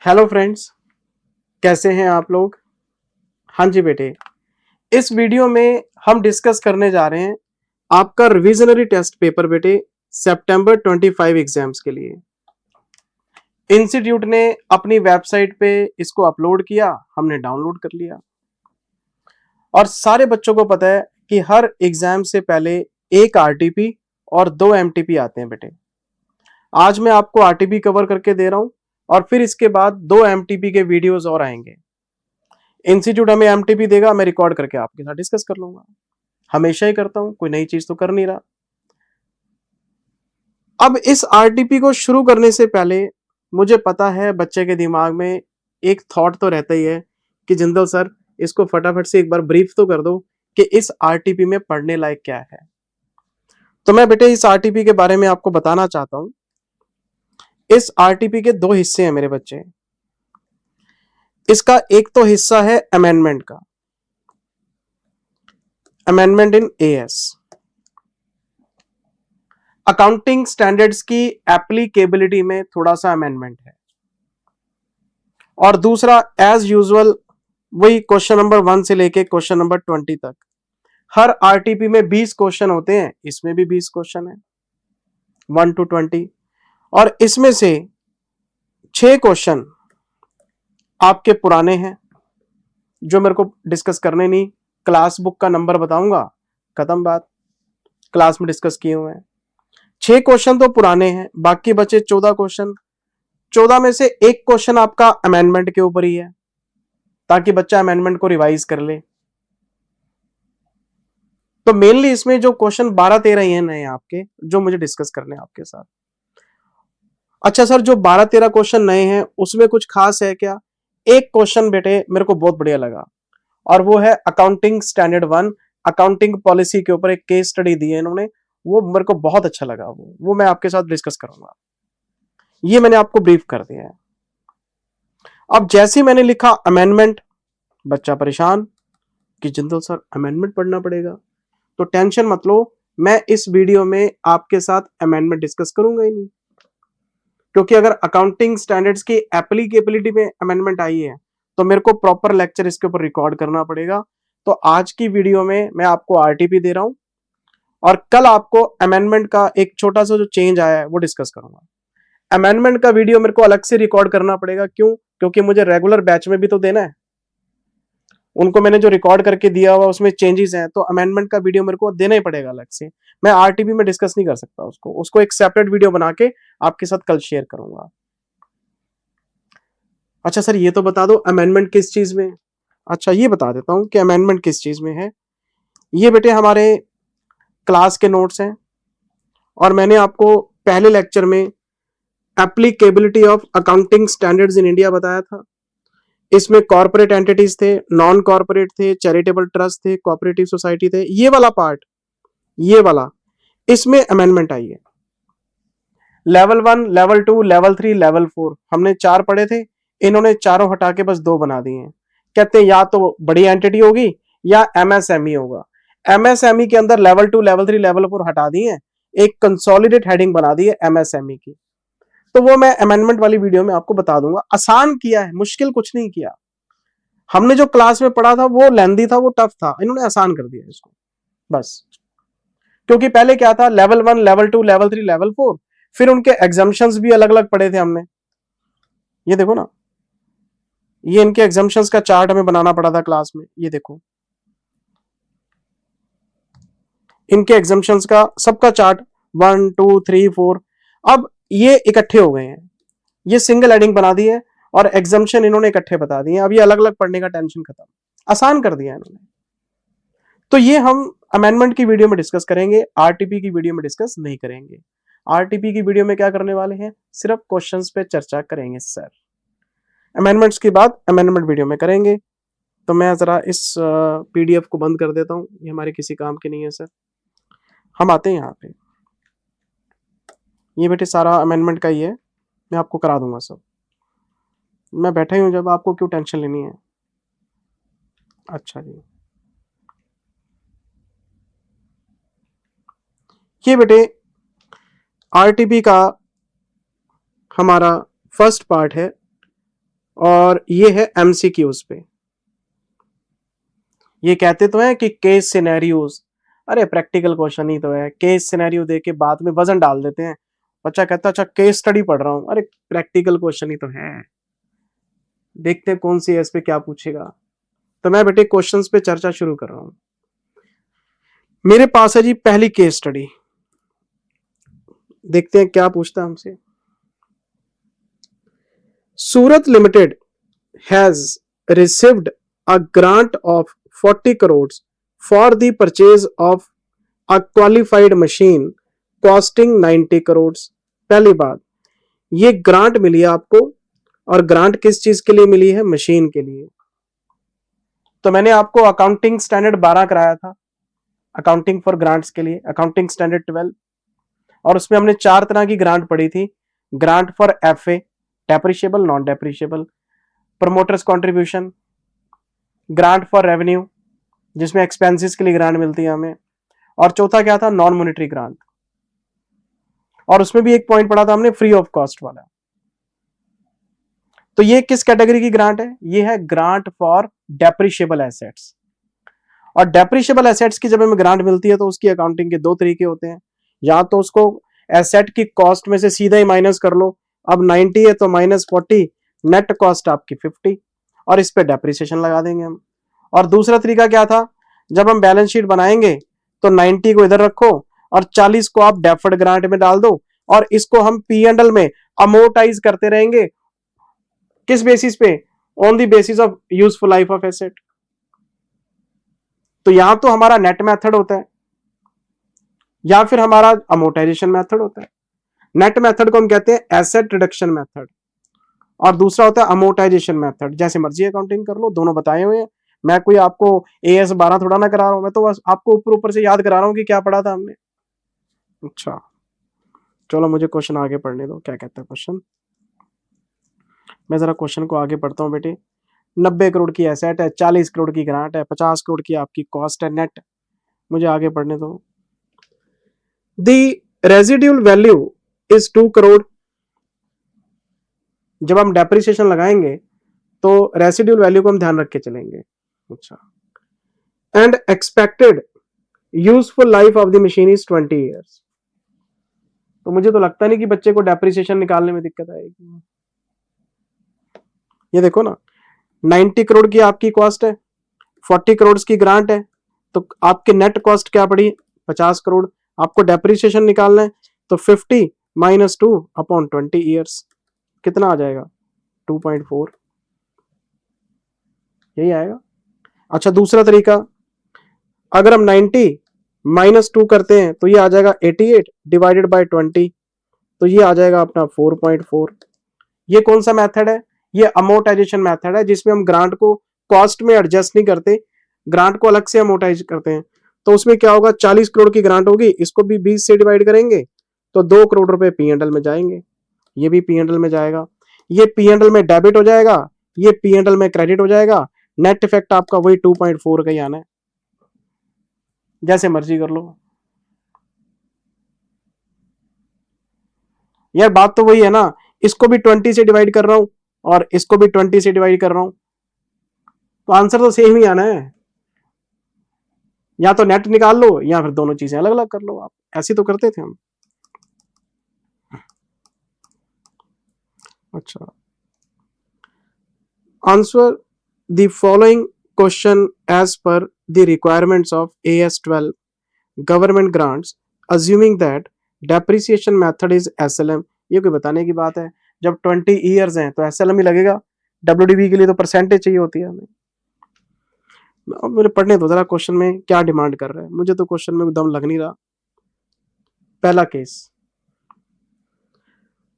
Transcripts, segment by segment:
Hello friends, कैसे हैं आप लोग। हाँ जी बेटे, इस वीडियो में हम डिस्कस करने जा रहे हैं आपका रिविजनरी टेस्ट पेपर बेटे सितंबर 25 एग्जाम्स के लिए। इंस्टीट्यूट ने अपनी वेबसाइट पे इसको अपलोड किया, हमने डाउनलोड कर लिया और सारे बच्चों को पता है कि हर एग्जाम से पहले एक आरटीपी और 2 एमटीपी आते हैं बेटे। आज मैं आपको आरटीपी कवर करके दे रहा हूं और फिर इसके बाद 2 एमटीपी के वीडियोस और आएंगे। इंस्टीट्यूट हमें एमटीपी देगा, मैं रिकॉर्ड करके आपके साथ डिस्कस कर लूंगा। हमेशा ही करता हूं, कोई नई चीज तो कर नहीं रहा। अब इस आरटीपी को शुरू करने से पहले मुझे पता है बच्चे के दिमाग में एक थॉट तो रहता ही है कि जिंदल सर इसको फटाफट से एक बार ब्रीफ तो कर दो कि इस आरटीपी में पढ़ने लायक क्या है। तो मैं बेटे इस आरटीपी के बारे में आपको बताना चाहता हूं। इस आरटीपी के 2 हिस्से हैं मेरे बच्चे। इसका एक तो हिस्सा है अमेंडमेंट का, amendment in as, accounting standards की एप्लीकेबिलिटी में थोड़ा सा अमेंडमेंट है। और दूसरा एज यूजुअल वही क्वेश्चन नंबर 1 से लेके क्वेश्चन नंबर 20 तक। हर आरटीपी में 20 क्वेश्चन होते हैं, इसमें भी 20 क्वेश्चन है 1 to 20। और इसमें से 6 क्वेश्चन आपके पुराने हैं जो मेरे को डिस्कस करने नहीं, क्लास बुक का नंबर बताऊंगा, खत्म बात, क्लास में डिस्कस किए हुए हैं। 6 क्वेश्चन तो पुराने हैं, बाकी बचे 14 क्वेश्चन। 14 में से एक क्वेश्चन आपका अमेंडमेंट के ऊपर ही है ताकि बच्चा अमेंडमेंट को रिवाइज कर ले। तो मेनली इसमें जो क्वेश्चन 12-13 ही हैं नए आपके, जो मुझे डिस्कस करने हैं आपके साथ। अच्छा सर, जो 12-13 क्वेश्चन नए हैं उसमें कुछ खास है क्या? एक क्वेश्चन बेटे मेरे को बहुत बढ़िया लगा और वो है अकाउंटिंग स्टैंडर्ड 1, अकाउंटिंग पॉलिसी के ऊपर एक केस स्टडी दी है इन्होंने, वो मेरे को बहुत अच्छा लगा। वो मैं आपके साथ डिस्कस करूंगा। ये मैंने आपको ब्रीफ कर दिया है। अब जैसे मैंने लिखा अमेंडमेंट, बच्चा परेशान कि जिंदल सर अमेंडमेंट पढ़ना पड़ेगा। तो टेंशन मत लो, मैं इस वीडियो में आपके साथ अमेंडमेंट डिस्कस करूंगा ही नहीं, क्योंकि अगर अकाउंटिंग स्टैंडर्ड्स की एप्लीकेबिलिटी में अमेंडमेंट आई है तो मेरे को प्रॉपर लेक्चर इसके ऊपर रिकॉर्ड करना पड़ेगा। तो आज की वीडियो में मैं आपको आरटीपी दे रहा हूं और कल आपको अमेंडमेंट का एक छोटा सा जो चेंज आया है वो डिस्कस करूंगा। अमेंडमेंट का वीडियो मेरे को अलग से रिकॉर्ड करना पड़ेगा, क्यों? क्योंकि मुझे रेगुलर बैच में भी तो देना है। उनको मैंने जो रिकॉर्ड करके दिया हुआ उसमें चेंजेस हैं, तो अमेंडमेंट का वीडियो मेरे को देना ही पड़ेगा अलग से। मैं आरटीपी में डिस्कस नहीं कर सकता उसको एक सेपरेट वीडियो बना के आपके साथ कल शेयर करूंगा। अच्छा सर, ये तो बता दो अमेंडमेंट किस चीज में। अच्छा, ये बता देता हूं कि अमेंडमेंट किस चीज में है। ये बेटे हमारे क्लास के नोट्स हैं और मैंने आपको पहले लेक्चर में applicability of accounting standards in India बताया था। इसमें कॉर्पोरेट एंटिटीज थे, नॉन कॉर्पोरेट थे, चैरिटेबल ट्रस्ट थे, कोऑपरेटिव सोसाइटी थे। ये वाला पार्ट, ये वाला, इसमें अमेंडमेंट आई है। लेवल 1, लेवल 2, लेवल 3, लेवल 4 हमने 4 पढ़े थे, इन्होंने चारों हटा के बस 2 बना दिए हैं। कहते हैं या तो बड़ी एंटिटी होगी या एमएसएमई होगा। एमएसएमई के अंदर लेवल 2, लेवल 3, लेवल 4 हटा दिए, एक कंसोलिडेट हेडिंग बना दी है एमएसएमई की। तो वो मैं अमेंडमेंट वाली वीडियो में आपको बता दूंगा। आसान किया है, मुश्किल कुछ नहीं किया। हमने जो क्लास में पढ़ा था वो लेंदी था, वो टफ था, इन्होंने आसान कर दिया इसको बस। क्योंकि पहले क्या था, लेवल 1, लेवल 2, लेवल 3, लेवल 4, फिर उनके एग्जाम्पशंस भी अलग अलग पढ़े थे हमने। ये देखो ना, ये इनके एग्जाम्पशंस का चार्ट हमें बनाना पड़ा था क्लास में। ये देखो इनके एग्जाम्पशंस का सबका चार्ट 1, 2, 3, 4। अब ये इकट्ठे हो गए हैं, ये सिंगल हेडिंग बना दी है और एग्जाम्पशन इन्होंने इकट्ठे बता दिए। अब ये अलग अलग पढ़ने का टेंशन खत्म, आसान कर दिया इन्होंने। तो ये हम अमेंडमेंट की वीडियो में डिस्कस करेंगे, आरटीपी की वीडियो में डिस्कस नहीं करेंगे। आरटीपी की वीडियो में क्या करने वाले हैं, सिर्फ क्वेश्चंस पे चर्चा करेंगे सर। अमेंडमेंट्स की बात अमेंडमेंट वीडियो में करेंगे। तो मैं जरा इस पीडीएफ को बंद कर देता हूं, ये हमारे किसी काम की नहीं है सर। हम आते हैं यहाँ पे, ये बेटे सारा अमेंडमेंट का ही है, मैं आपको करा दूंगा सब। मैं बैठा ही हूं जब, आपको क्यों टेंशन लेनी है। अच्छा जी, ये बेटे आरटीपी का हमारा फर्स्ट पार्ट है, और ये है एमसीक्यूज पे। ये कहते तो हैं कि केस सिनेरियोज, अरे प्रैक्टिकल क्वेश्चन ही तो है। केस सिनेरियो दे के बाद में वजन डाल देते हैं। बच्चा कहता है अच्छा केस स्टडी पढ़ रहा हूं, अरे प्रैक्टिकल क्वेश्चन ही तो है। देखते हैं कौन सी है, इस पे क्या पूछेगा। तो मैं बेटे क्वेश्चंस पे चर्चा शुरू कर रहा हूं। मेरे पास है जी पहली केस स्टडी, देखते हैं क्या पूछता है हमसे। सूरत limited has received a grant of 40 crores for the purchase of a qualified machine costing 90 crores। पहली बात, ये ग्रांट मिली है आपको, और ग्रांट किस चीज के लिए मिली है? मशीन के लिए। तो मैंने आपको अकाउंटिंग स्टैंडर्ड 12 कराया था, अकाउंटिंग फॉर ग्रांट्स के लिए, अकाउंटिंग स्टैंडर्ड 12, और उसमें हमने 4 तरह की ग्रांट पढ़ी थी। Grant for FA, depreciable, non depreciable, promoters contribution, grant for revenue जिसमें एक्सपेंसेस के लिए ग्रांट मिलती है हमें, और चौथा क्या था? Non monetary grant. और उसमें भी एक पॉइंट पढ़ा था हमने, फ्री ऑफ कॉस्ट वाला। तो ये किस कैटेगरी की ग्रांट है? ये है ग्रांट फॉर डेप्रिशिएबल एसेट्स। और डेप्रिशिएबल एसेट्स की जब हमें ग्रांट मिलती है तो उसकी अकाउंटिंग के 2 तरीके होते हैं। या तो उसको एसेट की कॉस्ट में से सीधा ही माइनस कर लो, अब 90 है तो -40, नेट कॉस्ट आपकी 50, और इस पे डेप्रिसिएशन लगा देंगे हम। और दूसरा तरीका क्या था? जब हम बैलेंस शीट बनाएंगे तो 90 को इधर रखो और 40 को आप डेफर्ड ग्रांट में डाल दो, और इसको हम P&L में अमोर्टाइज करते रहेंगे। किस बेसिस पे? On the basis of useful life of asset. तो यहां तो हमारा नेट मेथड होता है, या फिर हमारा अमोर्टाइजेशन मेथड होता है। नेट मेथड को हम कहते हैं एसेट रिडक्शन मेथड, और दूसरा होता है अमोर्टाइजेशन मेथड। जैसे मर्जी अकाउंटिंग कर लो, दोनों बताए हुए हैं। मैं कोई आपको AS 12 थोड़ा ना करा रहा हूं, मैं तो बस आपको ऊपर ऊपर से याद करा रहा हूं कि क्या पढ़ा था हमने। अच्छा चलो मुझे क्वेश्चन आगे पढ़ने दो, क्या कहता है क्वेश्चन। मैं जरा क्वेश्चन को आगे पढ़ता हूँ बेटे। 90 करोड़ की एसेट है, 40 करोड़ की ग्रांट है, 50 करोड़ की आपकी कॉस्ट है नेट। मुझे आगे पढ़ने दो। The residual value is 2 crore. जब हम डेप्रिसिएशन लगाएंगे तो रेसिड्यूल वैल्यू को हम ध्यान रख के चलेंगे। अच्छा, and expected useful life of the machine is 20 years. तो मुझे तो लगता नहीं कि बच्चे को डेप्रिसिएशन निकालने में दिक्कत आएगी। ये देखो ना, 90 करोड़ की आपकी कॉस्ट है, 40 करोड़ की ग्रांट है, तो आपके नेट कॉस्ट क्या पड़ी? 50 करोड़। आपको डेप्रिसिएशन निकालना है, तो 50 - 2 अपॉन 20 ईयर्स कितना आ जाएगा? 2.4, यही आएगा। अच्छा दूसरा तरीका, अगर हम 90 - 2 करते हैं तो ये आ जाएगा 88 डिवाइडेड बाय 20, तो ये आ जाएगा अपना 4.4। ये कौन सा मेथड है? ये अमोर्टाइजेशन मेथड है, जिसमें हम ग्रांट को कॉस्ट में एडजस्ट नहीं करते, ग्रांट को अलग से अमोर्टाइज करते हैं। तो उसमें क्या होगा? 40 करोड़ की ग्रांट होगी, इसको भी 20 से डिवाइड करेंगे तो 2 करोड़ रुपए P&L में जाएंगे, ये भी P&L में जाएगा, ये P&L में डेबिट हो जाएगा, ये P&L में क्रेडिट हो जाएगा। नेट इफेक्ट आपका वही 2.4 का ही आना है। जैसे मर्जी कर लो यार, बात तो वही है ना। इसको भी 20 से डिवाइड कर रहा हूं और इसको भी 20 से डिवाइड कर रहा हूं, तो आंसर तो सेम ही आना है। या तो नेट निकाल लो या फिर दोनों चीजें अलग अलग कर लो। आप ऐसे तो करते थे हम। अच्छा, answer the following question as per the requirements of AS 12 government grants assuming that depreciation method is SLM। ये कोई बताने की बात है? जब 20 ईयर्स हैं तो SLM ही लगेगा। WDV के लिए तो परसेंटेज चाहिए होती है हमें। अब मेरे पढ़ने दो जरा क्वेश्चन में क्या डिमांड कर रहा है, मुझे तो क्वेश्चन में दम लग नहीं रहा। पहला case,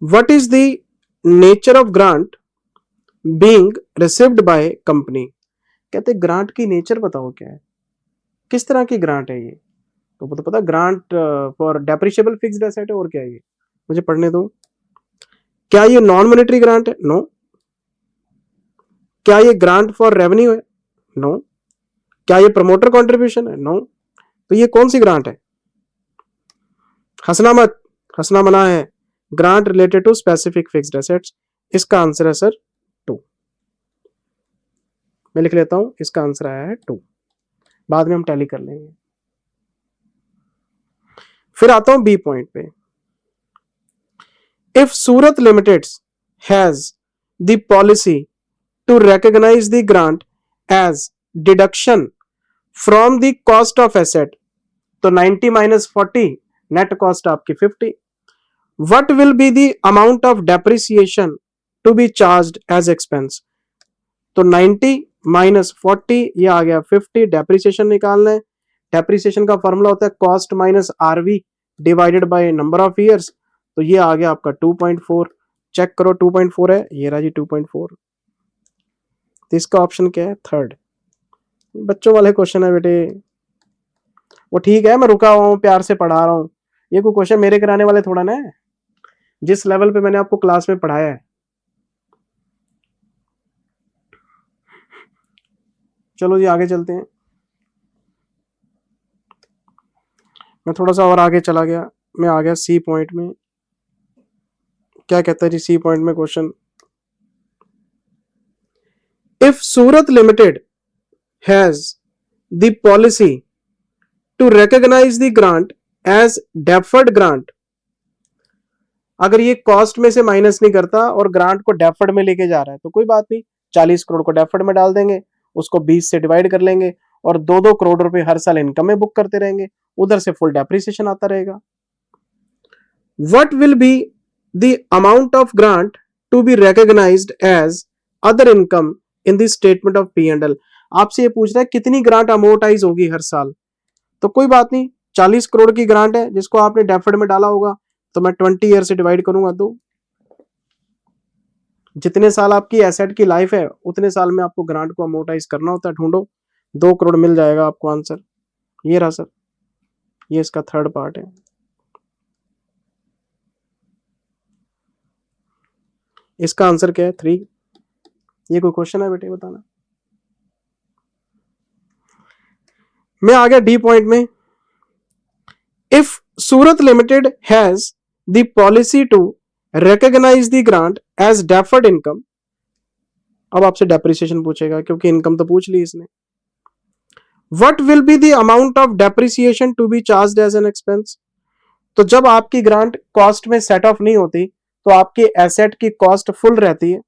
what is the nature of grant being received by company. कहते ग्रांट की नेचर बताओ क्या है, किस तरह की ग्रांट है ये। तो पता grant for depreciable fixed asset है, और क्या है ये, मुझे पढ़ने दो। क्या ये नॉन मॉनेटरी ग्रांट है? नो। क्या ये ग्रांट फॉर रेवेन्यू है? नो। क्या ये प्रमोटर कंट्रीब्यूशन है? नो। तो ये कौन सी ग्रांट है? हंसना मत, हंसना मना है। Grant related to specific fixed assets, इसका आंसर है सर 2। मैं लिख लेता हूं, इसका आंसर आया है 2। बाद में हम टैली कर लेंगे। फिर आता हूं बी पॉइंट पे। If Surat limited has the policy to recognize the grant as deduction from the cost of asset, तो 90 minus 40, net cost आपकी 50. What will be the amount of depreciation to be charged as expense? तो 90 minus 40, ये आ गया 50, depreciation निकालना है। Depreciation का formula होता है cost minus RV divided by number of years, तो ये आ गया आपका 2.4। चेक करो 2.4 है, ये रहा जी 2.4। तो इसका ऑप्शन क्या है? थर्ड। बच्चों वाले क्वेश्चन है बेटे, वो ठीक है, मैं रुका हुआ हूँ, प्यार से पढ़ा रहा हूँ। ये कोई क्वेश्चन मेरे कराने वाले थोड़ा ना है, जिस लेवल पे मैंने आपको क्लास में पढ़ाया है। चलो जी आगे चलते हैं। मैं थोड़ा सा और आगे चला गया, मैं आ गया सी पॉइंट में। क्या कहता है जी सी पॉइंट में question? If Surat limited has the policy to recognize the grant as deferred grant, अगर ये कॉस्ट में से माइनस नहीं करता और ग्रांट को डेफर्ड में लेके जा रहा है तो कोई बात नहीं, 40 करोड़ को डेफर्ड में डाल देंगे, उसको 20 से डिवाइड कर लेंगे और 2-2 करोड़ रुपए हर साल इनकम में बुक करते रहेंगे, उधर से फुल डेप्रिसिएशन आता रहेगा। What will be the amount of grant to be recognized as other income in the statement of P and L? आपसे ये पूछ रहा है कितनी ग्रांट अमोर्टाइज होगी हर साल, तो कोई बात नहीं, 40 करोड़ की ग्रांट है जिसको आपने डेफर्ड में डाला होगा, तो मैं 20 ईयर से डिवाइड करूंगा, तो जितने साल आपकी एसेट की लाइफ है उतने साल में आपको ग्रांट को अमोर्टाइज करना होता है। ढूंढो, 2 करोड़ मिल जाएगा आपको आंसर। ये रहा सर, ये इसका थर्ड पार्ट है। इसका आंसर क्या है? 3। ये कोई क्वेश्चन है बेटे, बताना। मैं आ गया डी पॉइंट में। If Surat limited has the policy to recognize the grant as deferred income, अब आपसे डेप्रिसिएशन पूछेगा क्योंकि इनकम तो पूछ ली इसने। What will be the amount of depreciation to be charged as an expense? तो जब आपकी ग्रांट कॉस्ट में सेट ऑफ नहीं होती तो आपकी एसेट की कॉस्ट फुल रहती है,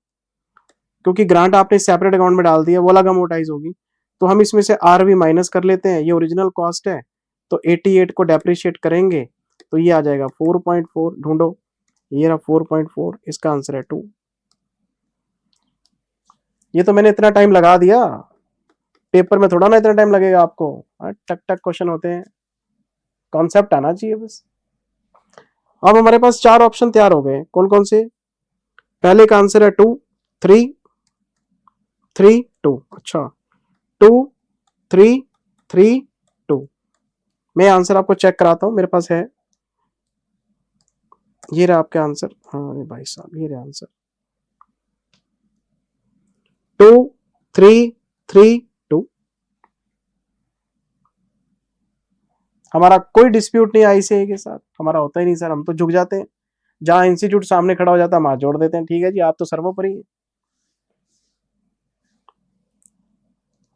क्योंकि ग्रांट आपने सेपरेट अकाउंट में डाल दी है, वो अलग अमोर्टाइज होगी, तो हम इसमें से आर भी माइनस कर लेते हैं। ये ओरिजिनल कॉस्ट है, तो 88 को डेप्रिशिएट करेंगे तो ये आ जाएगा 4.4। ढूंढो, ये रहा 4.4, इसका आंसर है 2। ये तो मैंने इतना टाइम लगा दिया, पेपर में थोड़ा ना इतना टाइम लगेगा आपको, टक टक क्वेश्चन होते हैं, कॉन्सेप्ट आना चाहिए बस। अब हमारे पास 4 ऑप्शन तैयार हो गए, कौन कौन से? पहले का आंसर है 2, 3, 3, 2। अच्छा, 2, 3, 3, 2। मैं आंसर आपको चेक कराता हूं, मेरे पास है, ये रहा आपका आंसर। हाँ भाई साहब, ये रहा आंसर 2, 3, 3, 2। हमारा कोई डिस्प्यूट नहीं आईसीआई के साथ, हमारा होता ही नहीं सर, हम तो झुक जाते हैं, जहां इंस्टीट्यूट सामने खड़ा हो जाता है हम हाथ जोड़ देते हैं, ठीक है जी आप तो सर्वोपरि हैं।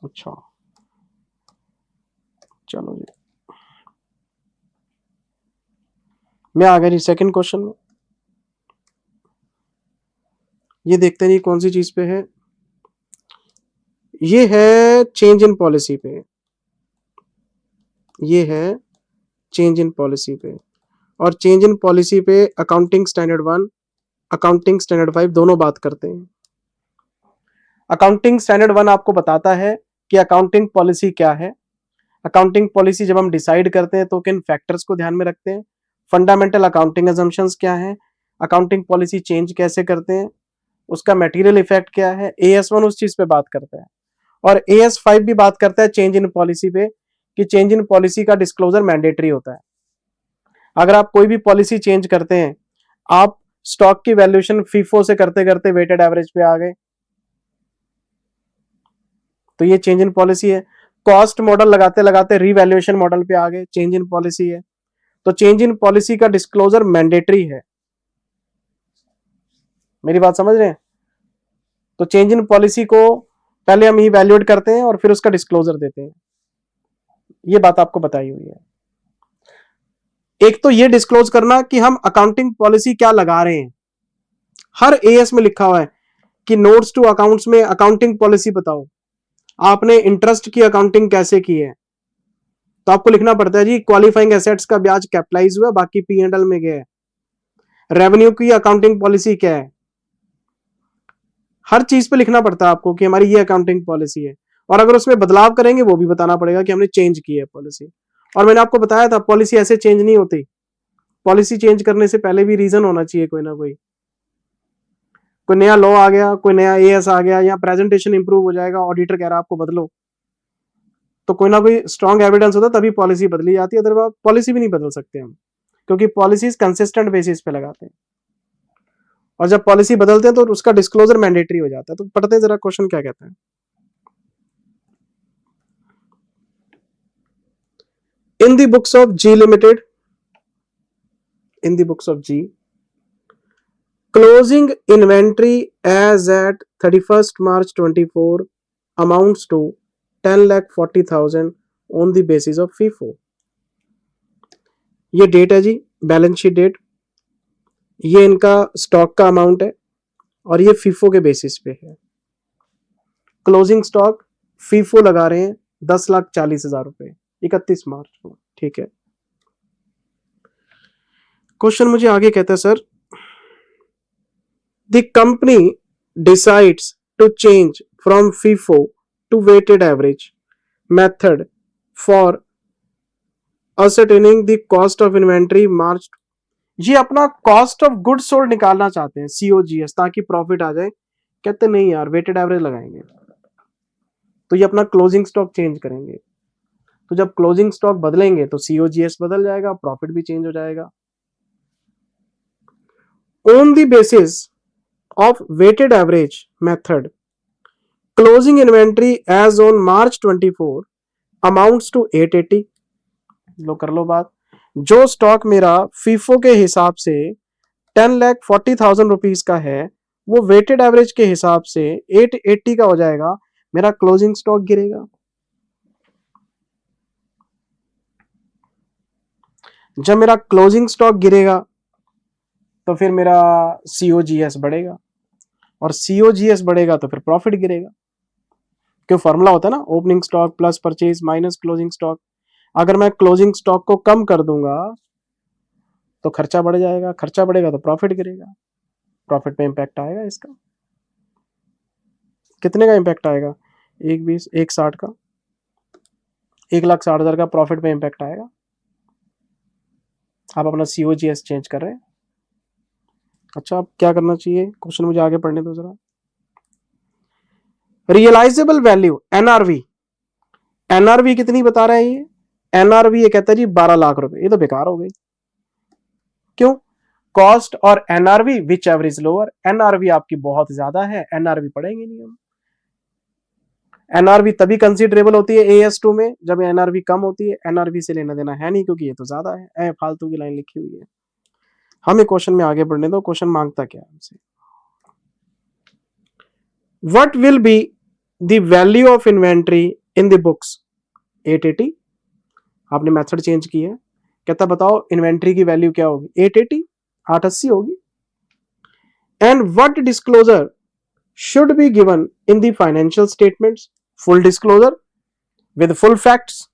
अच्छा चलो जी, मैं आ गया जी सेकंड क्वेश्चन में। ये देखते हैं कौन सी चीज पे है, ये है चेंज इन पॉलिसी पे, ये है चेंज इन पॉलिसी पे, और चेंज इन पॉलिसी पे अकाउंटिंग स्टैंडर्ड 1, अकाउंटिंग स्टैंडर्ड 5 दोनों बात करते हैं। अकाउंटिंग स्टैंडर्ड 1 आपको बताता है कि अकाउंटिंग पॉलिसी क्या है। अकाउंटिंग पॉलिसी जब हम डिसाइड करते हैं तो किन फैक्टर्स को ध्यान में रखते हैं, फंडामेंटल अकाउंटिंग अजम्पशंस क्या है, अकाउंटिंग पॉलिसी चेंज कैसे करते हैं, उसका मटेरियल इफेक्ट क्या है। AS1 उस चीज पे बात करता है, और AS5 भी बात करता है चेंज इन पॉलिसी पे, कि चेंज इन पॉलिसी का डिस्क्लोजर मैंडेटरी होता है। अगर आप कोई भी पॉलिसी चेंज करते हैं, आप स्टॉक की वैल्यूएशन फीफो से करते करते वेटेड एवरेज पे आ गए, तो ये चेंज इन पॉलिसी है। कॉस्ट मॉडल लगाते लगाते रीवैल्यूएशन मॉडल पे आ गए, चेंज इन पॉलिसी है। तो चेंज इन पॉलिसी का डिस्क्लोजर मैंडेटरी है, मेरी बात समझ रहे हैं? तो चेंज इन पॉलिसी को पहले हम इवैल्यूएट करते हैं और फिर उसका डिस्क्लोजर देते हैं। ये बात आपको बताई हुई है। एक तो ये डिस्क्लोज करना कि हम अकाउंटिंग पॉलिसी क्या लगा रहे हैं। हर एएस में लिखा हुआ है कि नोट्स टू अकाउंट्स में अकाउंटिंग पॉलिसी बताओ, आपने इंटरेस्ट की अकाउंटिंग कैसे की है। तो आपको लिखना पड़ता है जी क्वालिफाइंग एसेट्स का ब्याज कैपिटलाइज हुआ, बाकी P&L में गया है। रेवेन्यू की अकाउंटिंग पॉलिसी क्या है, हर चीज पे लिखना पड़ता है आपको कि हमारी ये अकाउंटिंग पॉलिसी है। और अगर उसमें बदलाव करेंगे वो भी बताना पड़ेगा कि हमने चेंज की है पॉलिसी। और मैंने आपको बताया था पॉलिसी ऐसे चेंज नहीं होती, पॉलिसी चेंज करने से पहले भी रीजन होना चाहिए कोई ना कोई नया लॉ आ गया, कोई नया एएस आ गया, या प्रेजेंटेशन इंप्रूव हो जाएगा, ऑडिटर कह रहा है आपको बदलो, तो कोई ना कोई स्ट्रॉन्ग एविडेंस होता है तभी पॉलिसी बदली जाती है, अदरवाइज पॉलिसी भी नहीं बदल सकते हम, क्योंकि पॉलिसीज कंसिस्टेंट बेसिस पे लगाते हैं। और जब पॉलिसी बदलते हैं तो उसका डिस्क्लोजर मैंडेटरी हो जाता है। तो पढ़ते हैं जरा क्वेश्चन क्या कहता है। In the books of G limited, in the books of G, closing inventory as at 31st March 24 amounts to 10,40,000 on the basis of FIFO। ये डेट है जी, बैलेंस शीट डेट, ये इनका स्टॉक का अमाउंट है और ये FIFO के basis पे है। क्लोजिंग स्टॉक FIFO लगा रहे हैं 10,40,000 रुपए 31 मार्च को, ठीक है। क्वेश्चन मुझे आगे कहता है sir, the company decides to change from FIFO to weighted average method for ascertaining the cost of inventory March। ये अपना कॉस्ट ऑफ गुड्स सोल्ड निकालना चाहते हैं COGS, ताकि प्रॉफिट आ जाए। कहते नहीं यार वेटेड एवरेज लगाएंगे, तो ये अपना क्लोजिंग स्टॉक चेंज करेंगे। तो जब क्लोजिंग स्टॉक बदलेंगे तो COGS बदल जाएगा, प्रॉफिट भी चेंज हो जाएगा। On the basis of weighted average method, closing inventory as on March 24 amounts to 880। लो कर लो बात, जो स्टॉक मेरा FIFO के हिसाब से 10,40,000 रुपीज का है, वो वेटेड एवरेज के हिसाब से 880 का हो जाएगा, मेरा क्लोजिंग स्टॉक गिरेगा। जब मेरा क्लोजिंग स्टॉक गिरेगा तो फिर मेरा COGS बढ़ेगा, और COGS बढ़ेगा तो फिर प्रॉफिट गिरेगा। क्यों, फॉर्मूला होता है ना, opening stock plus purchase minus closing stock. अगर मैं क्लोजिंग स्टॉक को कम कर दूंगा तो खर्चा बढ़ जाएगा, खर्चा बढ़ेगा तो प्रॉफिट गिरेगा, प्रॉफिट पे इंपैक्ट आएगा। इसका कितने का इंपैक्ट आएगा, 1,20, 1,60 का, 1,60,000 का प्रॉफिट पे इंपैक्ट आएगा। आप अपना COGS चेंज कर रहे हैं। अच्छा, अब क्या करना चाहिए, क्वेश्चन मुझे आगे पढ़ने दो जरा। रियलाइजेबल वैल्यू NRV कितनी बता रहा है ये, NRV ये कहता है जी 12 लाख रुपए। ये तो बेकार हो गई, क्यों, कॉस्ट और NRV विच एवरेज लोअर। NRV आपकी बहुत ज्यादा है, NRV पढ़ेंगे नहीं हम। NRV तभी कंसिडरेबल होती है AS2 में जब NRV कम होती है। NRV से लेना देना है नहीं, क्योंकि ये तो ज्यादा है, फालतू की लाइन लिखी हुई है। हमें क्वेश्चन में आगे बढ़ने दो, क्वेश्चन मांगता क्या है हमसे। What will be the value of inventory in the books 880। आपने मेथड चेंज की है, कहता बताओ इन्वेंट्री की वैल्यू क्या होगी, 880 होगी। And what disclosure should be given in the financial statements, full disclosure with full facts.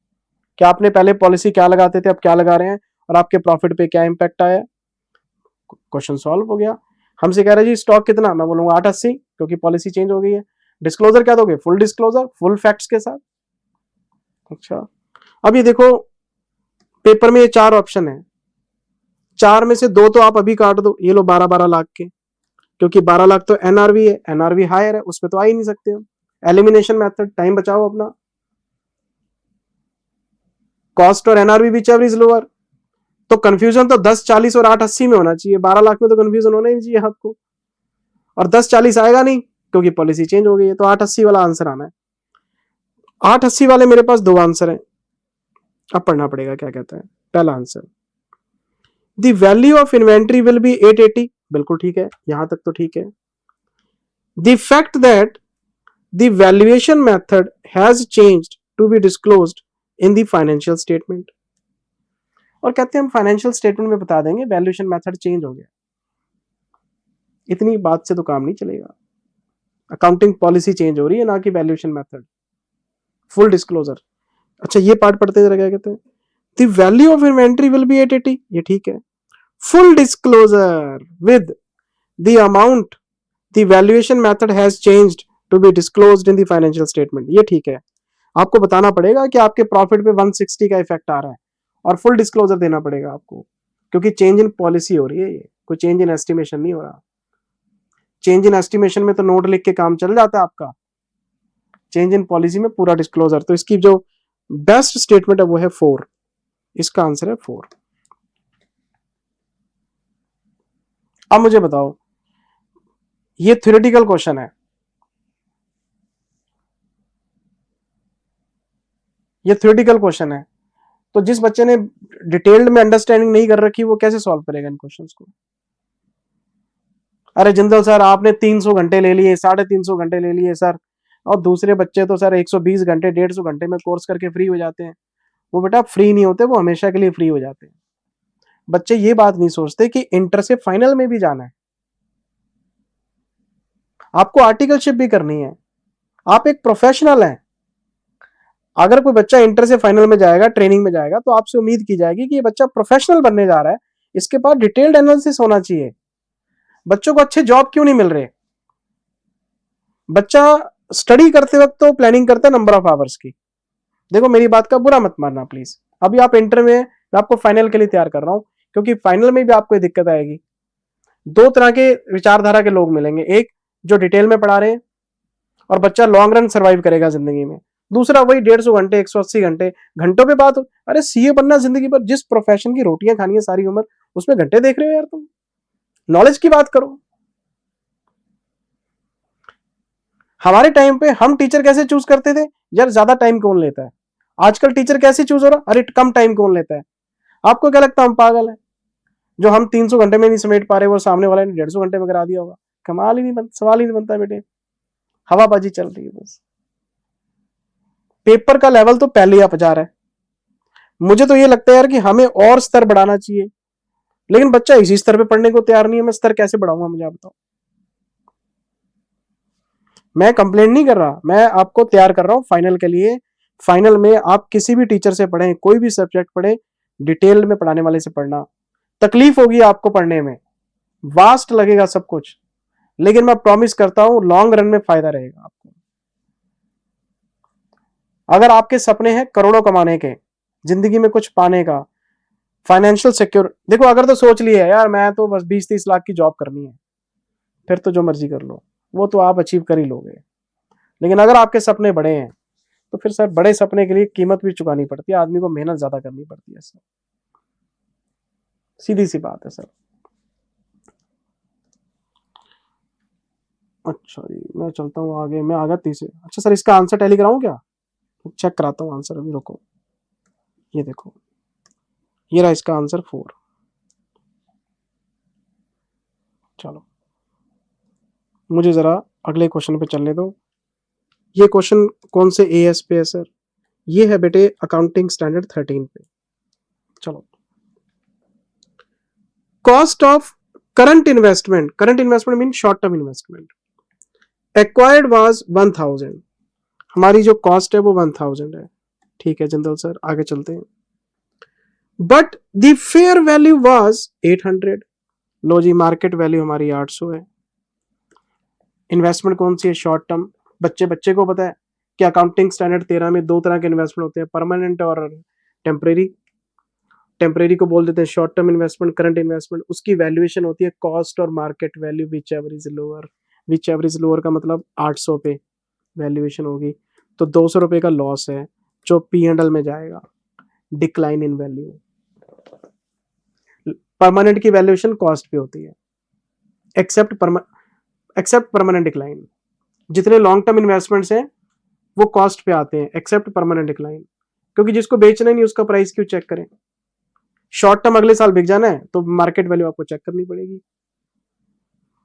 क्या आपने पहले पॉलिसी क्या लगाते थे, अब क्या लगा रहे हैं, और आपके प्रॉफिट पे क्या इंपैक्ट आया। क्वेश्चन सॉल्व हो गया। हमसे कह रहे जी स्टॉक कितना, मैं बोलूंगा 880, क्योंकि पॉलिसी चेंज हो गई है। डिस्क्लोजर क्या दोगे, फुल डिस्क्लोजर फुल फैक्ट्स के साथ। अच्छा, अब ये देखो पेपर में ये 4 ऑप्शन है, 4 में से 2 तो आप अभी काट दो, ये लो 12-12 लाख के, क्योंकि 12 लाख तो NRV है, NRV हायर है, उस पर तो आ ही नहीं सकते हम। एलिमिनेशन मेथड, टाइम बचाओ अपना। कॉस्ट और NRV विच एवरेज लोअर, तो कंफ्यूजन तो 10, 40 और 880 में होना चाहिए, 12 लाख में तो कंफ्यूजन होना ही नहीं चाहिए आपको। और 10, 40 आएगा नहीं क्योंकि पॉलिसी चेंज हो गई है, तो 880 वाला आंसर आना है। 880 वाले मेरे पास 2 आंसर है, अब पढ़ना पड़ेगा क्या कहता है। पहला answer, the value of inventory will be 880, बिल्कुल ठीक है, यहां तक तो ठीक है। The fact that the valuation method has changed to be disclosed in the financial statement. और कहते हैं हम फाइनेंशियल स्टेटमेंट में बता देंगे वैल्यूएशन मेथड चेंज हो गया। इतनी बात से तो काम नहीं चलेगा, अकाउंटिंग पॉलिसी चेंज हो रही है, ना कि वैल्यूएशन मेथड। Full disclosure. अच्छा ये पार्ट पढ़ते जरा, क्या कहते हैं, the value of inventory will be 880, ये ठीक है। Full disclosure with the amount the valuation method has changed to be disclosed in the financial statement, ये ठीक है। आपको बताना पड़ेगा कि आपके प्रॉफिट पे 160 का इफेक्ट आ रहा है और फुल डिस्क्लोजर देना पड़ेगा आपको, क्योंकि चेंज इन पॉलिसी हो रही है, ये कोई चेंज इन एस्टिमेशन नहीं हो रहा। चेंज इन एस्टिमेशन में तो नोट लिख के काम चल जाता है आपका, चेंज इन पॉलिसी में पूरा डिस्क्लोजर। तो इसकी जो बेस्ट स्टेटमेंट है वो है 4, इसका आंसर है 4। अब मुझे बताओ, ये थ्योरेटिकल क्वेश्चन है, ये थ्योरेटिकल क्वेश्चन है, तो जिस बच्चे ने डिटेल्ड में अंडरस्टैंडिंग नहीं कर रखी वो कैसे सॉल्व करेगा इन क्वेश्चंस को। अरे जिंदल सर आपने 300 घंटे ले लिए, 350 घंटे ले लिए सर, और दूसरे बच्चे तो सर 120 घंटे 150 घंटे में कोर्स करके फ्री हो जाते हैं। वो बेटा फ्री नहीं होते, वो हमेशा के लिए फ्री हो जाते हैं। बच्चे ये बात नहीं सोचते कि इंटर से फाइनल में भी जाना है, आपको आर्टिकलशिप भी करनी है, आप एक प्रोफेशनल हैं। अगर कोई बच्चा इंटर से फाइनल में जाएगा, ट्रेनिंग में जाएगा, तो आपसे उम्मीद की जाएगी कि ये बच्चा प्रोफेशनल बनने जा रहा है, इसके पास डिटेल्ड एनालिसिस होना चाहिए। बच्चों को अच्छे जॉब क्यों नहीं मिल रहे? बच्चा स्टडी करते वक्त तो प्लानिंग करता है नंबर ऑफ आवर्स की। देखो मेरी बात का बुरा मत मानना प्लीज, अभी आप इंटर में, मैं आपको फाइनल के लिए तैयार कर रहा हूं, क्योंकि फाइनल में भी आपको दिक्कत आएगी। 2 तरह के विचारधारा के लोग मिलेंगे, एक जो डिटेल में पढ़ा रहे हैं और बच्चा लॉन्ग रन सर्वाइव करेगा जिंदगी में, दूसरा वही 150 घंटे 180 घंटे, घंटों पे बात। अरे सीए बनना जिंदगी भर, जिस प्रोफेशन की रोटियां खानी है सारी उम्र, उसमें घंटे देख रहे हो यार तुम, नॉलेज की बात करो। हमारे टाइम पे हम टीचर कैसे चूज करते थे यार, ज्यादा टाइम कौन लेता है। आजकल टीचर कैसे चूज हो रहा, अरे कम टाइम कौन लेता है। आपको क्या लगता है हम पागल है? जो हम 300 घंटे में नहीं समेट पा रहे वो सामने वाले ने 150 घंटे में करा दिया होगा। कमाल ही नहीं बनता, सवाल ही नहीं बनता बेटे, हवाबाजी चल रही है बस। पेपर का लेवल तो पहले ही अप जा रहा है। मुझे तो ये लगता है यार कि हमें और स्तर बढ़ाना चाहिए, लेकिन बच्चा इसी स्तर पे पढ़ने को तैयार नहीं है। मैं स्तर कैसे बढ़ाऊंगा, मुझे आप बताओ। मैं कंप्लेंट नहीं कर रहा, मैं आपको तैयार कर रहा हूं फाइनल के लिए। फाइनल में आप किसी भी टीचर से पढ़ें, कोई भी सब्जेक्ट पढ़े, डिटेल में पढ़ाने वाले से पढ़ना। तकलीफ होगी आपको पढ़ने में, वास्ट लगेगा सब कुछ, लेकिन मैं प्रॉमिस करता हूं लॉन्ग रन में फायदा रहेगा आपको। अगर आपके सपने हैं करोड़ों कमाने के, जिंदगी में कुछ पाने का, फाइनेंशियल सिक्योर, देखो अगर तो सोच लिया यार मैं तो बस 20-30 लाख की जॉब करनी है, फिर तो जो मर्जी कर लो, वो तो आप अचीव कर ही लोगे। लेकिन अगर आपके सपने बड़े हैं, तो फिर सर बड़े सपने के लिए कीमत भी चुकानी पड़ती है, आदमी को मेहनत ज्यादा करनी पड़ती है सर, सीधी सी बात है सर। अच्छा जी मैं चलता हूँ आगे, मैं आ गया तीसरे। अच्छा सर इसका आंसर टैली कराऊं क्या? चेक कराता हूँ आंसर, अभी रुको। ये देखो, ये रहा इसका आंसर 4। चलो मुझे जरा अगले क्वेश्चन पे चलने दो। ये क्वेश्चन कौन से एएस पे है सर? ये है बेटे अकाउंटिंग स्टैंडर्ड 13 पे। चलो, cost of current investment mean short term investment, acquired was 1000। हमारी जो कॉस्ट है वो 1000 है, ठीक है जिंदल सर आगे चलते हैं। But the fair value was 800। लो जी मार्केट वैल्यू हमारी 800 है। इन्वेस्टमेंट कौन सी है? Short term. बच्चे बच्चे को पता है कि अकाउंटिंग स्टैंडर्ड 13 में 2 तरह के इन्वेस्टमेंट होते हैं, परमानेंट और टेम्परेरी। टेम्परेरी को बोल देते हैं short term investment, current investment. उसकी वैल्यूएशन होती है कॉस्ट और market value, which ever is lower. Which ever is lower का मतलब 800 पे वैल्यूएशन होगी, तो 200 रुपए का लॉस है जो P&L में जाएगा, डिक्लाइन इन वैल्यू। परमानेंट की वैल्यूएशन कॉस्ट पे होती है, एक्सेप्ट परमानेंट डिक्लाइन। जितने लॉन्ग टर्म इन्वेस्टमेंट्स हैं वो कॉस्ट पे आते हैं, एक्सेप्ट परमानेंट डिक्लाइन, क्योंकि जिसको बेचना नहीं उसका प्राइस क्यों चेक करें। शॉर्ट टर्म अगले साल बिक जाना है तो मार्केट वैल्यू आपको चेक करनी पड़ेगी।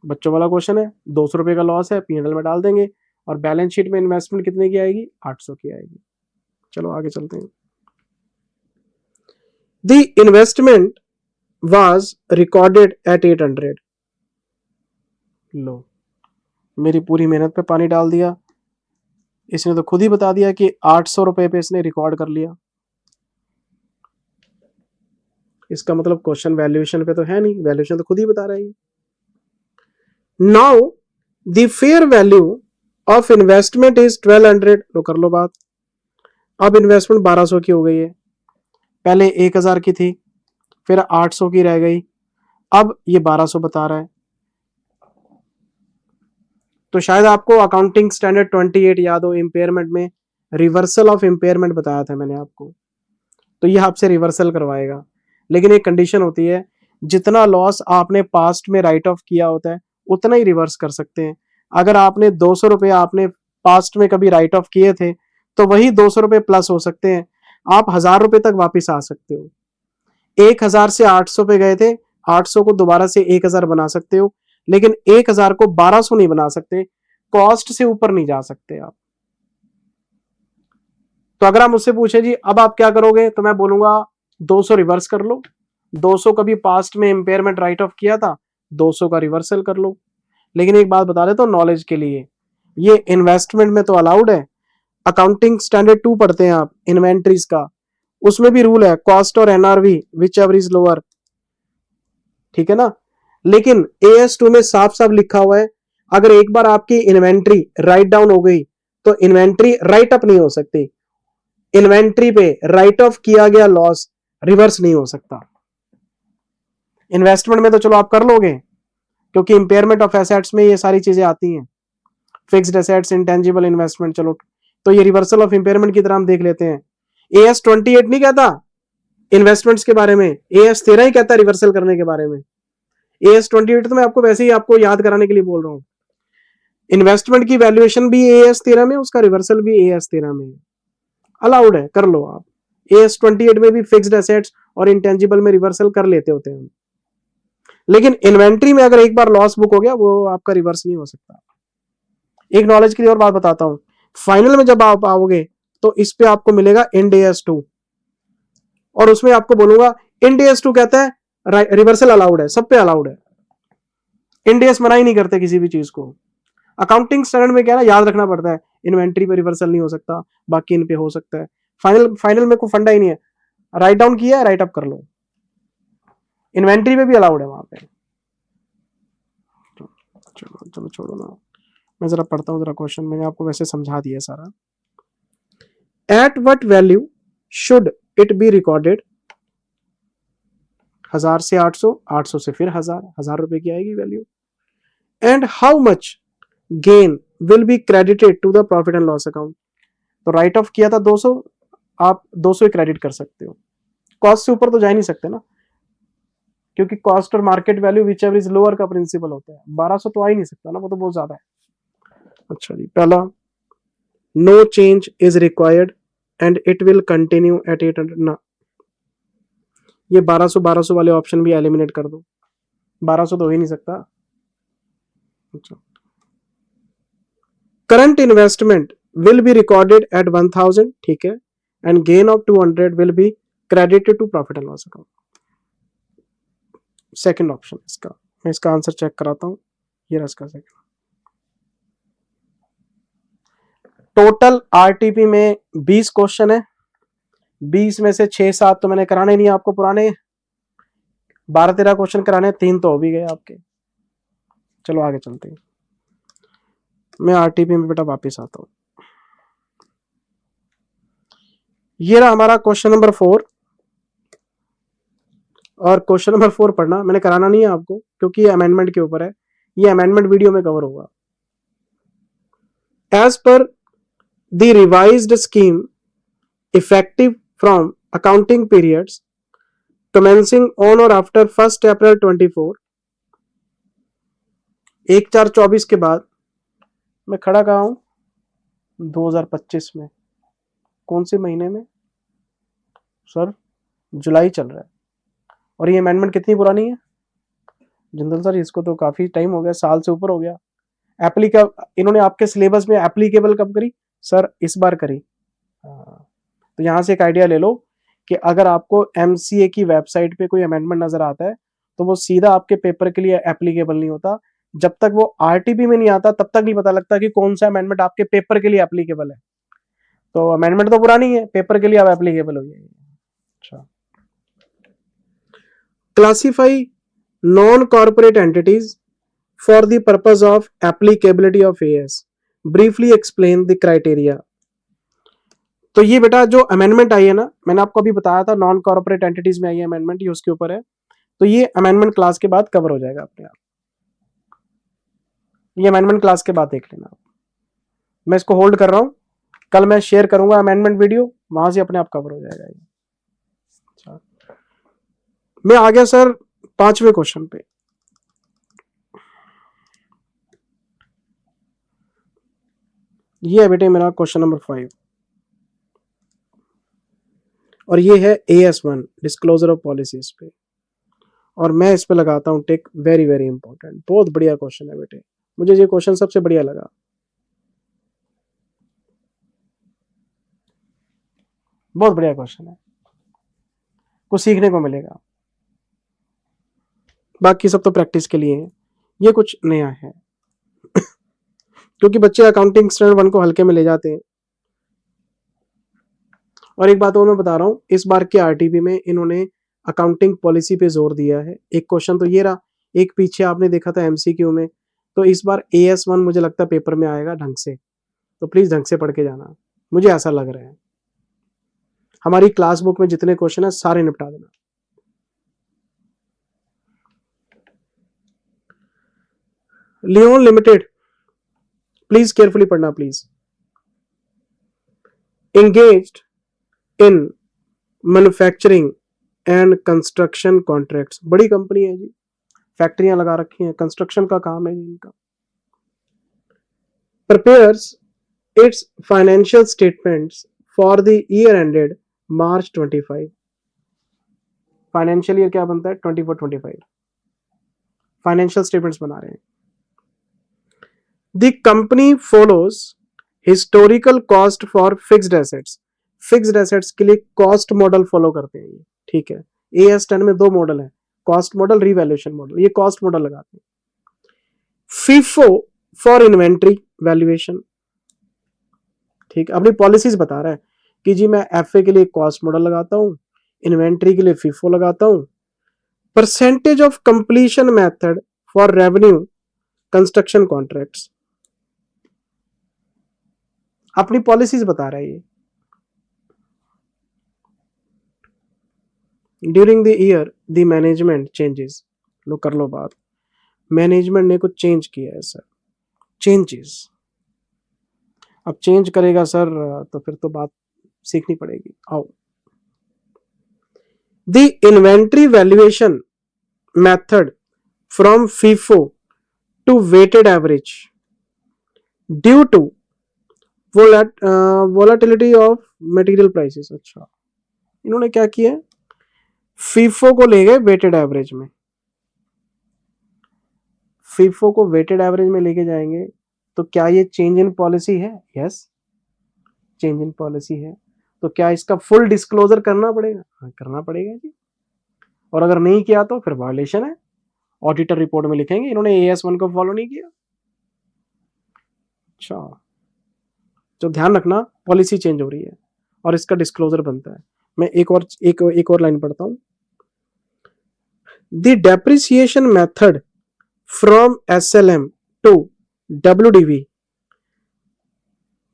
बच्चों वाला क्वेश्चन है, 200 रुपए का लॉस है, P&L में डाल देंगे, और बैलेंस शीट में इन्वेस्टमेंट कितने की आएगी, 800 की आएगी। चलो आगे चलते हैं। The investment was recorded at 800। लो, मेरी पूरी मेहनत पे पानी डाल दिया। इसने तो खुद ही बता दिया कि 800 रुपए पे इसने रिकॉर्ड कर लिया। इसका मतलब क्वेश्चन वैल्यूएशन पे तो है नहीं, वैल्यूएशन तो खुद ही बता रहा है। Now the fair value of investment is 1200। तो कर लो बात। अब इन्वेस्टमेंट 1200 की हो गई है, पहले 1000 की थी, फिर 800 की रह गई, अब ये 1200 बता रहा है। तो शायद आपको अकाउंटिंग स्टैंडर्ड 28 याद हो, इंपेयरमेंट में रिवर्सल ऑफ इंपेयरमेंट बताया था मैंने आपको। तो ये आपसे रिवर्सल करवाएगा, लेकिन एक कंडीशन होती है, जितना लॉस आपने पास्ट में राइट ऑफ किया होता है उतना ही रिवर्स कर सकते हैं। अगर आपने 200 रुपए आपने पास्ट में कभी राइट ऑफ किए थे तो वही 200 रुपए प्लस हो सकते हैं, आप 1000 रुपए तक वापस आ सकते हो। 1000 से 800 पे गए थे, 800 को दोबारा से 1000 बना सकते हो, लेकिन 1000 को 1200 नहीं बना सकते, कॉस्ट से ऊपर नहीं जा सकते आप। तो अगर आप मुझसे पूछे जी अब आप क्या करोगे, तो मैं बोलूंगा 200 रिवर्स कर लो। 200 कभी पास्ट में इंपेयरमेंट राइट ऑफ किया था, 200 का रिवर्सल कर लो। लेकिन एक बात बता देता हूं नॉलेज के लिए, ये इन्वेस्टमेंट में तो अलाउड है। अकाउंटिंग स्टैंडर्ड 2 पढ़ते हैं आप इन्वेंट्रीज का, उसमें भी रूल है कॉस्ट और NRV which ever is lower, ठीक है ना। लेकिन AS2 में साफ साफ लिखा हुआ है, अगर एक बार आपकी इन्वेंट्री राइट डाउन हो गई तो इन्वेंट्री राइट अप नहीं हो सकती। इन्वेंट्री पे राइट ऑफ किया गया लॉस रिवर्स नहीं हो सकता। इन्वेस्टमेंट में तो चलो आप कर लोगे, क्योंकि इंपेयरमेंट ऑफ एसेट्स में ये सारी चीजें आती हैं, फिक्स्ड एसेट्स, इंटेंजिबल इन्वेस्टमेंट। चलो तो ये रिवर्सल ऑफ इंपेयरमेंट की तरह हम देख लेते हैं। AS28 नहीं कहता इन्वेस्टमेंट्स के बारे में, AS13 ही कहता है रिवर्सल करने के बारे में। AS28 तो मैं आपको वैसे ही आपको याद कराने के लिए बोल रहा हूं। इन्वेस्टमेंट की वैल्यूएशन भी AS13 में, उसका रिवर्सल भी AS13 में अलाउड है, कर लो आप। AS28 में भी फिक्स्ड एसेट्स और इंटेंजिबल में रिवर्सल कर लेते होते हैं, लेकिन इन्वेंट्री में अगर एक बार लॉस बुक हो गया वो आपका रिवर्स नहीं हो सकता। एक नॉलेज के लिए और बात बताता हूं, फाइनल में जब आप आओगे तो इस पे आपको मिलेगा इंड AS2, और उसमें आपको बोलूंगा इंड AS2 कहता है रिवर्सल अलाउड है, सब पे अलाउड है। इंड AS मना ही नहीं करते किसी भी चीज को। अकाउंटिंग स्टैंडर्ड में क्या है ना, याद रखना पड़ता है, इन्वेंट्री पे रिवर्सल नहीं हो सकता, बाकी इन पे हो सकता है। फाइनल में कोई फंडा ही नहीं है, राइट डाउन किया है राइट अप कर लो, इन्वेंट्री पे भी अलाउड है वहां पे। चलो चलो छोड़ो ना, मैं जरा पढ़ता हूँ जरा क्वेश्चन, मैंने आपको वैसे समझा दिया सारा। At what value should it be recorded, 1000 से 800, 800 से फिर 1000, 1000 रुपए की आएगी वैल्यू। And how much gain will be credited to the profit and loss account. तो राइट ऑफ किया था 200, आप 200 ही क्रेडिट कर सकते हो, कॉस्ट से ऊपर तो जा ही नहीं सकते ना, क्योंकि कॉस्ट और market value which ever is lower का प्रिंसिपल होता है। 1200 तो आ ही नहीं सकता ना, वो तो बहुत ज्यादा है। अच्छा जी, पहला no change is required and it will continue at 800 ना, ये 1200 वाले ऑप्शन भी एलिमिनेट कर दो, 1200 तो हो ही नहीं सकता। अच्छा, current investment will be recorded at 1000, ठीक है, and gain of 200 will be credited to profit and loss account. Second option इसका, मैं इसका आंसर चेक कराता हूं, ये रहा इसका सेकंड। टोटल RTP में 20 क्वेश्चन है, 20 में से 6-7 तो मैंने कराने नहीं आपको पुराने, 12-13 क्वेश्चन कराने, 3 तो हो भी गए आपके। चलो आगे चलते हैं, मैं RTP में बेटा वापिस आता हूं। ये रहा हमारा क्वेश्चन नंबर 4, और क्वेश्चन नंबर 4 पढ़ना, मैंने कराना नहीं है आपको क्योंकि ये अमेंडमेंट के ऊपर है, ये अमेंडमेंट वीडियो में कवर होगा। As per the revised scheme effective from accounting periods commencing on और आफ्टर 1 अप्रैल 24, 1/4/24 के बाद, मैं खड़ा कहा हूं 2025 में, कौन से महीने में सर, जुलाई चल रहा है, और ये अमेंडमेंट कितनी पुरानी है जिंदल सर, इसको तो काफी टाइम हो गया, साल से ऊपर हो गया। इन्होंने आपके सिलेबस में एप्लीकेबल कब करी सर? इस बार करी। तो यहां से एक आइडिया ले लो कि अगर आपको एमसीए की वेबसाइट पे कोई अमेंडमेंट नजर आता है तो वो सीधा आपके पेपर के लिए एप्लीकेबल नहीं होता। जब तक वो आरटीपी में नहीं आता तब तक नहीं पता लगता कि कौन सा अमेंडमेंट आपके पेपर के लिए एप्लीकेबल है। तो अमेंडमेंट तो पुरानी है, पेपर के लिए अब एप्लीकेबल हो जाएगी। अच्छा, classify non corporate entities for the purpose of applicability of as, briefly explain the criteria. तो ये बेटा जो अमेंडमेंट आई है ना, मैंने आपको अभी बताया था नॉन कॉर्पोरेट एंटिटीज में आई है अमेंडमेंट, ये उसके ऊपर है। तो ये अमेंडमेंट क्लास के बाद कवर हो जाएगा अपने आप। ये अमेंडमेंट क्लास के बाद देख लेना आप। मैं इसको होल्ड कर रहा हूं, कल मैं शेयर करूंगा अमेंडमेंट वीडियो, वहां से अपने आप कवर हो जाएगा ये। अच्छा, मैं आ गया सर 5वें क्वेश्चन पे। ये है बेटे मेरा क्वेश्चन नंबर 5 और ये है AS1 डिस्क्लोजर ऑफ पॉलिसीज पे, और मैं इस पे लगाता हूं टिक, वेरी वेरी इंपॉर्टेंट। बहुत बढ़िया क्वेश्चन है बेटे, मुझे ये क्वेश्चन सबसे बढ़िया लगा। बहुत बढ़िया क्वेश्चन है, कुछ सीखने को मिलेगा। बाकी सब तो प्रैक्टिस के लिए है, ये कुछ नया है क्योंकि बच्चे अकाउंटिंग स्टैंडर्ड 1 को हल्के में ले जाते हैं। और एक बात और मैं बता रहा हूं, इस बार के आरटीपी में इन्होंने अकाउंटिंग पॉलिसी पे जोर दिया है। एक क्वेश्चन तो ये रहा, एक पीछे आपने देखा था एमसीक्यू में। तो इस बार AS1 मुझे लगता है पेपर में आएगा ढंग से, तो प्लीज ढंग से पढ़ के जाना, मुझे ऐसा लग रहा है। हमारी क्लास बुक में जितने क्वेश्चन है सारे निपटा देना। लियोन लिमिटेड, प्लीज केयरफुली पढ़ना please. engaged in manufacturing and construction contracts, बड़ी कंपनी है जी, फैक्ट्रियां लगा रखी हैं, कंस्ट्रक्शन का काम है जी इनका। prepares its financial statements for the year ended March 25। Financial year क्या बनता है 24-25, फाइनेंशियल स्टेटमेंट्स बना रहे हैं। The company follows historical cost for fixed assets, fixed assets के लिए कॉस्ट मॉडल फॉलो करते हैं ये, ठीक है। AS10 में 2 मॉडल है, कॉस्ट मॉडल, रिवैल्यूएशन मॉडल, ये कॉस्ट मॉडल लगाते हैं। FIFO फॉर इन्वेंट्री वैल्यूएशन, ठीक, अपनी पॉलिसीज बता रहा है कि जी मैं FA के लिए कॉस्ट मॉडल लगाता हूं, इन्वेंट्री के लिए FIFO लगाता हूं। Percentage of completion method for revenue construction contracts, अपनी पॉलिसीज बता रहा है ये। During the year the management changes, लो कर लो बात, मैनेजमेंट ने कुछ चेंज किया है सर, चेंजेस। अब चेंज करेगा सर तो फिर तो बात सीखनी पड़ेगी। आओ, the inventory valuation method from FIFO to weighted average due to volatility of material prices. अच्छा, इन्होंने क्या किया, FIFO को ले गए वेटेड एवरेज में, FIFO को वेटेड एवरेज में लेके जाएंगे तो क्या ये चेंज इन पॉलिसी है? यस, चेंज इन पॉलिसी है। तो क्या इसका फुल डिस्क्लोजर करना पड़ेगा? हाँ, करना पड़ेगा जी। और अगर नहीं किया तो फिर वायलेशन है, ऑडिटर रिपोर्ट में लिखेंगे इन्होंने AS1 को फॉलो नहीं किया। अच्छा, तो ध्यान रखना पॉलिसी चेंज हो रही है और इसका डिस्क्लोजर बनता है। मैं एक और लाइन पढ़ता हूं। The depreciation method from SLM to WDV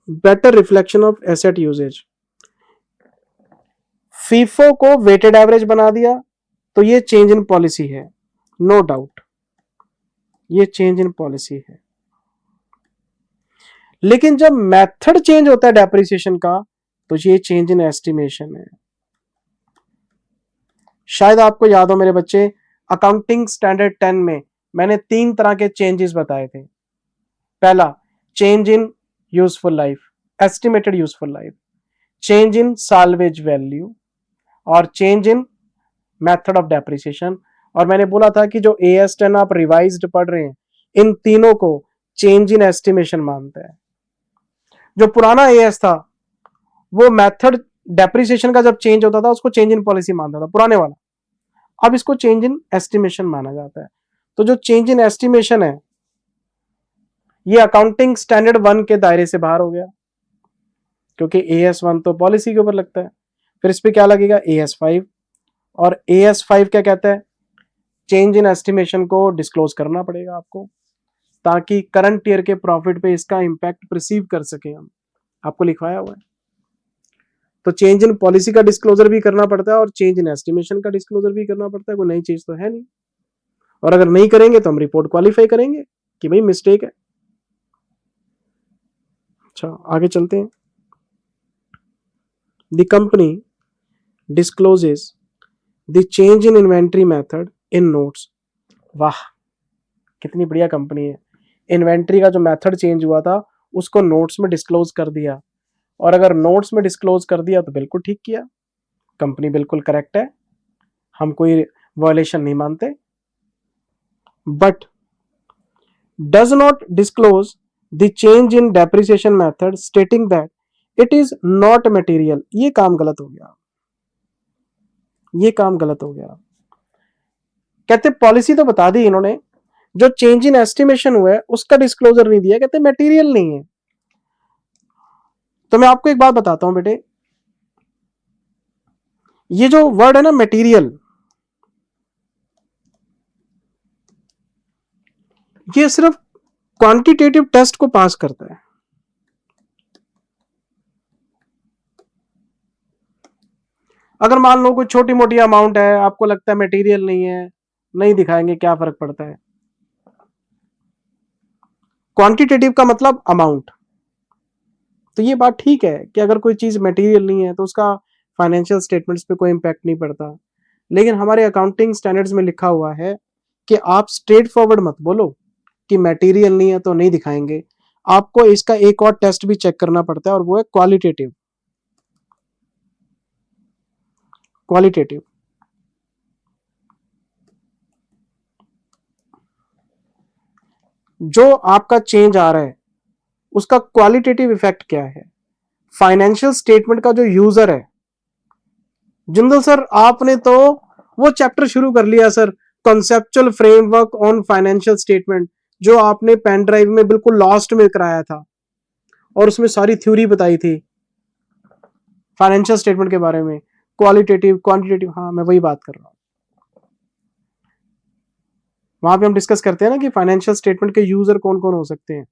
better reflection of asset usage. FIFO को वेटेड एवरेज बना दिया तो ये चेंज इन पॉलिसी है, नो डाउट, ये चेंज इन पॉलिसी है। लेकिन जब मेथड चेंज होता है डेप्रिसिएशन का तो ये चेंज इन एस्टिमेशन है। शायद आपको याद हो मेरे बच्चे, अकाउंटिंग स्टैंडर्ड 10 में मैंने 3 तरह के चेंजेस बताए थे। पहला, change in useful life, estimated useful life, change in salvage value और change in method of depreciation. और मैंने बोला था कि जो AS10 आप रिवाइज्ड पढ़ रहे हैं, इन तीनों को चेंज इन एस्टिमेशन मानता है। जो पुराना एएस था वो मेथड डेप्रिसिएशन का जब चेंज होता था उसको चेंज इन पॉलिसी मानता था पुराने वाला, अब इसको चेंज इन एस्टिमेशन माना जाता है। तो जो चेंज इन एस्टिमेशन है ये अकाउंटिंग स्टैंडर्ड 1 के दायरे से बाहर हो गया, क्योंकि AS1 तो पॉलिसी के ऊपर लगता है। फिर इस पे क्या लगेगा, AS5, और AS5 क्या कहता है, चेंज इन एस्टिमेशन को डिस्क्लोज करना पड़ेगा आपको, ताकि करंट ईयर के प्रॉफिट पे इसका इंपैक्ट परसीव कर सके हम, आपको लिखवाया हुआ है। तो चेंज इन पॉलिसी का डिस्क्लोजर भी करना पड़ता है और चेंज इन एस्टिमेशन का डिस्क्लोजर भी करना पड़ता है, कोई नई चीज तो है नहीं। और अगर नहीं करेंगे तो हम रिपोर्ट क्वालिफाई करेंगे कि भाई मिस्टेक है। अच्छा आगे चलते हैं। The company discloses the change in inventory method in notes. वाह कितनी बढ़िया कंपनी है, इन्वेंट्री का जो मेथड चेंज हुआ था उसको नोट्स में डिस्क्लोज कर दिया, और अगर नोट्स में डिस्क्लोज कर दिया तो बिल्कुल ठीक किया, कंपनी बिल्कुल करेक्ट है, हम कोई वायलेशन नहीं मानते। But does not disclose the change in depreciation method stating that it is not material. ये काम गलत हो गया, ये काम गलत हो गया। कहते पॉलिसी तो बता दी इन्होंने, जो चेंज इन एस्टिमेशन हुआ है उसका डिस्क्लोजर नहीं दिया, कहते मटेरियल नहीं है। तो मैं आपको एक बात बताता हूं बेटे, ये जो वर्ड है ना मटेरियल, ये सिर्फ क्वांटिटेटिव टेस्ट को पास करता है। अगर मान लो कोई छोटी मोटी अमाउंट है, आपको लगता है मटेरियल नहीं है, नहीं दिखाएंगे, क्या फर्क पड़ता है। क्वांटिटेटिव का मतलब अमाउंट। तो ये बात ठीक है कि अगर कोई चीज मटेरियल नहीं है तो उसका फाइनेंशियल स्टेटमेंट्स पे कोई इंपैक्ट नहीं पड़ता, लेकिन हमारे अकाउंटिंग स्टैंडर्ड्स में लिखा हुआ है कि आप स्ट्रेट फॉरवर्ड मत बोलो कि मटेरियल नहीं है तो नहीं दिखाएंगे, आपको इसका एक और टेस्ट भी चेक करना पड़ता है, और वो है क्वालिटेटिव। क्वालिटेटिव जो आपका चेंज आ रहा है उसका क्वालिटेटिव इफेक्ट क्या है। फाइनेंशियल स्टेटमेंट का जो यूजर है, जिंदल सर आपने तो वो चैप्टर शुरू कर लिया sir, conceptual framework on financial statement, जो आपने पेन ड्राइव में बिल्कुल लास्ट में कराया था, और उसमें सारी थ्योरी बताई थी फाइनेंशियल स्टेटमेंट के बारे में, क्वालिटेटिव क्वांटिटेटिव। हाँ मैं वही बात कर रहा हूं, वहां पे हम डिस्कस करते हैं ना कि फाइनेंशियल स्टेटमेंट के यूजर कौन कौन हो सकते हैं।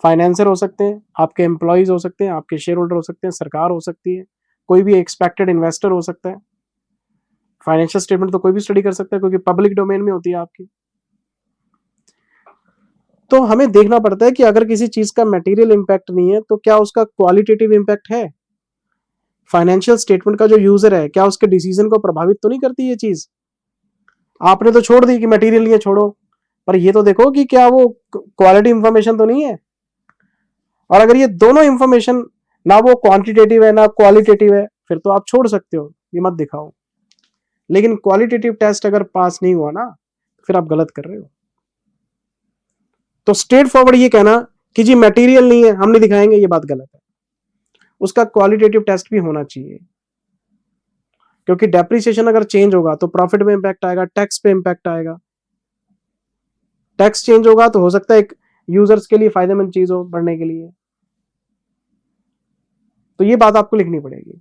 फाइनेंसर हो सकते हैं, आपके एम्प्लॉयज हो सकते हैं, आपके शेयर होल्डर हो सकते हैं, सरकार हो सकती है, कोई भी एक्सपेक्टेड इन्वेस्टर हो सकता है। फाइनेंशियल स्टेटमेंट तो कोई भी स्टडी कर सकता है क्योंकि पब्लिक डोमेन में होती है आपकी। तो हमें देखना पड़ता है कि अगर किसी चीज का मटेरियल इंपैक्ट नहीं है तो क्या उसका क्वालिटेटिव इंपैक्ट है। फाइनेंशियल स्टेटमेंट का जो यूजर है, क्या उसके डिसीजन को प्रभावित तो नहीं करती ये चीज। आपने तो छोड़ दी कि मटेरियल नहीं है छोड़ो, पर ये तो देखो कि क्या वो क्वालिटी इंफॉर्मेशन तो नहीं है। और अगर ये दोनों इंफॉर्मेशन ना वो क्वांटिटेटिव है ना क्वालिटेटिव है, फिर तो आप छोड़ सकते हो, ये मत दिखाओ। लेकिन क्वालिटेटिव टेस्ट अगर पास नहीं हुआ ना, फिर आप गलत कर रहे हो। तो स्ट्रेट फॉरवर्ड ये कहना कि जी मटेरियल नहीं है हम नहीं दिखाएंगे, ये बात गलत है। उसका क्वालिटेटिव टेस्ट भी होना चाहिए, क्योंकि डेप्रिसिएशन अगर चेंज होगा तो प्रॉफिट में इंपैक्ट आएगा, टैक्स पे इंपैक्ट आएगा। टैक्स चेंज होगा तो हो सकता है एक यूजर्स के लिए फायदेमंद चीज हो बढ़ने के लिए। तो ये बात आपको लिखनी पड़ेगी।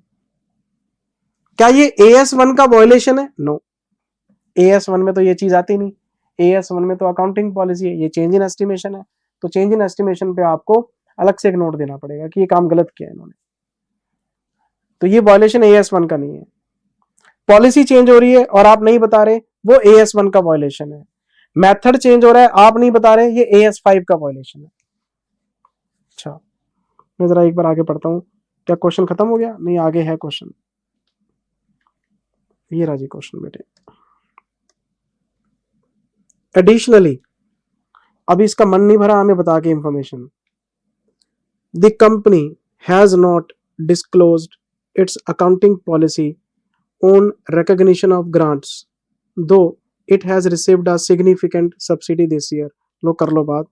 क्या ये AS1 का वायलेशन है? नो, AS1 में तो ये चीज आती नहीं। AS1 में तो अकाउंटिंग पॉलिसी है, ये चेंज इन एस्टिमेशन है। तो चेंज इन एस्टिमेशन पे आपको अलग से एक नोट देना पड़ेगा कि ये काम गलत किया इन्होंने। तो ये वायलेशन AS1 का नहीं है। पॉलिसी चेंज हो रही है और आप नहीं बता रहे, वो AS1 का वायलेशन है। मेथड चेंज हो रहा है, आप नहीं बता रहे, ये AS5 का वायलेशन है। अच्छा मैं जरा एक बार आगे पढ़ता हूं, क्या क्वेश्चन खत्म हो गया? नहीं आगे है क्वेश्चन, ये राजी क्वेश्चन बेटे। एडिशनली, अभी इसका मन नहीं भरा हमें बता के information, the company has not disclosed its accounting policy on recognition of grants though it has received a significant subsidy this year. लो कर लो बात,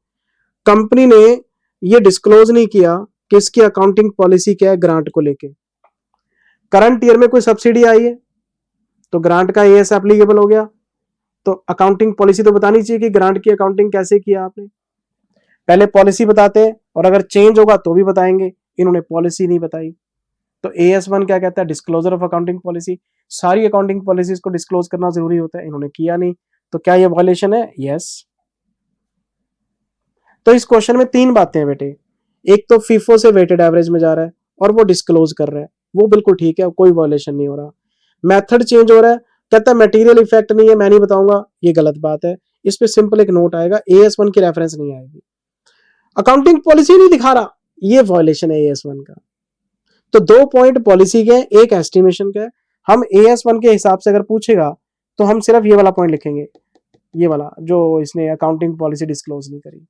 कंपनी ने ये डिस्क्लोज नहीं किया कि इसकी अकाउंटिंग पॉलिसी क्या है ग्रांट को लेके। करंट ईयर में कोई सब्सिडी आई है तो ग्रांट का एएस एप्लीकेबल हो गया, तो अकाउंटिंग पॉलिसी तो बतानी चाहिए कि ग्रांट की अकाउंटिंग कैसे किया आपने। पहले पॉलिसी बताते हैं और अगर चेंज होगा तो भी बताएंगे, इन्होंने पॉलिसी नहीं बताई। तो AS1 क्या कहता है, डिस्क्लोजर ऑफ अकाउंटिंग पॉलिसी। सारी अकाउंटिंग पॉलिसीज को डिस्क्लोज करना जरूरी होता है, इन्होंने किया नहीं, तो क्या ये वायलेशन है? यस। तो इस क्वेश्चन में तीन बातें हैं बेटे, एक तो फीफो से वेटेड एवरेज में जा रहा है और वो डिस्क्लोज कर रहा है, वो बिल्कुल ठीक है, कोई वायलेशन नहीं हो रहा। मेथड चेंज हो रहा है, कहता है मटेरियल इफेक्ट नहीं है, मैं नहीं बताऊंगा, ये गलत बात है। इस पे सिंपल एक नोट आएगा, AS1 की रेफरेंस नहीं आएगी। अकाउंटिंग पॉलिसी नहीं दिखा रहा, ये वायलेशन है AS1 का। तो 2 पॉइंट पॉलिसी के, एक एस्टिमेशन का है। हम AS1 के हिसाब से अगर पूछेगा तो हम सिर्फ ये वाला पॉइंट लिखेंगे, ये वाला जो इसने अकाउंटिंग पॉलिसी डिस्क्लोज नहीं करी,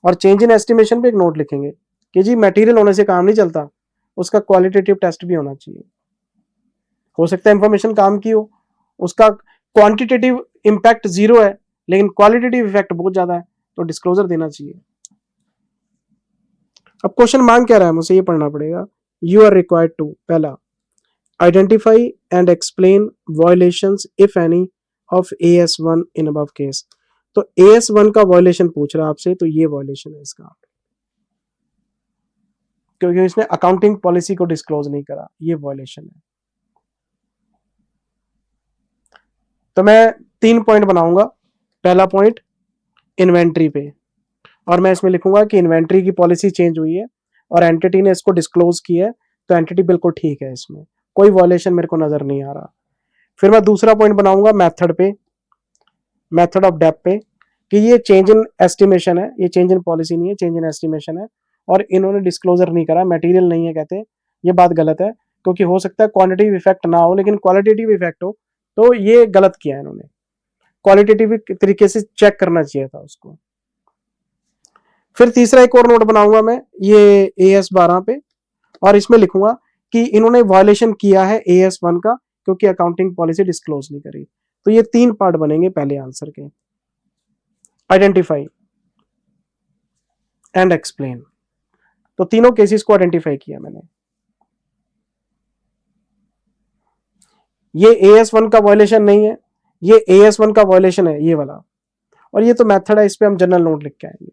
और चेंज इन एस्टिमेशन पे एक नोट लिखेंगे कि जी मटेरियल होने से काम नहीं चलता, उसका क्वालिटेटिव टेस्ट भी होना चाहिए। हो सकता है इंफॉर्मेशन काम की हो, उसका क्वांटिटेटिव इंपैक्ट 0 है लेकिन क्वालिटेटिव इफेक्ट बहुत ज्यादा है, तो डिस्क्लोजर देना चाहिए। अब क्वेश्चन मांग क्या रहा है मुझसे, ये पढ़ना पड़ेगा। यू आर रिक्वायर्ड टू, पहला, identify and explain violations if any of AS1 in above case. तो AS1 का वायलेशन पूछ रहा है आपसे, तो ये वायलेशन है इसका, क्योंकि इसने अकाउंटिंग पॉलिसी को डिस्क्लोज नहीं करा, ये वायलेशन है। तो मैं 3 पॉइंट बनाऊंगा। पहला पॉइंट इन्वेंट्री पे, और मैं इसमें लिखूंगा कि इन्वेंट्री की पॉलिसी चेंज हुई है और एंटिटी ने इसको डिस्क्लोज किया है, तो एंटिटी बिल्कुल ठीक है, इसमें कोई वायलेशन मेरे को नजर नहीं आ रहा। फिर मैं दूसरा पॉइंट बनाऊंगा मेथड पे, मेथड ऑफ डेप्थ पे, कि ये चेंज इन एस्टिमेशन है, ये चेंज इन पॉलिसी नहीं है, चेंज इन एस्टिमेशन है, और इन्होंने डिस्क्लोजर नहीं करा, मटेरियल नहीं है कहते, ये बात गलत है, क्योंकि हो सकता है क्वांटिटेटिव इफेक्ट ना हो लेकिन क्वालिटेटिव इफेक्ट हो, तो ये गलत किया है इन्होंने, क्वालिटेटिव तरीके से चेक करना चाहिए था उसको। फिर तीसरा एक और नोट बनाऊंगा मैं, ये AS12 पे, और इसमें लिखूंगा कि इन्होंने वायलेशन किया है AS1 का, क्योंकि अकाउंटिंग पॉलिसी डिस्क्लोज नहीं करी। तो ये 3 पार्ट बनेंगे पहले आंसर के, आइडेंटिफाई एंड एक्सप्लेन। तो तीनों केसेस को आइडेंटिफाई किया मैंने। ये AS1 का वायलेशन नहीं है, ये AS1 का वायलेशन है, ये वाला, और ये तो मेथड है, इस पे हम जनरल नोट लिख के आएंगे।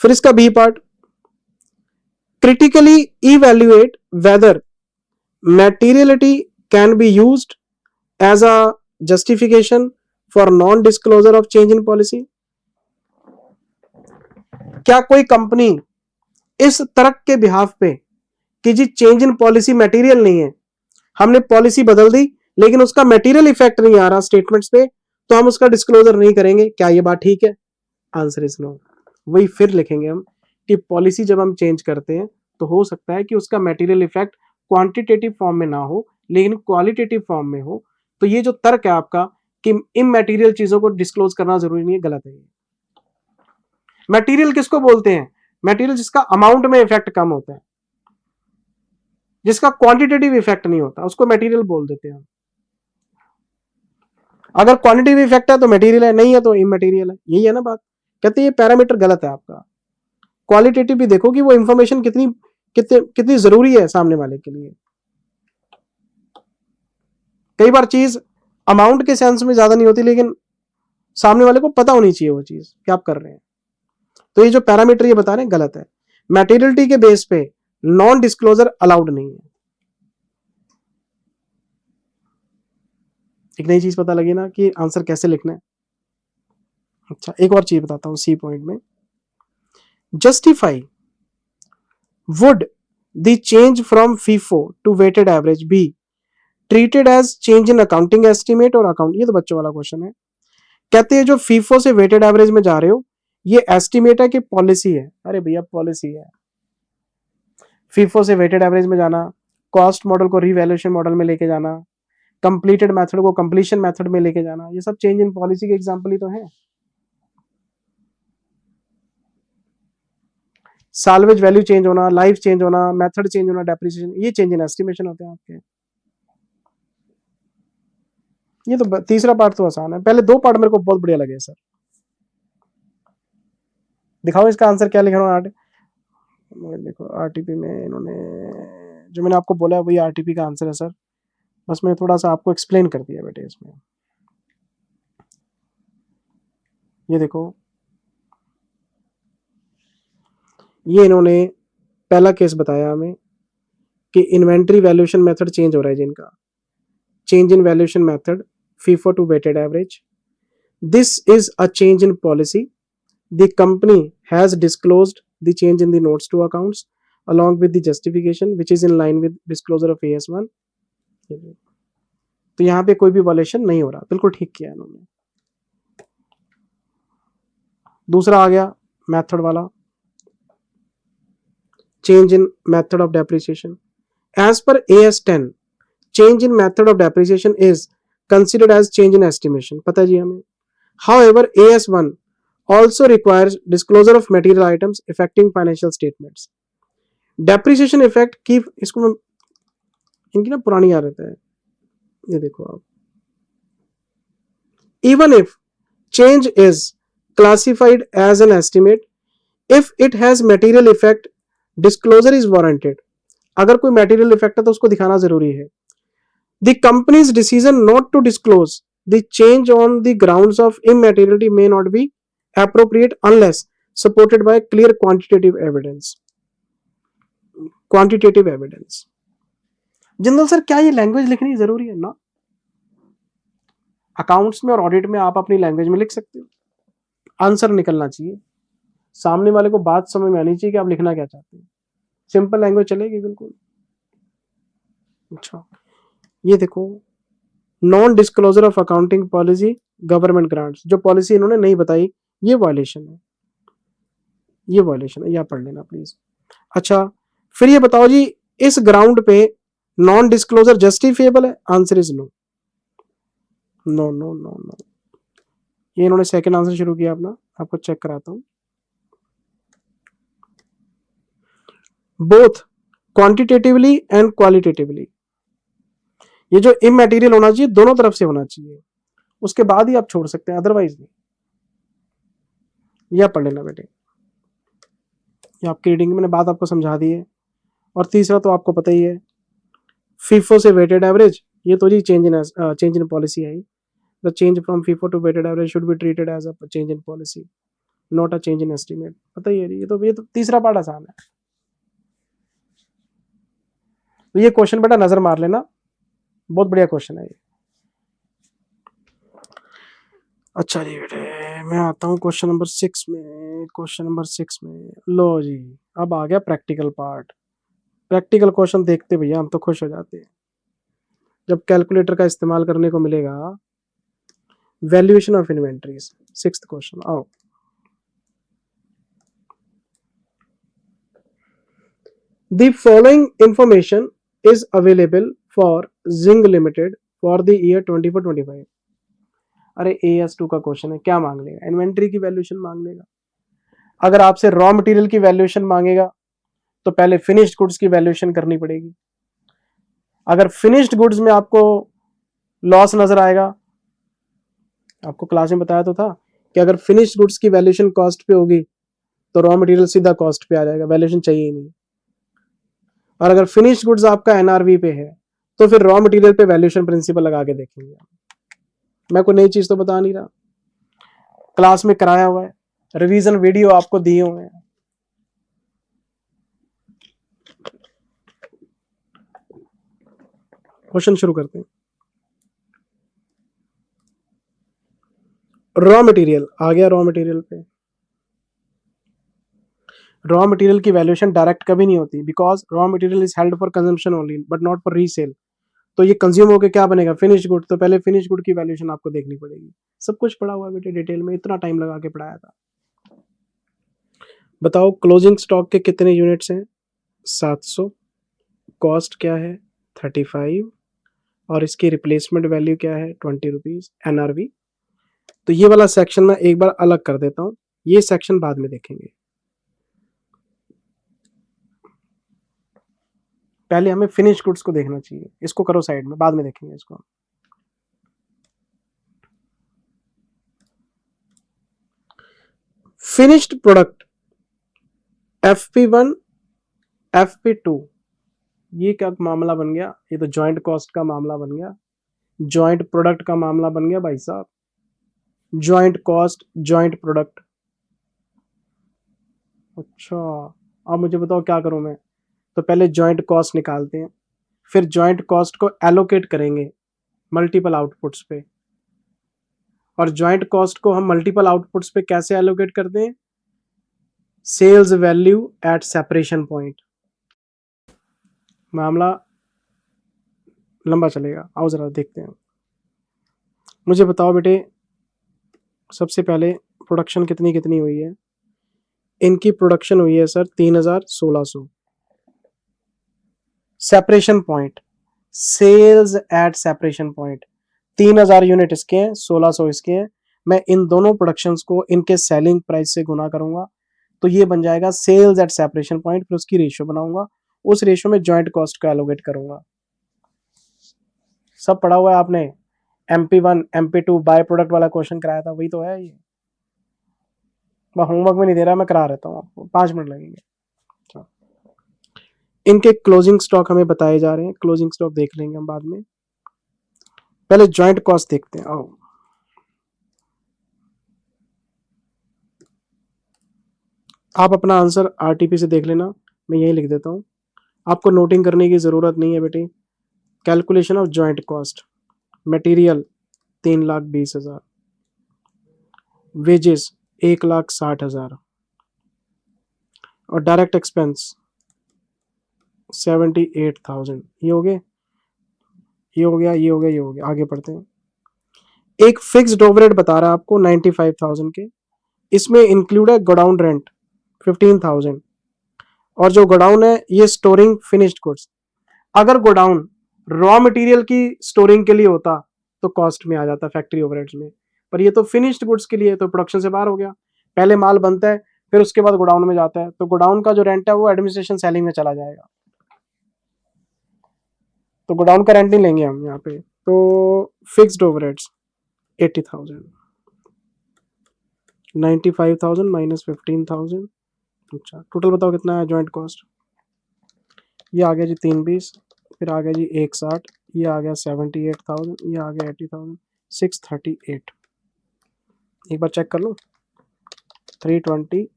फिर इसका B part, critically evaluate whether materiality can be used as a justification for non-disclosure of change in policy। क्या कोई कंपनी इस तर्क के बिहाफ पे कि जी चेंज इन पॉलिसी मटेरियल नहीं है, हमने पॉलिसी बदल दी लेकिन उसका मटेरियल इफेक्ट नहीं आ रहा स्टेटमेंट्स पे, तो हम उसका डिस्क्लोजर नहीं करेंगे, क्या ये बात ठीक है? Answer is no. वही फिर लिखेंगे हम कि पॉलिसी जब हम चेंज करते हैं तो हो सकता है कि उसका मटेरियल इफेक्ट क्वांटिटेटिव फॉर्म में ना हो लेकिन क्वालिटेटिव फॉर्म में हो। तो ये जो तर्क है आपका कि इमैटेरियल चीजों को डिस्क्लोज करना जरूरी नहीं है, गलत है। मटेरियल किसको बोलते हैं? मटेरियल जिसका अमाउंट में इफेक्ट कम होता है, जिसका क्वांटिटेटिव इफेक्ट नहीं होता, उसको मटेरियल बोल देते हैं। अगर क्वांटिटेटिव इफेक्ट है तो मटेरियल है, नहीं है तो इमैटेरियल है, यही है ना बात। कहते हैं ये पैरामीटर गलत है आपका, क्वालिटेटिव भी देखो कि वो इंफॉर्मेशन कितनी जरूरी है सामने वाले के लिए। कई बार चीज अमाउंट के सेंस में ज्यादा नहीं होती लेकिन सामने वाले को पता होनी चाहिए वो चीज कि आप कर रहे हैं। तो ये जो पैरामीटर ये बता रहे हैं गलत है, मटेरियलिटी के बेस पे नॉन डिस्क्लोजर अलाउड नहीं है। एक नई चीज पता लगी ना कि आंसर कैसे लिखना है। अच्छा, एक और चीज बताता हूं सी पॉइंट में, justify would the change from FIFO to weighted average be treated as change in accounting estimate और अकाउंट। ये तो बच्चों वाला क्वेश्चन है। कहते हैं जो फीफो से वेटेड एवरेज में जा रहे हो ये एस्टिमेट है कि पॉलिसी है? अरे भैया पॉलिसी है। फीफो से वेटेड एवरेज में जाना, कॉस्ट मॉडल को रिवैल्यूएशन मॉडल में लेके जाना, कंप्लीटेड मेथड को कंप्लीशन मेथड में लेके जाना, ये सब चेंज इन पॉलिसी के एग्जांपल ही तो है। साल्वेज वैल्यू चेंज होना, लाइफ चेंज होना, मेथड चेंज होना, डेप्रिसिएशन, ये चेंज इन एस्टिमेशन होते हैं आपके। ये तो तीसरा पार्ट तो आसान है, पहले 2 पार्ट मेरे को बहुत बढ़िया लगे सर। दिखाओ इसका आंसर क्या लिखा है। देखो आरटीपी में इन्होंने जो मैंने आपको बोला है वही आरटीपी का आंसर है सर, बस मैंने थोड़ा सा आपको एक्सप्लेन कर दिया बेटे इसमें। ये देखो, ये इन्होंने पहला केस बताया हमें कि इन्वेंट्री वैल्यूएशन मेथड चेंज हो रहा है जिनका, change in valuation method FIFO to weighted average. This is a change in policy. The company has disclosed the change in the notes to accounts along with the justification which is in line with disclosure of AS1. तो यहाँ पे कोई भी वॉलेशन नहीं हो रहा, बिल्कुल ठीक किया इन्होंने। दूसरा आ गया मेथड वाला, change in method of depreciation. As per AS10 change in method of depreciation is considered as change in estimation, पता है जी हमें। However, AS1 also requires disclosure of material items affecting financial statements. Depreciation effect की इसको मैं इनकी ना पुरानी आ रहता है, ये देखो आप। Even if change is classified as an estimate, if it has material effect, disclosure is warranted. अगर कोई material effect है तो उसको दिखाना जरूरी है। The company's decision not to disclose the change on the grounds of immateriality may not be appropriate unless supported by clear quantitative evidence. Quantitative evidence. Jindal sir क्या ये लैंग्वेज लिखनी जरूरी है ना? अकाउंट्स में और ऑडिट में आप अपनी लैंग्वेज में लिख सकते हो, आंसर निकलना चाहिए, सामने वाले को बात समझ में आनी चाहिए कि आप लिखना क्या चाहते हैं, सिंपल लैंग्वेज चलेगी बिल्कुल। अच्छा, ये देखो, non disclosure of accounting policy government grants, जो पॉलिसी इन्होंने नहीं बताई, ये वायलेशन है, ये वायलेशन है, या पढ़ लेना प्लीज। अच्छा, फिर ये बताओ जी, इस ग्राउंड पे नॉन डिस्क्लोजर जस्टिफिएबल है? Answer is no, no no no no. ये इन्होंने सेकंड आंसर शुरू किया अपना, आपको चेक कराता हूं। बोथ क्वांटिटेटिवली एंड क्वालिटेटिवली, ये जो इमैटेरियल होना चाहिए दोनों तरफ से होना चाहिए, उसके बाद ही आप छोड़ सकते हैं, अदरवाइज नहीं। यह पढ़ लेना बेटे, ये आपकी रीडिंग मैंने बात आपको समझा दी है। और तीसरा तो आपको पता ही है, FIFO से वेटेड एवरेज, ये तो जी चेंज इन पॉलिसी है। The change from FIFO to weighted average should be treated as a change in policy, not a change in estimate, पता ही है। ये तो तीसरा पार्ट आसान है। तो ये क्वेश्चन बेटा नजर मार लेना, बहुत बढ़िया क्वेश्चन है ये। अच्छा जी बेटे, मैं आता हूँ क्वेश्चन नंबर 6 में। क्वेश्चन नंबर 6 में लो जी, अब आ गया प्रैक्टिकल पार्ट। प्रैक्टिकल क्वेश्चन देखते भैया हम तो खुश हो जाते हैं जब कैलकुलेटर का इस्तेमाल करने को मिलेगा। Valuation of inventories, 6th question, आओ। The following information is available for Zing Limited for the year 24-25। अरे AS2 का क्वेश्चन है, क्या मांग लेगा? इन्वेंट्री की वैल्यूएशन मांग लेगा। अगर आपसे रॉ मटेरियल की वैल्यूएशन मांगेगा तो पहले फिनिश्ड गुड्स की वैल्यूएशन करनी पड़ेगी। अगर फिनिश्ड गुड्स में आपको लॉस नजर आएगा, आपको क्लास में बताया तो था कि अगर फिनिश्ड गुड्स की वैल्यूएशन कॉस्ट पे होगी तो रॉ मटेरियल सीधा कॉस्ट पे आ जाएगा, वैल्यूएशन चाहिए ही नहीं। और अगर फिनिश्ड गुड्स आपका NRV पे है तो फिर रॉ मटेरियल पे वैल्यूएशन प्रिंसिपल लगा के देखेंगे। मैं कोई नई चीज तो बता नहीं रहा, क्लास में कराया हुआ है, रिवीजन वीडियो आपको दिए हुए हैं। क्वेश्चन शुरू करते हैं। रॉ मटेरियल आ गया, रॉ मटेरियल पे रॉ मटेरियल की वैल्यूएशन डायरेक्ट कभी नहीं होती, because raw material is held for consumption only but not for resale. तो ये कंज्यूम होकर क्या बनेगा? Finish good. तो पहले फिनिश गुड की वैल्यूएशन आपको देखनी पड़ेगी। सब कुछ पढ़ा हुआ है बेटे डिटेल में, इतना टाइम लगा के पढ़ाया था। बताओ क्लोजिंग स्टॉक के कितने यूनिट्स हैं? 700। कॉस्ट क्या है? 35। और इसकी रिप्लेसमेंट वैल्यू क्या है? 20 रुपीज NRV। तो ये वाला सेक्शन मैं एक बार अलग कर देता हूं, ये सेक्शन बाद में देखेंगे। पहले हमें फिनिश गुड्स को देखना चाहिए, इसको करो साइड में, बाद में देखेंगे इसको। फिनिश्ड प्रोडक्ट FP1 FP2 ये क्या मामला बन गया, ये तो जॉइंट कॉस्ट का मामला बन गया, जॉइंट प्रोडक्ट का मामला बन गया भाई साहब, जॉइंट कॉस्ट जॉइंट प्रोडक्ट। अच्छा, अब मुझे बताओ क्या करूं मैं। तो पहले जॉइंट कॉस्ट निकालते हैं, फिर जॉइंट कॉस्ट को एलोकेट करेंगे मल्टीपल आउटपुट्स पे, और जॉइंट कॉस्ट को हम मल्टीपल आउटपुट्स पे कैसे एलोकेट करते हैं, sales value at separation point. मामला लंबा चलेगा, आओ जरा देखते हैं। मुझे बताओ बेटे, सबसे पहले प्रोडक्शन कितनी कितनी हुई है। इनकी प्रोडक्शन हुई है sir 3,1600। Separation point, sales at separation point, 3,000 unit इसके हैं, 1,600 इसके हैं। मैं इन दोनों प्रोडक्शंस को इनके सेलिंग प्राइस से गुना करूंगा, तो ये बन जाएगा सेल्स एट सेपरेशन पॉइंट, फिर उसकी रेशियो बनाऊंगा, उस रेशियो में जॉइंट कॉस्ट को एलोकेट करूंगा। सब पढ़ा हुआ है आपने, MP1 MP2 बाय प्रोडक्ट वाला क्वेश्चन कराया था, वही तो है ये। मैं होमवर्क में नहीं दे रहा, मैं करा रहता हूँ आपको, 5 मिनट लगेंगे। इनके क्लोजिंग स्टॉक हमें बताए जा रहे हैं, क्लोजिंग स्टॉक देख लेंगे हम बाद में, पहले जॉइंट कॉस्ट देखते हैं। आओ, आप अपना आंसर RTP से देख लेना, मैं यही लिख देता हूँ, आपको नोटिंग करने की जरूरत नहीं है बेटे। Calculation of joint cost, material 3,20,000, wages 1,60,000, और डायरेक्ट एक्सपेंस 78,000। ये हो गए, ये हो गया, ये हो गया, ये हो गया। आगे पढ़ते हैं। एक फिक्स्ड ओवरहेड बता रहा है आपको 95,000 के, इसमें इंक्लूड है गोडाउन रेंट 15,000, और जो गोडाउन है ये स्टोरिंग फिनिश्ड गुड्स। अगर गोडाउन रॉ मटेरियल की स्टोरिंग के लिए होता तो कॉस्ट में आ जाता फैक्ट्री ओवरहेड्स में, पर ये तो फिनिश्ड गुड्स के लिए, तो प्रोडक्शन से बाहर हो गया। पहले माल बनता है, फिर उसके बाद गोडाउन में जाता है, तो गोडाउन का जो रेंट है वो एडमिनिस्ट्रेशन सेलिंग में चला जाएगा, तो गोडाउन का रेंट नहीं लेंगे हम यहाँ पे। तो फिक्स्ड ओवरहेड्स 80,000, 95,000 माइनस 15,000। अच्छा, टोटल बताओ कितना है जॉइंट कॉस्ट। ये आ गया जी 320, फिर आ गया जी 160, ये आ गया 78,000, ये आ गया 80,000, 638। एक बार चेक कर लो, 320,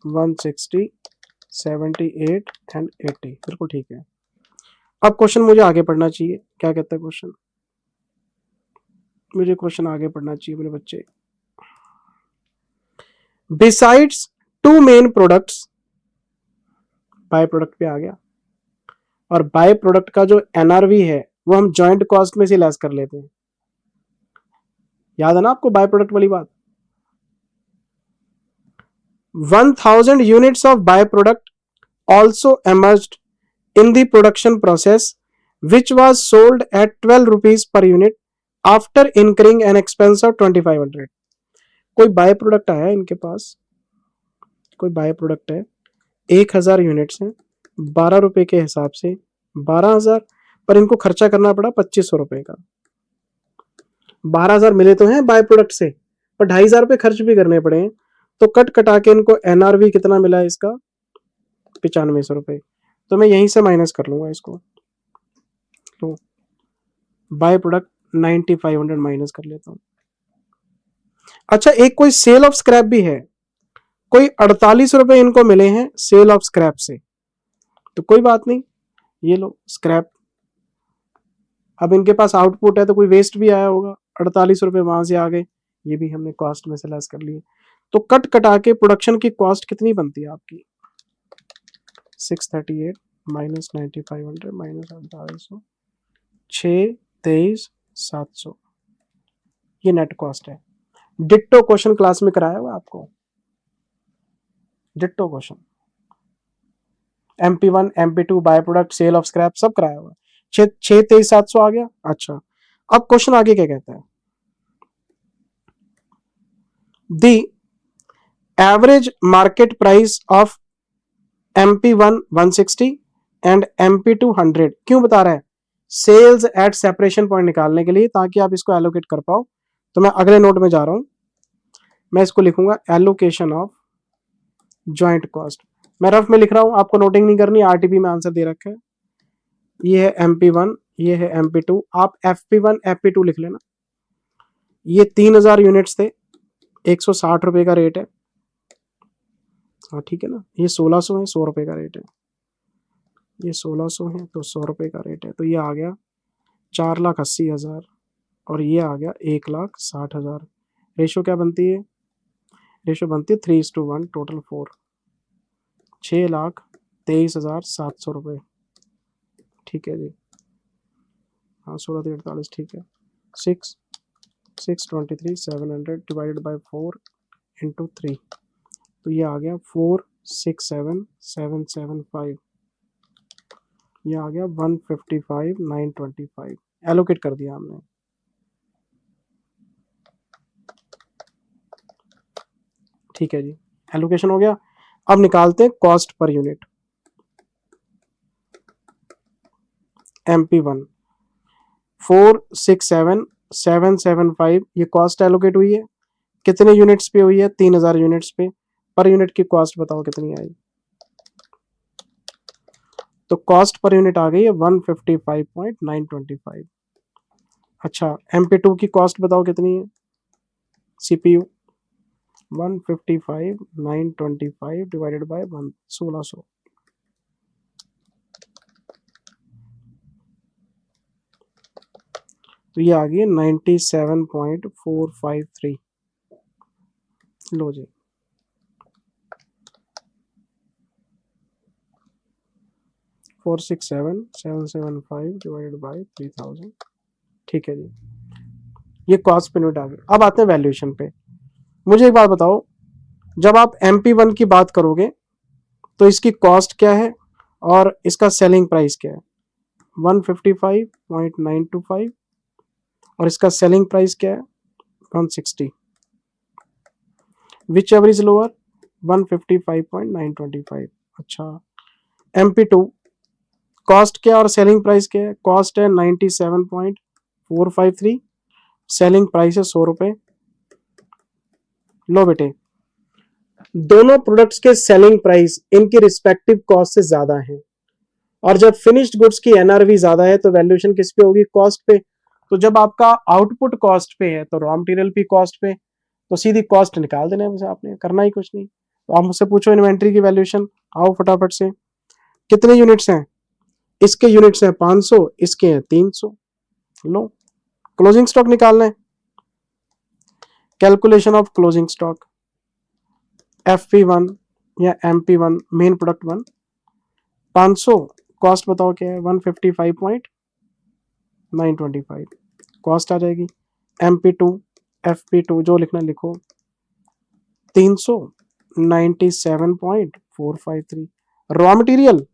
160, 78 एंड 80, बिल्कुल ठीक है। अब क्वेश्चन मुझे आगे पढ़ना चाहिए, क्या कहता है क्वेश्चन, मुझे क्वेश्चन आगे पढ़ना चाहिए मेरे बच्चे। Besides two main products, by product पे आ गया, और बाय प्रोडक्ट का जो NRV है वो हम जॉइंट कॉस्ट में से लेस कर लेते हैं। याद है ना आपको बाय प्रोडक्ट वाली बात। 1,000 units of by product also emerged in the production process which was sold at 12 rupees per unit after incurring an expense of 2,500। कोई बाय प्रोडक्ट आया है इनके पास, कोई बाय प्रोडक्ट है, 1,000 यूनिट्स हैं, 12 रुपए के हिसाब से 12,000, पर इनको खर्चा करना पड़ा 2,500 रुपए का। 12,000 मिले तो हैं बाय प्रोडक्ट से, पर 2,500 रुपए खर्च भी करने पड़े हैं, तो कट कटा के इनको NRV कितना मिला है इसका, 9500 रुपए। तो मैं यहीं से माइनस कर लूंगा इसको, तो बाय प्रोडक्ट 9,500 माइनस कर लेता हूं। अच्छा, एक कोई सेल ऑफ स्क्रैप भी है, कोई 48 रुपए इनको मिले हैं सेल ऑफ स्क्रैप से, तो कोई बात नहीं, ये लो स्क्रैप। अब इनके पास आउटपुट है तो कोई वेस्ट भी आया होगा, 48 रुपए वहां से आ गए, ये भी हमने कॉस्ट में से लेस कर लिए। तो कट कटा के प्रोडक्शन की कॉस्ट कितनी बनती है आपकी, 638 माइनस 9,500 माइनस 4800, 6,23,700, ये नेट कॉस्ट है। डिट्टो क्वेश्चन क्लास में कराया हुआ आपको, ditto question MP1 MP2 by product sale of scrap सब कराया हुआ, 6,23,700 आ गया। अच्छा, अब क्वेश्चन आगे क्या कहता है, the average market price of MP1 160 and MP2 100। क्यों बता रहा है, सेल्स एट सेपरेशन पॉइंट निकालने के लिए, ताकि आप इसको एलोकेट कर पाओ। तो मैं अगले नोट में जा रहा हूं, मैं इसको लिखूंगा एलोकेशन ऑफ जॉइंट कॉस्ट। मैं रफ में लिख रहा हूँ, आपको नोटिंग नहीं करनी, आरटीपी में आंसर दे रखा है। ये है MP1, ये है MP2, आप FP1 FP2 लिख लेना। ये 3000 यूनिट्स थे, 160 रुपए का रेट है। हाँ ठीक है ना, ये 1600 है, 100 रुपए का रेट है। ये 1600 है तो 100 रुपए का रेट है, तो ये आ गया 4,80,000 और ये आ गया 1,60,000। रेशो क्या बनती है? रेशो बनती है 3:1, टोटल 4, 6,23,700 रुपये। ठीक है जी, हाँ 16,48 ठीक है। 6,23,700 डिवाइडेड बाई 4 इंटू 3, तो ये आ गया 4,67,775। ये आ गया 155,925। एलोकेट कर दिया हमने। ठीक है जी, एलोकेशन हो गया। अब निकालते हैं कॉस्ट पर यूनिट। MP1 4,67,775 ये कॉस्ट एलोकेट हुई है। कितने यूनिट्स पे हुई है? 3000 यूनिट्स पे। पर यूनिट की कॉस्ट बताओ कितनी आई? तो कॉस्ट पर यूनिट आ गई है 155.925। अच्छा, MP2 की कॉस्ट बताओ कितनी है? CPU 155,925 डिवाइडेड बाय 1600, तो ये आ गई 97.453। लो जी, 467,775 डिवाइडेड बाय 3000। ठीक है जी, ये कॉस्ट पे यूनिट आ गई। अब आते हैं वैल्यूएशन पे। मुझे एक बात बताओ, जब आप MP1 की बात करोगे तो इसकी कॉस्ट क्या है और इसका सेलिंग प्राइस क्या है? 155.925 और इसका सेलिंग प्राइस क्या है? 160। Which ever is lower? 155.925। अच्छा, MP2 कॉस्ट क्या और सेलिंग प्राइस क्या है? कॉस्ट है 97.453, सेलिंग प्राइस है 100 रुपए। लो बेटे, दोनों प्रोडक्ट्स के सेलिंग प्राइस इनकी रिस्पेक्टिव कॉस्ट से ज्यादा है, और जब फिनिश्ड गुड्स की NRV ज्यादा है तो वैल्यूएशन किस पे होगी? कॉस्ट पे। तो जब आपका आउटपुट कॉस्ट पे है तो रॉ मटेरियल भी कॉस्ट पे, तो सीधी कॉस्ट निकाल देना है मुझे, आपने करना ही कुछ नहीं। तो आप मुझसे पूछो इन्वेंट्री की वैल्यूएशन, आओ फटाफट से। कितने यूनिट्स हैं? इसके यूनिट्स हैं 500, इसके हैं 300। लो, क्लोजिंग स्टॉक निकालना है। Calculation of closing stock, FP1 या MP1 मेन प्रोडक्ट 1, 500 कॉस्ट बताओ क्या है? 155.925 कॉस्ट आ जाएगी। MP2 FP2 जो लिखना लिखो, 397.453। रॉ मटेरियल,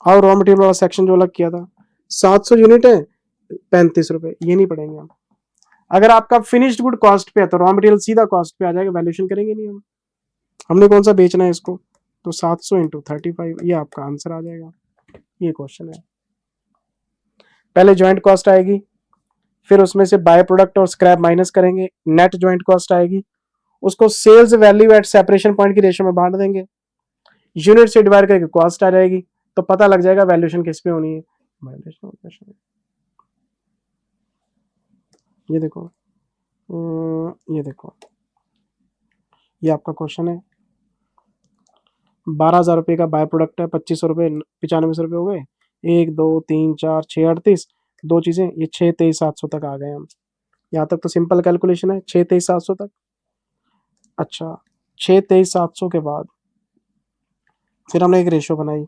और रॉ मटेरियल वाला सेक्शन जो अलग किया था, 700 यूनिट है, 35 रुपए, ये नहीं पड़ेंगे हम। अगर आपका फिनिश्ड गुड कॉस्ट पे है तो रॉ मटेरियल सीधा कॉस्ट पे आ जाएगा, वैल्यूएशन करेंगे नहीं हम। हमने कौन सा बेचना है इसको, तो 700 इंटू 35, ये आपका आंसर आ जाएगा। ये क्वेश्चन है। पहले ज्वाइंट कॉस्ट आएगी, फिर उसमें से बाय प्रोडक्ट और स्क्रैप माइनस करेंगे, नेट ज्वाइंट कॉस्ट आएगी, उसको sales value at separation point की रेशियो में बांट देंगे, यूनिट से डिवाइड करके कॉस्ट आ जाएगी, तो पता लग जाएगा वैल्यूएशन किस पे होनी है। ये देखो, ये देखो, ये आपका क्वेश्चन है। 12,000 रुपये का बाय प्रोडक्ट है, 2500 रुपये, 9500 रुपये हो गए, 1 2 3 4 6 38, दो चीजें, ये 6,23,700 तक आ गए हम। यहाँ तक तो सिंपल कैलकुलेशन है, 6,23,700 तक। अच्छा, 6,23,700 के बाद फिर हमने एक रेशो बनाई,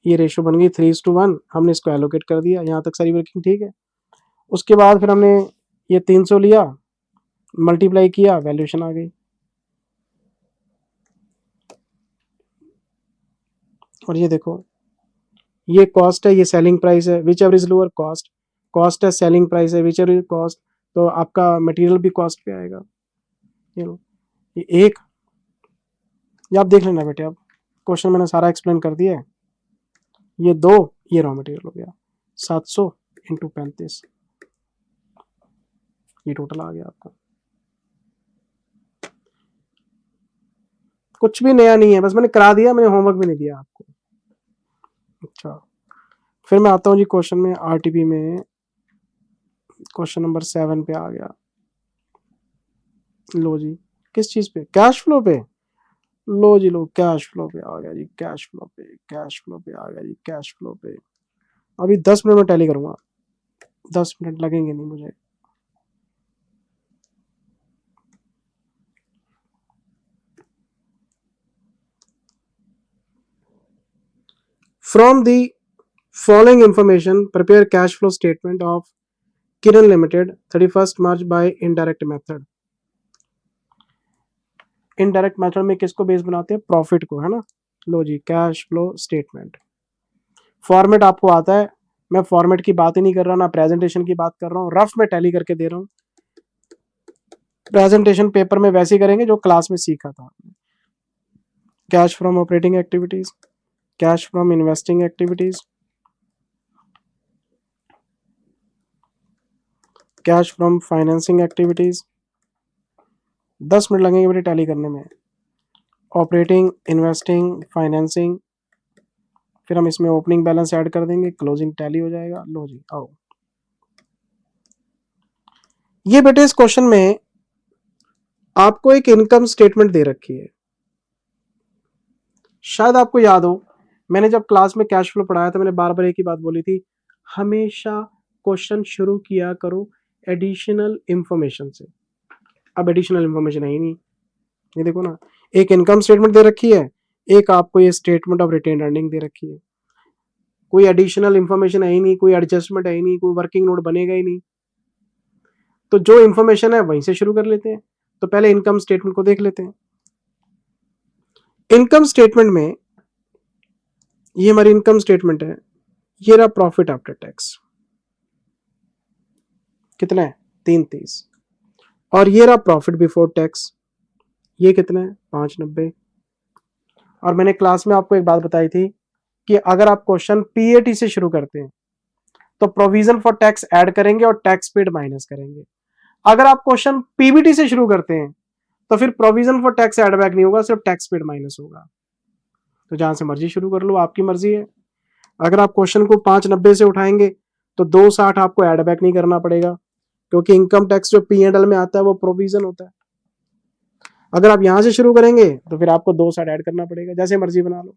ये रेशो बन गई 3:1, हमने इसको एलोकेट कर दिया। यहाँ तक सारी वर्किंग ठीक है। उसके बाद फिर हमने ये 300 लिया, मल्टीप्लाई किया, वैल्यूएशन आ गई। और ये देखो, ये कॉस्ट है, ये सेलिंग प्राइस है, which ever is lower cost, cost है सेलिंग प्राइस है, विच एवर इज कॉस्ट, तो आपका मटेरियल भी कॉस्ट पे आएगा। ये लो, ये एक, ये आप देख लेना बेटे, अब क्वेश्चन मैंने सारा एक्सप्लेन कर दिया है। ये दो, ये रॉ मटेरियल हो गया, 700 इंटू 35, ये टोटल आ गया आपका। कुछ भी नया नहीं है, बस मैंने करा दिया, मैंने होमवर्क भी नहीं दिया आपको। अच्छा, फिर मैं आता हूँ जी क्वेश्चन में, आरटीपी में क्वेश्चन नंबर 7 पे आ गया। लो जी, किस चीज पे? कैश फ्लो पे। लो जी, लो कैश फ्लो पे आ गया जी, कैश फ्लो पे, कैश फ्लो पे आ गया जी, कैश फ्लो पे। अभी 10 मिनट में टैली करूंगा, 10 मिनट लगेंगे नहीं मुझे। From the following information prepare cash flow statement of Kiran limited 31 March by indirect method. Indirect method में किसको बेस बनाते हैं? प्रॉफिट को, है ना। लो जी, कैश फ्लो स्टेटमेंट फॉर्मेट आपको आता है, मैं फॉर्मेट की बात ही नहीं कर रहा, ना प्रेजेंटेशन की बात कर रहा हूँ, रफ में टैली करके दे रहा हूँ। प्रेजेंटेशन पेपर में वैसे ही करेंगे जो क्लास में सीखा था। Cash from operating activities, cash from investing activities, cash from financing activities. 10 minute लगेंगे बेटे टैली करने में। ऑपरेटिंग, इन्वेस्टिंग, फाइनेंसिंग, फिर हम इसमें ओपनिंग बैलेंस ऐड कर देंगे, क्लोजिंग टैली हो जाएगा। लो जी, आओ। ये बेटे इस क्वेश्चन में आपको एक इनकम स्टेटमेंट दे रखी है। शायद आपको याद हो, मैंने जब क्लास में कैश फ्लो पढ़ाया था, मैंने बार बार एक ही बात बोली थी, हमेशा क्वेश्चन शुरू किया करो एडिशनल इंफॉर्मेशन से। अब एडिशनल इंफॉर्मेशन है ही नहीं। ये देखो ना, एक इनकम स्टेटमेंट दे रखी है, एक आपको ये स्टेटमेंट ऑफ रिटेन अर्निंग दे रखी है। कोई एडिशनल इंफॉर्मेशन है ही नहीं, कोई एडजस्टमेंट है ही नहीं, कोई वर्किंग नोट बनेगा ही नहीं। तो जो इंफॉर्मेशन है वहीं से शुरू कर लेते हैं। तो पहले इनकम स्टेटमेंट को देख लेते हैं। इनकम स्टेटमेंट में, ये हमारी इनकम स्टेटमेंट है, ये रहा प्रॉफिट आफ्टर टैक्स, कितना है? 330। और ये रहा प्रॉफिट बिफोर टैक्स, ये कितना है? 590। और मैंने क्लास में आपको एक बात बताई थी कि अगर आप क्वेश्चन पीएटी से शुरू करते हैं तो प्रोविजन फॉर टैक्स ऐड करेंगे और टैक्स पेड माइनस करेंगे। अगर आप क्वेश्चन पीबीटी से शुरू करते हैं तो फिर provision for tax add back नहीं होगा, सिर्फ टैक्स पेड माइनस होगा। तो जहां से मर्जी शुरू कर लो, आपकी मर्जी है। अगर आप क्वेश्चन को 590 से उठाएंगे तो 260 आपको ऐड बैक नहीं करना पड़ेगा, क्योंकि इनकम टैक्स जो पी&एल में आता है वो प्रोविजन होता है। अगर आप यहां से शुरू करेंगे तो फिर आपको 260 ऐड करना पड़ेगा, जैसे मर्जी बना लो।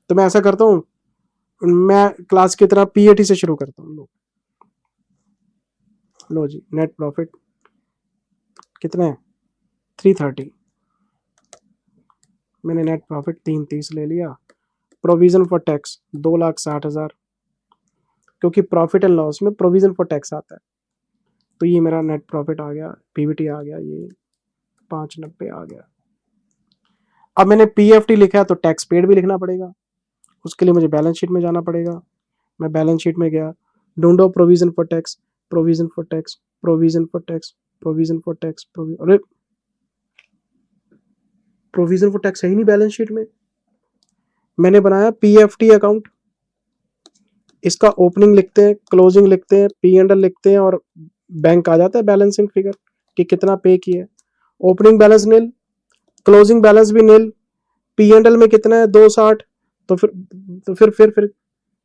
तो मैं ऐसा करता हूं, मैं क्लास की तरह पीएटी से शुरू करता हूं। लो जी, नेट प्रॉफिट कितना है? 330। मैंने नेट प्रॉफिट 330 ले लिया। प्रोविजन फॉर टैक्स 2,60,000, क्योंकि प्रॉफिट एंड लॉस में प्रोविजन फॉर टैक्स आता है। तो ये मेरा नेट प्रॉफिट आ गया, पीबीटी आ गया, ये 590 आ गया। अब मैंने पीएफटी लिखा है तो टैक्स पेड भी लिखना पड़ेगा, उसके लिए मुझे बैलेंस शीट में जाना पड़ेगा। मैं बैलेंस शीट में गया, ढूंढो provision for tax, provision for tax, provision for tax, provision for tax, अरे प्रोविजन फॉर टैक्स है ही नहीं बैलेंस शीट में। मैंने बनाया पीएफटी अकाउंट, इसका ओपनिंग लिखते हैं, क्लोजिंग लिखते हैं, पी&एल लिखते हैं, और बैंक आ जाता है बैलेंसिंग फिगर कि कितना पे किया है। Opening balance nil, closing balance भी नील, पी&एल में कितना है? 260। तो फिर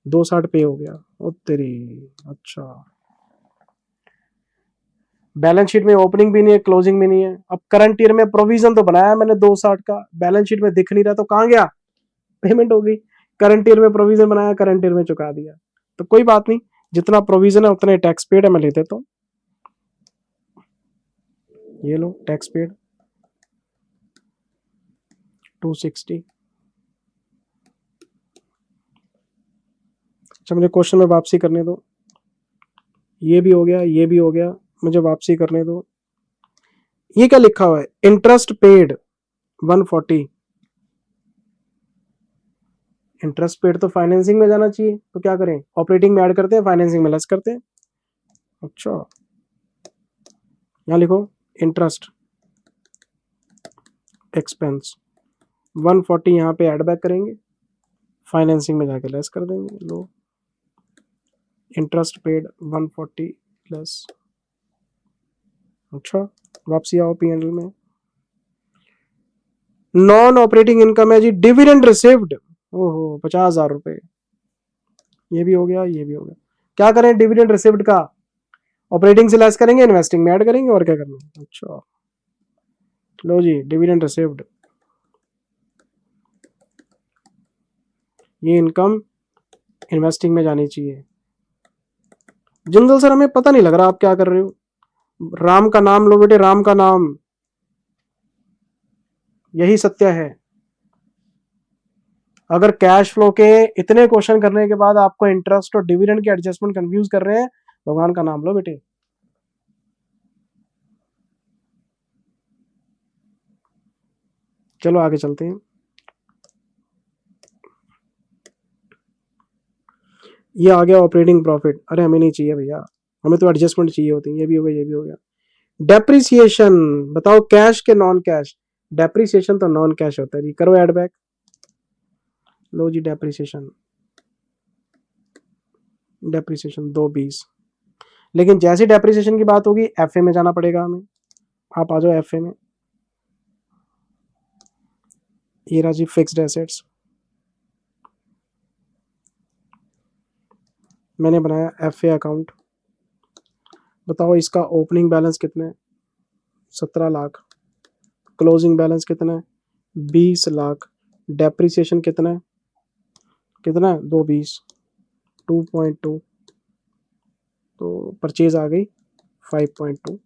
260 पे हो गया। ओ तेरी, अच्छा, बैलेंस शीट में ओपनिंग भी नहीं है, क्लोजिंग भी नहीं है। अब करंट ईयर में प्रोविजन तो बनाया मैंने 260 का, बैलेंस शीट में दिख नहीं रहा, तो कहां गया? पेमेंट हो गई। करंट ईयर में प्रोविजन बनाया, करंट ईयर में चुका दिया। तो कोई बात नहीं, जितना प्रोविजन है उतने टैक्स पेड है, मैं ले देता हूं। ये लो टैक्स पेड 260। अच्छा, मुझे क्वेश्चन में वापसी करने दो। ये भी हो गया, ये भी हो गया, मुझे वापसी करने दो। ये क्या लिखा हुआ है? Interest paid 140। इंटरेस्ट पेड तो फाइनेंसिंग में जाना चाहिए, तो क्या करें? ऑपरेटिंग में ऐड करते हैं, फाइनेंसिंग में लेस करते हैं। अच्छा, यहाँ लिखो इंटरेस्ट एक्सपेंस 140, यहाँ पे ऐड बैक करेंगे, फाइनेंसिंग में जाके लेस कर देंगे। लो, इंटरेस्ट पेड 140 प्लस। अच्छा, वापसी आओ पी&एल में। नॉन ऑपरेटिंग इनकम है जी डिविडेंड रिसीव्ड, ओहो 50,000 रुपए, ये भी हो गया, ये भी हो गया। क्या करें डिविडेंड रिसीव्ड का, ऑपरेटिंग से लेस करेंगे, इन्वेस्टिंग में ऐड करेंगे, और क्या करना है। अच्छा लो जी डिविडेंड रिसीव्ड, ये इनकम इन्वेस्टिंग में जानी चाहिए। जिंदल सर हमें पता नहीं लग रहा आप क्या कर रहे हो, राम का नाम लो बेटे, राम का नाम, यही सत्य है। अगर कैश फ्लो के इतने क्वेश्चन करने के बाद आपको इंटरेस्ट और डिविडेंड के एडजस्टमेंट कंफ्यूज कर रहे हैं, भगवान का नाम लो बेटे। चलो आगे चलते हैं। ये आ गया ऑपरेटिंग प्रॉफिट, अरे हमें नहीं चाहिए भैया, हमें तो एडजस्टमेंट चाहिए होती है। ये भी हो गया, ये भी हो गया। डेप्रिसिएशन बताओ, कैश के नॉन कैश, डेप्रिसिएशन तो नॉन कैश होता है जी, करो एड बैक। लो जी डेप्रिसिएशन, डेप्रिसिएशन 220, लेकिन जैसे डेप्रिसिएशन की बात होगी एफए में जाना पड़ेगा हमें। आप आ जाओ एफए में, ये रहा जी फिक्स्ड एसेट्स, मैंने बनाया एफए अकाउंट। बताओ इसका ओपनिंग बैलेंस कितना है, 17 लाख, क्लोजिंग बैलेंस कितना है, 20 लाख, डेप्रिसिएशन कितना है, कितना है 220, 2.2, तो परचेज आ गई 5.2।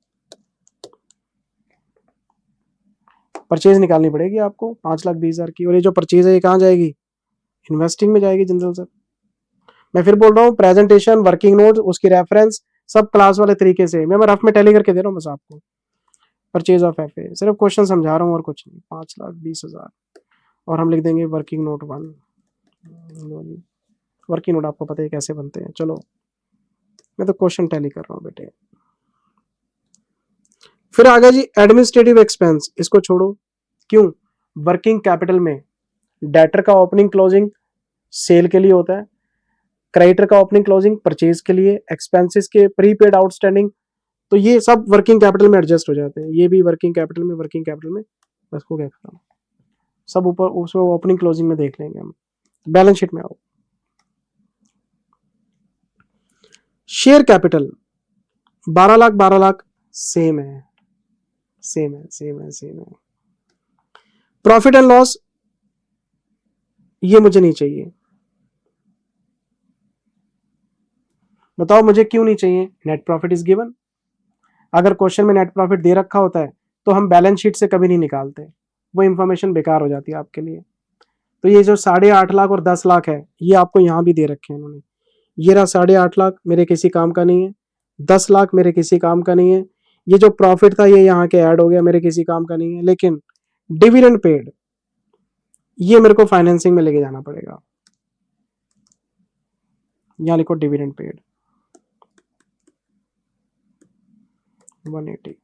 परचेज निकालनी पड़ेगी आपको 5,20,000 की, और ये जो परचेज है ये कहाँ जाएगी, इन्वेस्टिंग में जाएगी जिंदल सर। मैं फिर बोल रहा हूँ प्रेजेंटेशन, वर्किंग नोट, उसकी रेफरेंस सब क्लास वाले तरीके से, मैं रफ में टैली करके दे रहा हूँ बस आपको। परचेज ऑफ एफए, सिर्फ क्वेश्चन समझा रहा हूँ और कुछ नहीं। 5,20,000, और हम लिख देंगे वर्किंग नोट 1। वर्किंग नोट आपको पता है कैसे बनते हैं। चलो मैं तो क्वेश्चन टैली कर रहा हूँ बेटे। फिर आ गया जी एडमिनिस्ट्रेटिव एक्सपेंस, इसको छोड़ो, क्यों, वर्किंग कैपिटल में डेटर का ओपनिंग क्लोजिंग सेल के लिए होता है, क्रेडिटर का ओपनिंग क्लोजिंग परचेज के लिए, एक्सपेंसेस के प्रीपेड आउटस्टैंडिंग, तो ये सब वर्किंग कैपिटल में एडजस्ट हो जाते हैं। ये भी वर्किंग कैपिटल में, वर्किंग कैपिटल में, बस हो गया खत्म। सब ऊपर उसमें ओपनिंग क्लोजिंग में देख लेंगे हम। बैलेंस शीट में आओ, share capital 12 lakh 12 lakh, same है, सेम है, सेम है, सेम है। प्रॉफिट एंड लॉस ये मुझे नहीं चाहिए, बताओ मुझे क्यों नहीं चाहिए। नेट प्रॉफिट इज गिवन, अगर क्वेश्चन में नेट प्रॉफिट दे रखा होता है तो हम बैलेंस शीट से कभी नहीं निकालते, वो इंफॉर्मेशन बेकार हो जाती है आपके लिए। तो ये जो 8.5 लाख और 10 लाख है, ये आपको यहाँ भी दे रखे हैं इन्होंने। ये रहा 8.5 लाख, मेरे किसी काम का नहीं है, 10 लाख मेरे किसी काम का नहीं है, ये जो प्रॉफिट था ये यहाँ के ऐड हो गया, मेरे किसी काम का नहीं है। लेकिन डिविडेंड पेड ये मेरे को फाइनेंसिंग में लेके जाना पड़ेगा, यहाँ लिखो डिविडेंड पेड 180।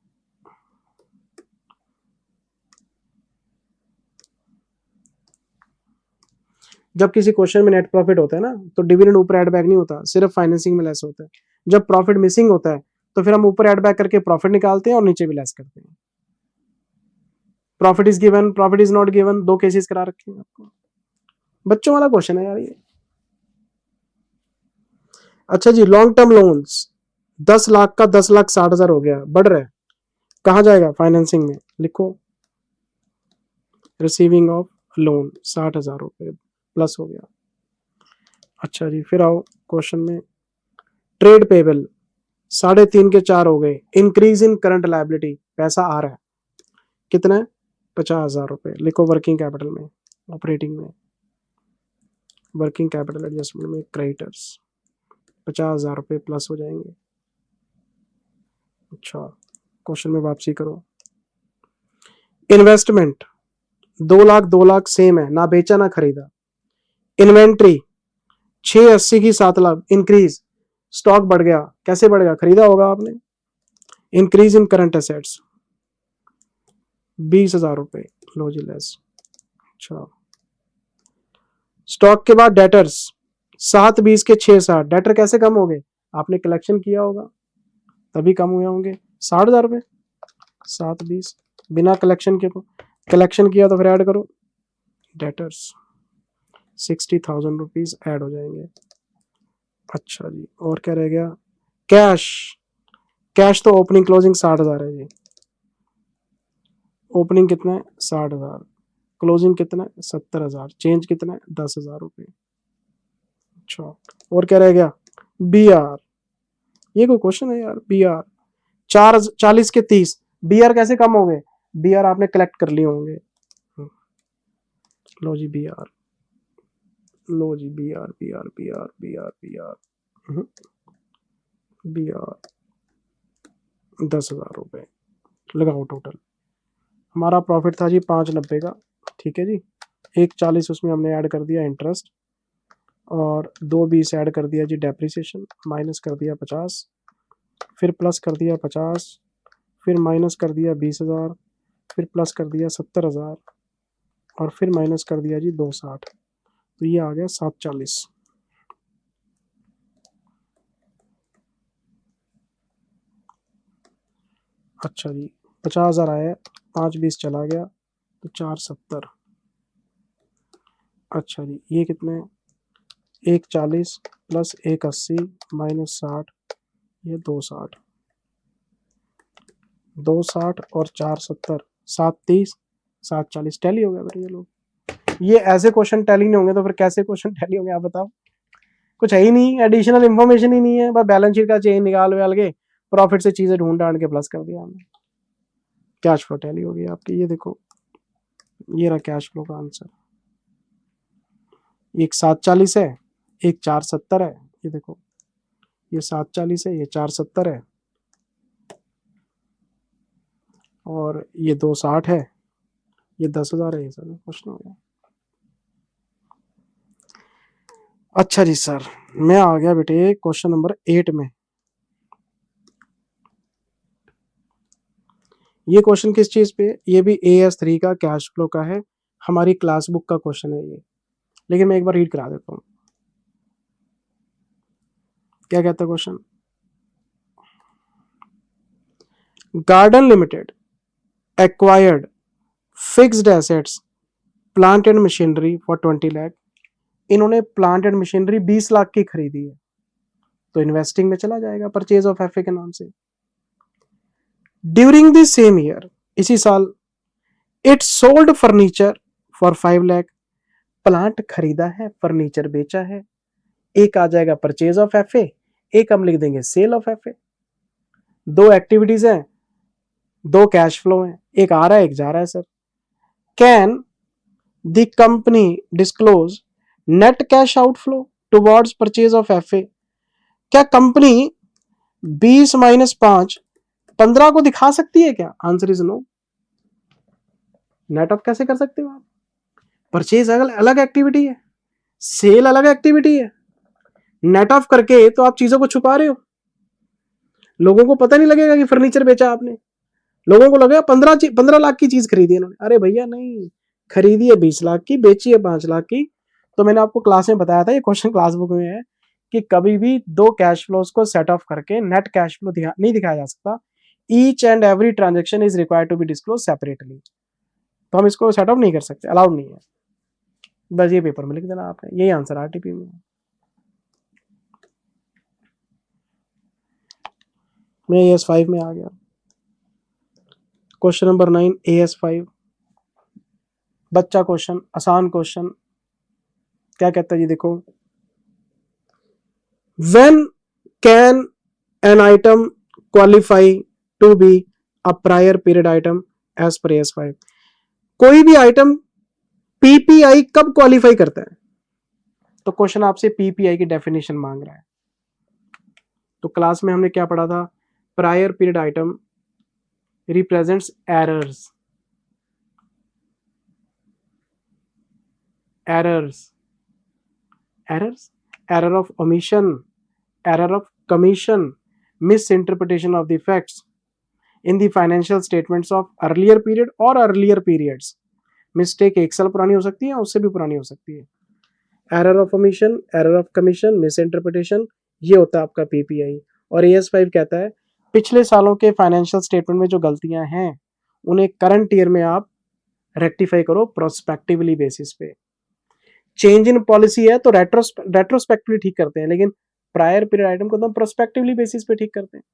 जब किसी क्वेश्चन में नेट प्रॉफिट होता है ना, तो डिविडेंड ऊपर ऐड बैक नहीं होता, सिर्फ फाइनेंसिंग में लेस होता है। जब प्रॉफिट मिसिंग होता है तो फिर हम ऊपर ऐड बैक करके प्रॉफिट निकालते हैं और नीचे भी लेस करते हैं। Profit is given, profit is not given, दो केसेस करा रखे हैं आपको। बच्चों वाला क्वेश्चन है यार ये। अच्छा जी लॉन्ग टर्म लोन्स, 10 लाख का 10,60,000 हो गया, बढ़ रहा है, कहाँ जाएगा, फाइनेंसिंग में, लिखो रिसीविंग ऑफ लोन 60,000 रुपए प्लस हो गया। अच्छा जी फिर आओ क्वेश्चन में, ट्रेड पेबल 3.5 के 4 हो गए, इंक्रीज इन करंट लायबिलिटी, पैसा आ रहा है, कितना है 50,000 रुपए, लिखो वर्किंग कैपिटल में, ऑपरेटिंग में, वर्किंग कैपिटल एडजस्टमेंट में क्रेडिटर्स 50,000 रुपए प्लस हो जाएंगे। अच्छा क्वेश्चन में वापसी करो, इन्वेस्टमेंट 2 लाख 2 लाख सेम है, ना बेचा ना खरीदा। इन्वेंट्री 680 की 7 लाख इंक्रीज, स्टॉक बढ़ गया, कैसे बढ़ेगा, खरीदा होगा आपने। इंक्रीज इन करंट एसेट्स 20,000 रुपए, लो जी लेस। अच्छा स्टॉक के बाद डेटर्स 7.20 के 6.60, डेटर कैसे कम हो गए, आपने कलेक्शन किया होगा तभी कम हुए होंगे, 60,000 रुपए, 7.20 बिना कलेक्शन के तो कलेक्शन किया तो फिर ऐड करो, डेटर्स 60,000 रुपीज ऐड हो जाएंगे। अच्छा जी, और क्या रह गया, कैश। कैश तो ओपनिंग क्लोजिंग 60,000 है जी, ओपनिंग कितना है 60,000, क्लोजिंग कितना है 70,000, चेंज कितना है 10,000 रुपये। अच्छा, और क्या रह गया, बी आर। ये कोई क्वेश्चन है यार, बी आर 40 के 30, बी आर कैसे कम हो गए, बी आर आपने कलेक्ट कर लिए होंगे। लो जी बी आर, लो G B R B R B R B R B R B R 10,000 रुपये लगाओ टोटल। हमारा प्रॉफिट था जी 590 का, ठीक है जी। 140 उसमें हमने ऐड कर दिया इंटरेस्ट, और 220 ऐड कर दिया जी डेप्रिसिएशन, माइनस कर दिया 50, फिर प्लस कर दिया 50, फिर माइनस कर दिया 20,000, फिर प्लस कर दिया 70,000, और फिर माइनस कर दिया जी 260, तो ये आ गया 740। अच्छा जी, 50,000 आया, 520 चला गया, तो 470। अच्छा जी, ये कितने, 140 प्लस 180 माइनस 60, ये 260, 260 और 470, 730, 740 टैली हो गया बेटा। ये लोग, ये ऐसे क्वेश्चन टैली नहीं होंगे तो फिर कैसे क्वेश्चन टैली होंगे आप बताओ। कुछ है ही नहीं, एडिशनल इन्फॉर्मेशन ही नहीं है, बस बैलेंस शीट का चेन निकाल वाल के प्रॉफिट से चीजें ढूंढ ढांड के प्लस कर दिया हमने, कैश फ्लो टैली हो गई आपकी। ये देखो, ये रहा कैश फ्लो का आंसर, एक 740 है, एक 470 है, ये देखो, ये 740 है, ये 470 है, और ये 260 है, ये 10,000 है। ये सर क्वेश्चन हो गया। अच्छा जी सर, मैं आ गया बेटे क्वेश्चन नंबर 8 में। ये क्वेश्चन किस चीज पे, ये भी AS3 का कैश फ्लो का है, हमारी क्लास बुक का क्वेश्चन है ये, लेकिन मैं एक बार रीड करा देता हूँ। क्या कहता है question, garden limited acquired fixed assets plant and machinery for 20 lakh. इन्होंने प्लांट एंड मशीनरी 20 लाख की खरीदी है, तो इन्वेस्टिंग में चला जाएगा परचेज ऑफ एफए के नाम से। ड्यूरिंग द सेम ईयर, इसी साल, it sold furniture for 5 lakh. Plant खरीदा है, फर्नीचर बेचा है, एक आ जाएगा परचेज ऑफ एफए, एक हम लिख देंगे सेल ऑफ एफए। दो एक्टिविटीज हैं, दो कैश फ्लो हैं, एक आ रहा है एक जा रहा है sir. Can the company disclose net cash outflow towards purchase of FA. क्या कंपनी 20 माइनस 5 15 को दिखा सकती है क्या, answer is no. Net off कैसे कर सकते हो आप, परचेज अलग एक्टिविटी है, सेल अलग एक्टिविटी है, नेट ऑफ करके तो आप चीजों को छुपा रहे हो। लोगों को पता नहीं लगेगा कि फर्नीचर बेचा आपने, लोगों को लगेगा 15 लाख की चीज खरीदी इन्होंने। अरे भैया नहीं, खरीदी है 20 लाख की, बेची है 5 लाख की। तो मैंने आपको क्लास में बताया था, ये क्वेश्चन क्लास बुक में है, कि कभी भी दो कैश फ्लोज को सेट ऑफ करके नेट कैश फ्लो नहीं दिखाया जा सकता। Each and every transaction is required to be disclose separately, तो हम इसको सेट ऑफ नहीं कर सकते, अलाउड नहीं है। बस ये पेपर में लिख देना आपने, यही आंसर आरटीपी में। मैं AS5 में आ गया, क्वेश्चन नंबर 9 AS5, बच्चा क्वेश्चन, आसान क्वेश्चन। क्या कहता है जी, देखो, when can an item qualify to be a prior period item as per AS5। कोई भी आइटम PPI कब क्वालिफाई करता है, तो क्वेश्चन आपसे PPI की डेफिनेशन मांग रहा है। तो क्लास में हमने क्या पढ़ा था, prior period item represents errors, error of omission, error of commission, misinterpretation of the facts in the financial statements of earlier period or earlier periods। Mistake 1 साल पुरानी हो सकती है, उससे भी पुरानी हो सकती है। Error of omission, error of commission, miss interpretation, ये होता है आपका PPI। और AS5 कहता है पिछले सालों के फाइनेंशियल स्टेटमेंट में जो गलतियां हैं उन्हें करंट ईयर में आप रेक्टिफाई करो प्रोस्पेक्टिवली बेसिस पे। चेंज इन पॉलिसी है तो रेट्रोस्पेक्टिवली ठीक करते हैं, लेकिन प्रायर पीरियड आइटम को तो हम प्रोस्पेक्टिवली बेसिस पे ठीक करते हैं।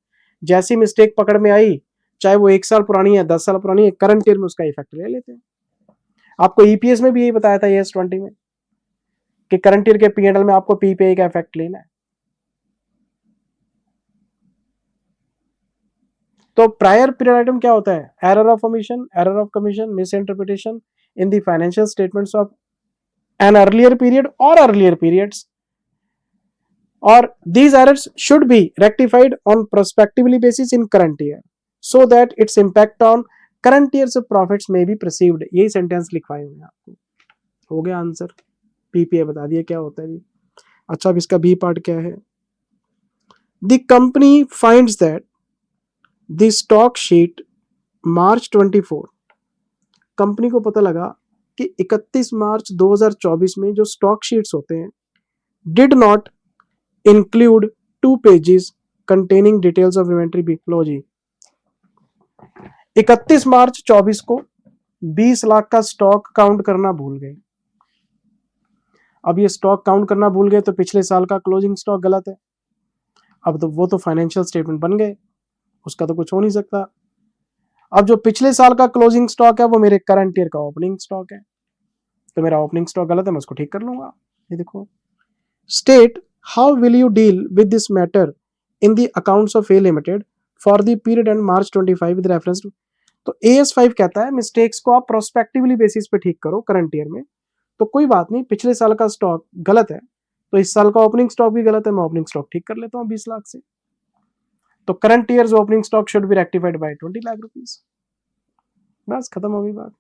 जैसी मिस्टेक पकड़ में आई, चाहे वो 1 साल पुरानी है 10 साल पुरानी है, करंट ईयर में उसका इफेक्ट ले लेते हैं। आपको ईपीएस में भी यही बताया था ES 20 में कि करंट ईयर के P&L में आपको पीपीआई का इफेक्ट लेना है। तो प्रायर पीरियड आइटम क्या होता है? Error of omission, error of commission, misinterpretation in the financial statements of an earlier period और earlier periods, or these errors should be rectified on prospectively basis in current year so that its impact on current year's profits may be perceived। यही sentence लिखवाए हुए हैं आपको। हो गया answer. PPA बता दिया क्या होता है जी। अच्छा, अब इसका बी पार्ट क्या है? The company finds that the stock sheet March 24, company को पता लगा कि 31 मार्च 2024 में जो स्टॉक शीट्स होते हैं did not include 2 pages containing details of inventory B। लो जी, 31 मार्च 24 को 20 लाख का स्टॉक काउंट करना भूल गए। अब ये स्टॉक काउंट करना भूल गए तो पिछले साल का क्लोजिंग स्टॉक गलत है। अब तो वो तो फाइनेंशियल स्टेटमेंट बन गए, उसका तो कुछ हो नहीं सकता। अब जो पिछले साल का क्लोजिंग स्टॉक है वो मेरे करंट ईयर का ओपनिंग स्टॉक है, तो मेरा ओपनिंग स्टॉक गलत है, मैं उसको ठीक कर लूंगा। ये देखो, state how will you deal with this matter in the accounts of A Limited for the period end March 25 with reference to। तो AS5 कहता है मिस्टेक्स को आप प्रोस्पेक्टिवली बेसिस पे ठीक करो करंट ईयर में। तो कोई बात नहीं, पिछले साल का स्टॉक गलत है तो इस साल का ओपनिंग स्टॉक भी गलत है, मैं ओपनिंग स्टॉक ठीक कर लेता हूँ 20 लाख से। तो current year's opening stock should be rectified by 20 lakh rupees. बस खत्म हो गई बात।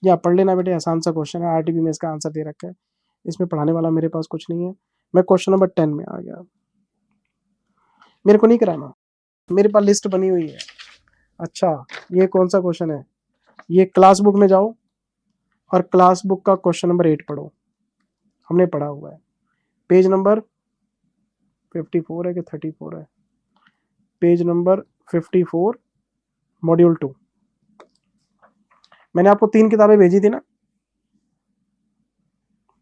या पढ़ लेना बेटे, आसान सा क्वेश्चन है, आरटीपी में इसका आंसर दे रखा है, इसमें पढ़ाने वाला मेरे पास कुछ नहीं है। मैं क्वेश्चन नंबर 10 में आ गया। मेरे को नहीं कराना, मेरे पास लिस्ट बनी हुई है। अच्छा, ये कौन सा क्वेश्चन है? ये क्लास बुक में जाओ और क्लास बुक का क्वेश्चन नंबर 8 पढ़ो, हमने पढ़ा हुआ है। पेज नंबर 54 है कि 34 है? Page number 54, module 2। मैंने आपको 3 किताबें भेजी थी ना,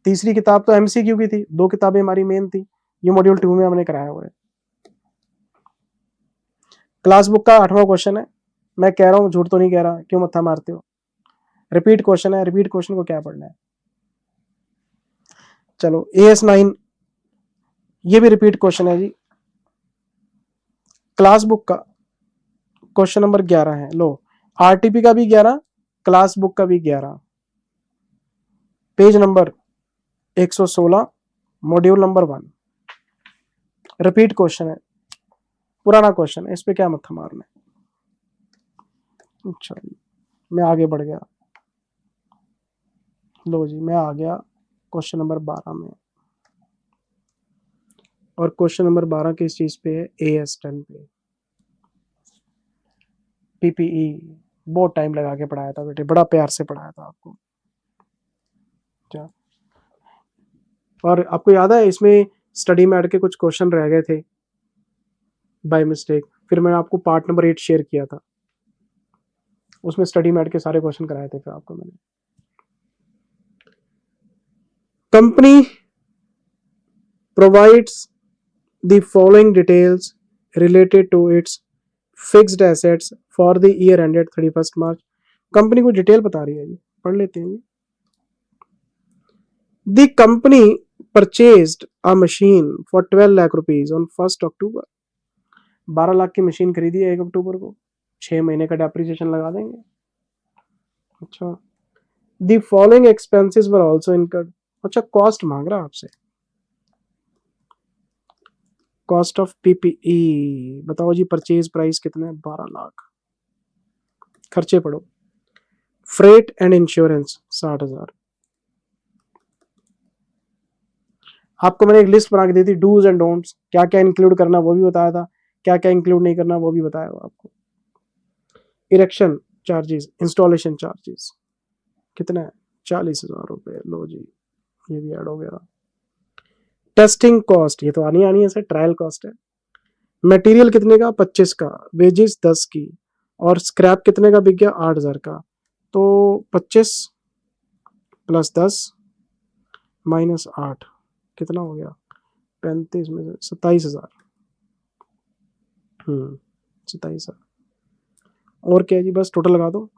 तीसरी किताब तो MCQ की थी, 2 किताबें हमारी मेन थी, ये मॉड्यूल 2 में हमने कराया हुआ है। क्लास बुक का 8वां क्वेश्चन है, मैं कह रहा हूं, झूठ तो नहीं कह रहा, क्यों मत्था मारते हो? रिपीट क्वेश्चन है, रिपीट क्वेश्चन को क्या पढ़ना है? चलो AS9, ये भी रिपीट क्वेश्चन है जी। क्लास बुक का क्वेश्चन नंबर 11 है। लो, आरटीपी का भी 11, क्लास बुक का भी 11, page number 116, module number 1। Repeat question है, पुराना क्वेश्चन है, इस पे क्या मत्था मारना है। अच्छा जी, मैं आगे बढ़ गया। लो जी, मैं आ गया क्वेश्चन नंबर 12 में, और क्वेश्चन नंबर 12 किस चीज पे है? AS10 पे। PPE बहुत टाइम लगा के पढ़ाया था बेटे, बड़ा प्यार से पढ़ाया था आपको। क्या? और आपको याद है इसमें स्टडी मैट के कुछ क्वेश्चन रह गए थे बाय मिस्टेक, फिर मैंने आपको पार्ट नंबर 8 शेयर किया था, उसमें स्टडी मैट के सारे क्वेश्चन कराए थे फिर आपको मैंने। Company provides the following details related to its fixed assets for the year ended 31 March. Company को डिटेल बता रही है जी, पढ़ लेते हैं। The company purchased a machine for 12 lakh rupees on 1 October. 12 lakh की मशीन खरीदी है 1 अक्टूबर को, 6 महीने का डेप्रिसिएशन लगा देंगे। अच्छा, the following expenses were also incurred. अच्छा, कॉस्ट मांग रहा आपसे, कॉस्ट ऑफ पीपीई बताओ जी। परचेज प्राइस कितना है? 12 लाख। खर्चे पढ़ो। Freight and insurance 60,000। आपको मैंने एक लिस्ट बना के दी थी, डूज एंड डोंट्स, क्या क्या इंक्लूड करना वो भी बताया था, क्या क्या इंक्लूड नहीं करना वो भी बताया हुआ आपको। इरेक्शन चार्जेस, इंस्टॉलेशन चार्जेस कितना है? 40,000 रुपए। लो जी, ये भी ऐड हो गया। टेस्टिंग कॉस्ट, ये तो आनी है सर, ट्रायल कॉस्ट है। मटेरियल कितने का? 25 का। वेजेस 10 की। और स्क्रैप कितने का बिक गया? 8,000 का। तो 25 प्लस 10 माइनस 8 कितना हो गया? 35 में से 27,000। 27,000। और क्या जी, बस टोटल लगा दो,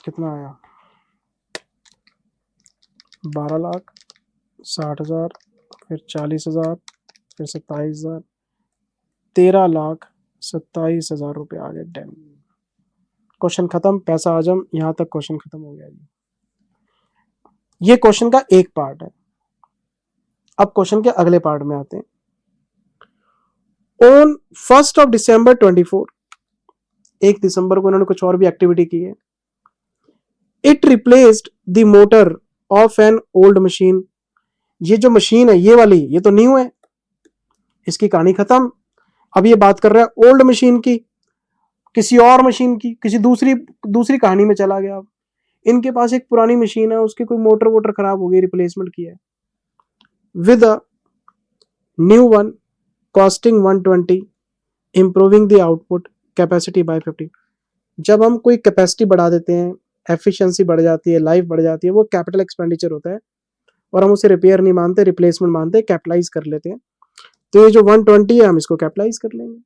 कितना आया? 12,60,000, फिर 40,000, फिर 27,000, 13,27,000 रुपये आ गए। डन, क्वेश्चन खत्म, पैसा आजम। यहां तक क्वेश्चन खत्म हो गया जी। ये क्वेश्चन का एक पार्ट है। अब क्वेश्चन के अगले पार्ट में आते हैं। ऑन 1 दिसंबर 24, 1 दिसंबर को इन्होंने कुछ और भी एक्टिविटी की है। It replaced the motor of an old machine. ये जो मशीन है, ये वाली, ये तो न्यू है, इसकी कहानी खत्म। अब ये बात कर रहा है ओल्ड मशीन की, किसी और मशीन की, किसी दूसरी कहानी में चला गया। अब इनके पास एक पुरानी मशीन है, उसकी कोई मोटर वोटर खराब हो गई, रिप्लेसमेंट किया है with a new one costing 120, improving the output capacity by 50। जब हम कोई कैपेसिटी बढ़ा देते हैं, एफिशिएंसी बढ़ जाती है, लाइफ बढ़ जाती है, वो कैपिटल एक्सपेंडिचर होता है और हम उसे रिपेयर नहीं मानते, रिप्लेसमेंट मानते, कैपिटलाइज कर लेते हैं। तो ये जो 120 है, हम इसको कैपिटलाइज कर लेंगे।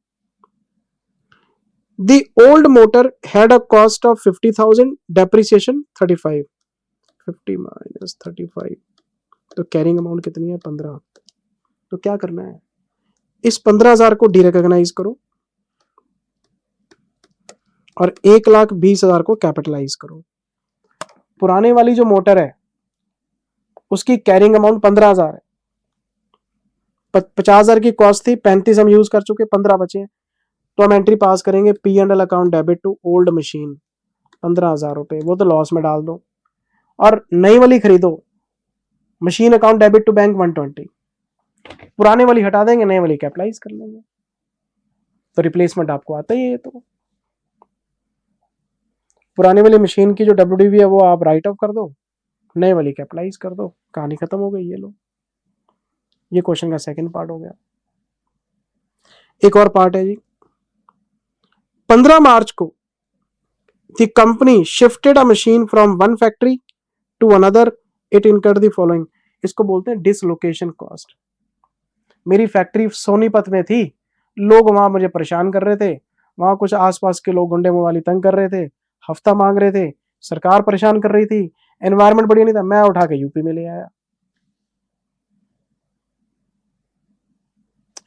The old motor had a cost of 50,000, depreciation 35, 50 minus 35, तो कैरिंग अमाउंट कितनी है? 15। तो क्या करना है, इस 15,000 को डीरिकॉग्नाइज करो और 1,20,000 को कैपिटलाइज करो। पुराने वाली जो मोटर है उसकी कैरिंग अमाउंट 15,000 है, 50,000 की कॉस्ट थी, 35 हम यूज कर चुके, 15 बचे। तो हम एंट्री पास करेंगे, P&L account debit to old machine 15,000 रुपए, वो तो लॉस में डाल दो और नई वाली खरीदो। Machine account debit to bank 120, पुराने वाली हटा देंगे, नई वाली कैपिटलाइज कर लेंगे। तो रिप्लेसमेंट आपको आता ही है। तो पुराने वाली मशीन की जो WDV है वो आप राइट ऑफ कर दो, नई वाली कैपिटलाइज कर दो, कहानी खत्म हो गई। ये लो, ये क्वेश्चन का सेकंड पार्ट हो गया। एक और पार्ट है जी। 15 मार्च को the company shifted a machine from one factory to another, it incurred the following. इसको बोलते हैं डिसलोकेशन कॉस्ट। मेरी फैक्ट्री सोनीपत में थी, लोग वहां मुझे परेशान कर रहे थे, वहां कुछ आसपास के लोग गुंडे मवाली तंग कर रहे थे, हफ्ता मांग रहे थे, सरकार परेशान कर रही थी, एनवायरमेंट बढ़िया नहीं था, मैं उठा के यूपी में ले आया।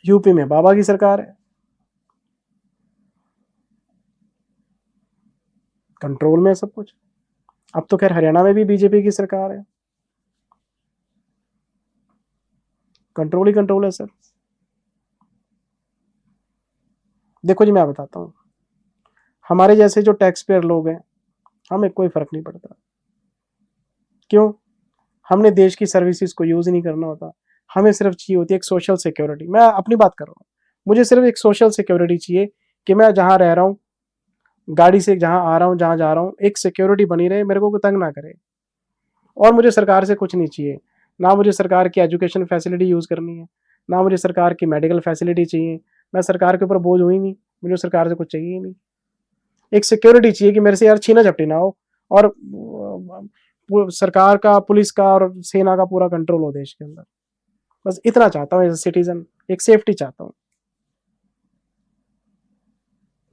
यूपी में बाबा की सरकार है, कंट्रोल में है सब कुछ। अब तो खैर हरियाणा में भी बीजेपी की सरकार है, कंट्रोल ही कंट्रोल है सर। देखो जी, मैं बताता हूँ, हमारे जैसे जो टैक्स पेयर लोग हैं, हमें कोई फर्क नहीं पड़ता। क्यों? हमने देश की सर्विसेज को यूज ही नहीं करना होता, हमें सिर्फ चाहिए होती है एक सोशल सिक्योरिटी। मैं अपनी बात कर रहा हूँ, मुझे सिर्फ एक सोशल सिक्योरिटी चाहिए कि मैं जहाँ रह रहा हूँ, गाड़ी से जहाँ आ रहा हूँ, जहाँ जा रहा हूँ, एक सिक्योरिटी बनी रहे, मेरे को कोई तंग ना करे। और मुझे सरकार से कुछ नहीं चाहिए, ना मुझे सरकार की एजुकेशन फैसिलिटी यूज़ करनी है, ना मुझे सरकार की मेडिकल फैसिलिटी चाहिए। मैं सरकार के ऊपर बोझ हुई नहीं, मुझे सरकार से कुछ चाहिए ही नहीं। एक सिक्योरिटी चाहिए कि मेरे से यार छीना झपटी ना हो, और सरकार का, पुलिस का और सेना का पूरा कंट्रोल हो देश के अंदर। बस इतना चाहता हूँ एज ए सिटीजन, एक सेफ्टी चाहता हूँ।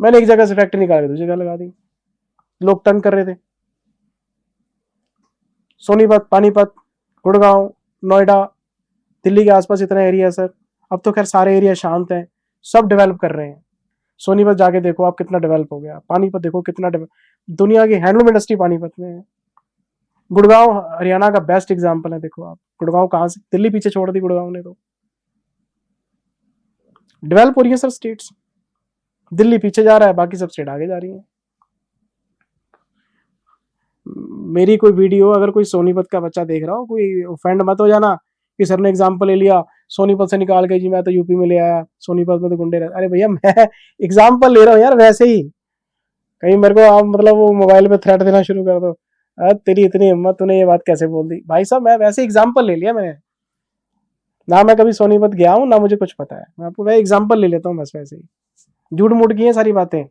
मैंने एक जगह से फैक्ट्री निकाल के दूसरी जगह लगा दी, लोग तंग कर रहे थे। सोनीपत, पानीपत, गुड़गांव, नोएडा, दिल्ली के आसपास इतना एरिया है सर। अब तो खैर सारे एरिया शांत हैं, सब डेवलप कर रहे हैं। सोनीपत जाके देखो आप कितना डेवलप हो गया, पानीपत देखो कितना दुनिया की हैंडलूम इंडस्ट्री पानीपत में है। गुड़गांव हरियाणा का बेस्ट एग्जांपल है। देखो आप, गुड़गांव कहाँ से, दिल्ली पीछे छोड़ दी गुड़गांव ने। तो डेवलप हो रही है सर स्टेट्स, दिल्ली पीछे जा रहा है, बाकी सब स्टेट आगे जा रही है। मेरी कोई वीडियो अगर कोई सोनीपत का बच्चा देख रहा हो, कोई ऑफेंड मत हो जाना कि सर ने एग्जांपल ले लिया सोनीपत से निकाल के, जी मैं तो यूपी में ले आया, सोनीपत में तो गुंडे रहते। अरे भैया, मैं एग्जांपल ले रहा हूँ यार, वैसे ही। कहीं मेरे को आप मतलब वो मोबाइल पे थ्रेट देना शुरू कर दो, तेरी इतनी हिम्मत, तूने ये बात कैसे बोल दी? भाई साहब, मैं वैसे एग्जाम्पल ले लिया मैंने, ना मैं कभी सोनीपत गया हूँ, ना मुझे कुछ पता है, मैं आपको वह एग्जाम्पल ले लेता हूँ बस, वैसे ही। झूठ मूठ की है सारी बातें।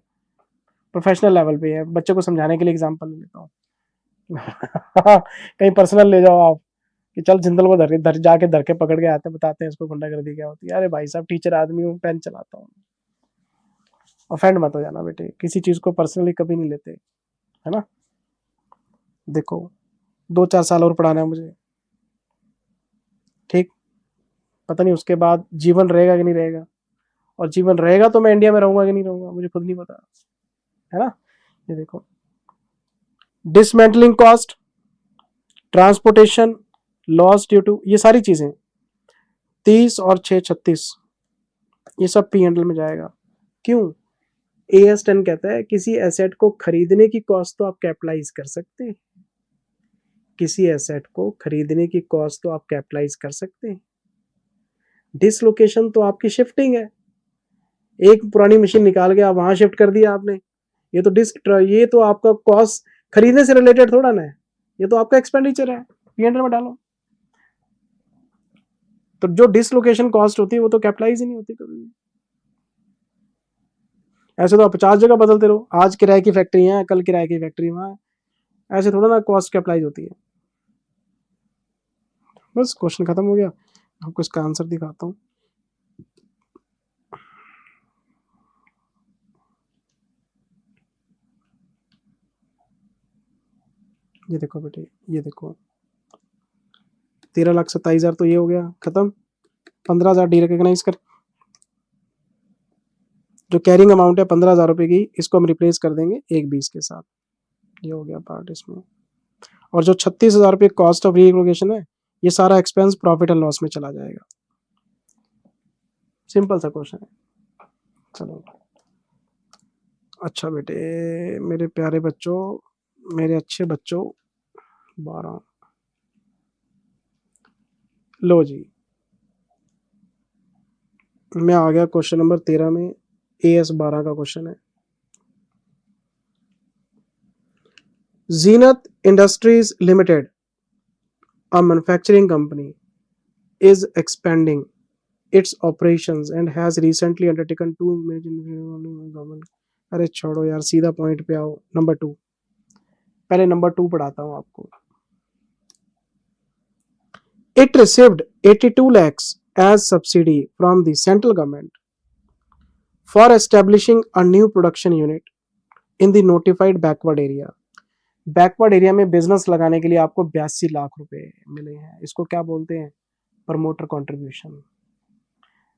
प्रोफेशनल लेवल पे है, बच्चे को समझाने के लिए एग्जांपल ले लेता हूँ। कहीं पर्सनल ले जाओ आप कि चल जिंदल को धर जाके धर के पकड़ के आते बताते हैं इसको गुंडागर्दी क्या होती है। अरे भाई साहब टीचर आदमी हूँ, पेन चलाता हूँ। ऑफेंड मत हो जाना बेटे, किसी चीज को पर्सनली कभी नहीं लेते, है ना। देखो 2-4 साल और पढ़ाना है मुझे, ठीक, पता नहीं उसके बाद जीवन रहेगा कि नहीं रहेगा, और जीवन रहेगा तो मैं इंडिया में रहूंगा कि नहीं रहूंगा मुझे खुद नहीं पता, है ना। ये देखो dismantling cost, transportation, loss due to, ये सारी चीजें 30 और 6 36 ये सब पी एंडल में जाएगा। क्यों? AS10 कहता है किसी एसेट को खरीदने की कॉस्ट तो आप कैपिटलाइज कर सकते हैं, किसी एसेट को खरीदने की कॉस्ट तो आप कैपिटलाइज कर सकते हैं। डिसलोकेशन तो आपकी शिफ्टिंग है, एक पुरानी मशीन निकाल के आप वहां शिफ्ट कर दिया आपने, ये तो ये तो आपका कॉस्ट खरीदने से रिलेटेड थोड़ा ना है, ये तो आपका एक्सपेंडिचर है, पी&एल में डालो। तो जो डिसलोकेशन कॉस्ट होती है वो तो कैपिटलाइज ही नहीं होती कभी। ऐसे तो आप 50 जगह बदलते रहो, आज किराए की फैक्ट्री है, कल किराए की फैक्ट्री वहां, ऐसे थोड़ा ना कॉस्ट कैपिटलाइज होती है। बस क्वेश्चन खत्म हो गया, आपको इसका आंसर दिखाता हूँ। ये देखो बेटे, ये देखो 13,27,000 तो ये हो गया खत्म, 15,000 डी रिकॉग्नाइज कर, जो कैरिंग अमाउंट है 15,000 रुपए की, इसको हम रिप्लेस कर देंगे 1,20 के साथ, ये हो गया पार्ट इसमें। और जो 36,000 रुपये कॉस्ट ऑफ रीलोकेशन है, ये सारा एक्सपेंस प्रॉफिट एंड लॉस में चला जाएगा। सिंपल सा क्वेश्चन है। चलो अच्छा बेटे, मेरे प्यारे बच्चों, मेरे अच्छे बच्चों, 12 लो जी, मैं आ गया क्वेश्चन नंबर 13 में, AS 12 का क्वेश्चन है। Zeenat Industries Limited, a manufacturing company, is expanding its operations and has recently undertaken 2 major। अरे छोड़ो यार, सीधा पॉइंट पे आओ। नंबर 2, पहले नंबर 2 पढ़ाता हूं आपको। It received 82 lakhs as subsidy from the central government for establishing a new production unit in the notified backward area। Backward area में बिजनेस लगाने के लिए आपको 82 लाख रुपए मिले हैं, इसको क्या बोलते हैं? Promoter contribution.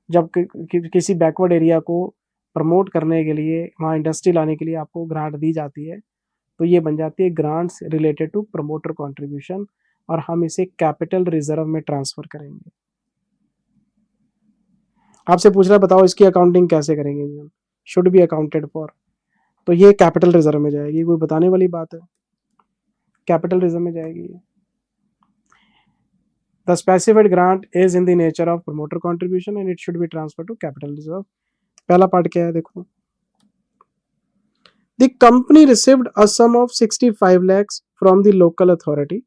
जब किसी बैकवर्ड एरिया को प्रमोट करने के लिए, वहाँ इंडस्ट्री लाने के लिए आपको ग्रांट दी जाती है, तो ये बन जाती है grants related to promoter contribution, और हम इसे कैपिटल रिजर्व में ट्रांसफर करेंगे। आपसे पूछ रहा है बताओ इसकी अकाउंटिंग कैसे करेंगे, शुड बी अकाउंटेड फॉर, तो ये कैपिटल रिजर्व में जाएगी, कोई बताने वाली बात है, कैपिटल रिजर्व में जाएगी। The specified grant is in the nature of promoter contribution and it should be transferred to capital reserve। पहला पार्ट क्या है देखो, The company received a sum of 65 lakhs from the local authority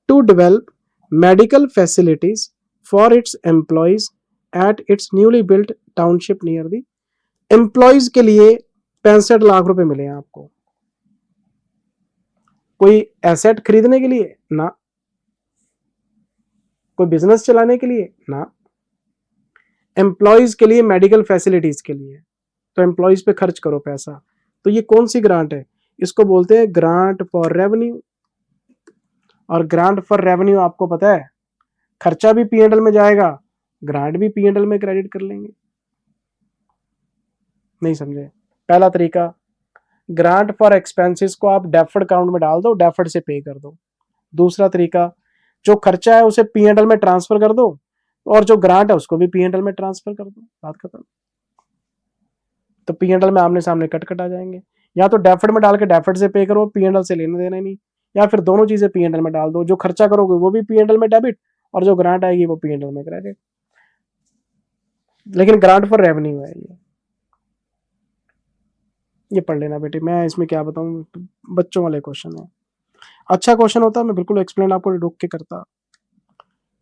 to develop medical facilities for its employees at its newly built township near the। Employees के लिए 65 लाख रुपए मिले हैं आपको, कोई एसेट खरीदने के लिए ना, कोई बिजनेस चलाने के लिए ना, एम्प्लॉयज के लिए, मेडिकल फैसिलिटीज के लिए, तो एम्प्लॉयज पे खर्च करो पैसा। तो ये कौन सी ग्रांट है? इसको बोलते हैं ग्रांट फॉर रेवेन्यू। और ग्रांट फॉर रेवेन्यू आपको पता है, खर्चा भी पी&एल में जाएगा, ग्रांट भी पी&एल में क्रेडिट कर लेंगे। नहीं समझे? पहला तरीका, ग्रांट फॉर एक्सपेंसेस को आप डेफर्ड अकाउंट में डाल दो, डेफर्ड से पे कर दो। दूसरा तरीका, जो खर्चा है उसे पी&एल में ट्रांसफर कर दो, और जो ग्रांट है उसको भी पी&एल में ट्रांसफर कर दो, बात खत्म। तो पी&एल में आमने सामने कट आ जाएंगे। या तो डेफर्ड में डाल के डेफर्ड से पे करो, पी&एल से लेने देना नहीं, या फिर दोनों चीजें पी&एल में डाल दो, जो खर्चा करोगे वो भी पी&एल में डेबिट, और जो ग्रांट आएगी वो पी&एल में क्रेडिट। लेकिन ग्रांट फॉर रेवेन्यू है ये पढ़ लेना बेटे, मैं इसमें क्या बताऊं, बच्चों वाले क्वेश्चन है। अच्छा क्वेश्चन होता मैं बिल्कुल एक्सप्लेन आपको रोक के करता।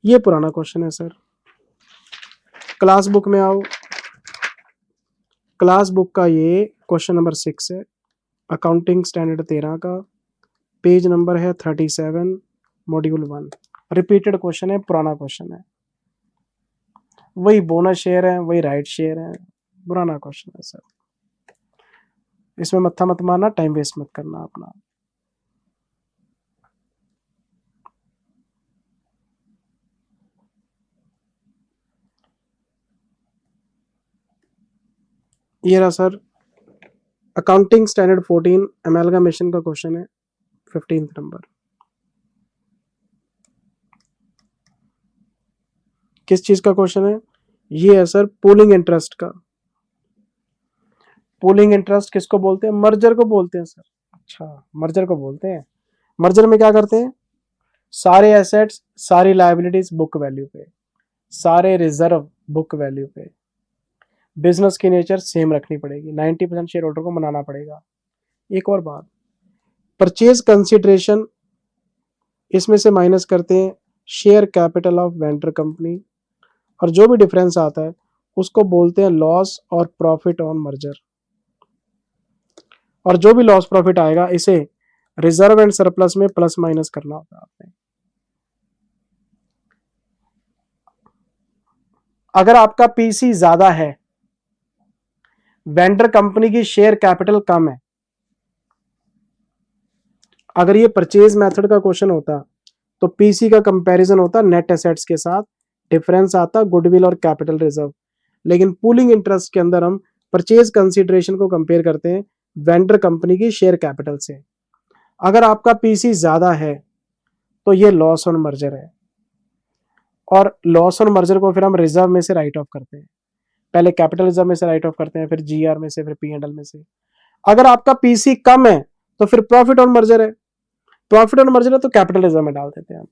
ये पुराना क्वेश्चन है सर, क्लास बुक में आओ, क्लास बुक का ये क्वेश्चन नंबर 6 है, अकाउंटिंग स्टैंडर्ड 13 का, पेज नंबर है 37, मॉड्यूल 1। रिपीटेड क्वेश्चन है, पुराना क्वेश्चन है, वही बोनस शेयर है, वही राइट शेयर है, पुराना क्वेश्चन है सर। इसमें मत्था मत मारना, टाइम वेस्ट मत करना अपना। ये रहा सर, अकाउंटिंग स्टैंडर्ड 14 एमेलगामेशन का क्वेश्चन है, 15th नंबर। किस चीज का क्वेश्चन है? ये है सर पूलिंग इंटरेस्ट का। पूलिंग इंटरेस्ट किसको बोलते हैं? मर्जर को बोलते हैं सर। अच्छा, मर्जर को बोलते हैं। मर्जर में क्या करते हैं? सारे एसेट्स, सारी लायबिलिटीज बुक वैल्यू पे, सारे रिजर्व बुक वैल्यू पे, बिजनेस की नेचर सेम रखनी पड़ेगी, 90% शेयर होल्डर को मनाना पड़ेगा। एक और बात, परचेज कंसिडरेशन इसमें से माइनस करते हैं share capital of vendor company, और जो भी डिफरेंस आता है उसको बोलते हैं लॉस और प्रॉफिट ऑन मर्जर। और जो भी लॉस प्रॉफिट आएगा इसे रिजर्व एंड सरप्लस में प्लस माइनस करना होता है आपने। अगर आपका पीसी ज्यादा है, वेंडर कंपनी की शेयर कैपिटल कम है, अगर ये परचेज मेथड का क्वेश्चन होता तो पीसी का कंपैरिजन होता नेट एसेट्स के साथ, डिफरेंस आता गुडविल और कैपिटल रिजर्व। लेकिन पूलिंग इंटरेस्ट के अंदर हम परचेज कंसीडरेशन को कंपेयर करते हैं वेंडर कंपनी की शेयर कैपिटल से। अगर आपका पीसी ज्यादा है तो ये लॉस ऑन मर्जर है, और लॉस ऑन मर्जर को फिर हम रिजर्व में से राइट ऑफ करते हैं। पहले कैपिटल रिजर्व में से राइट ऑफ करते हैं, फिर जीआर में से, फिर पी&एल में से। अगर आपका पीसी कम है तो फिर प्रॉफिट ऑन मर्जर है, प्रॉफिट ऑन मर्जर है तो कैपिटल रिजर्व में डाल देते हैं हम।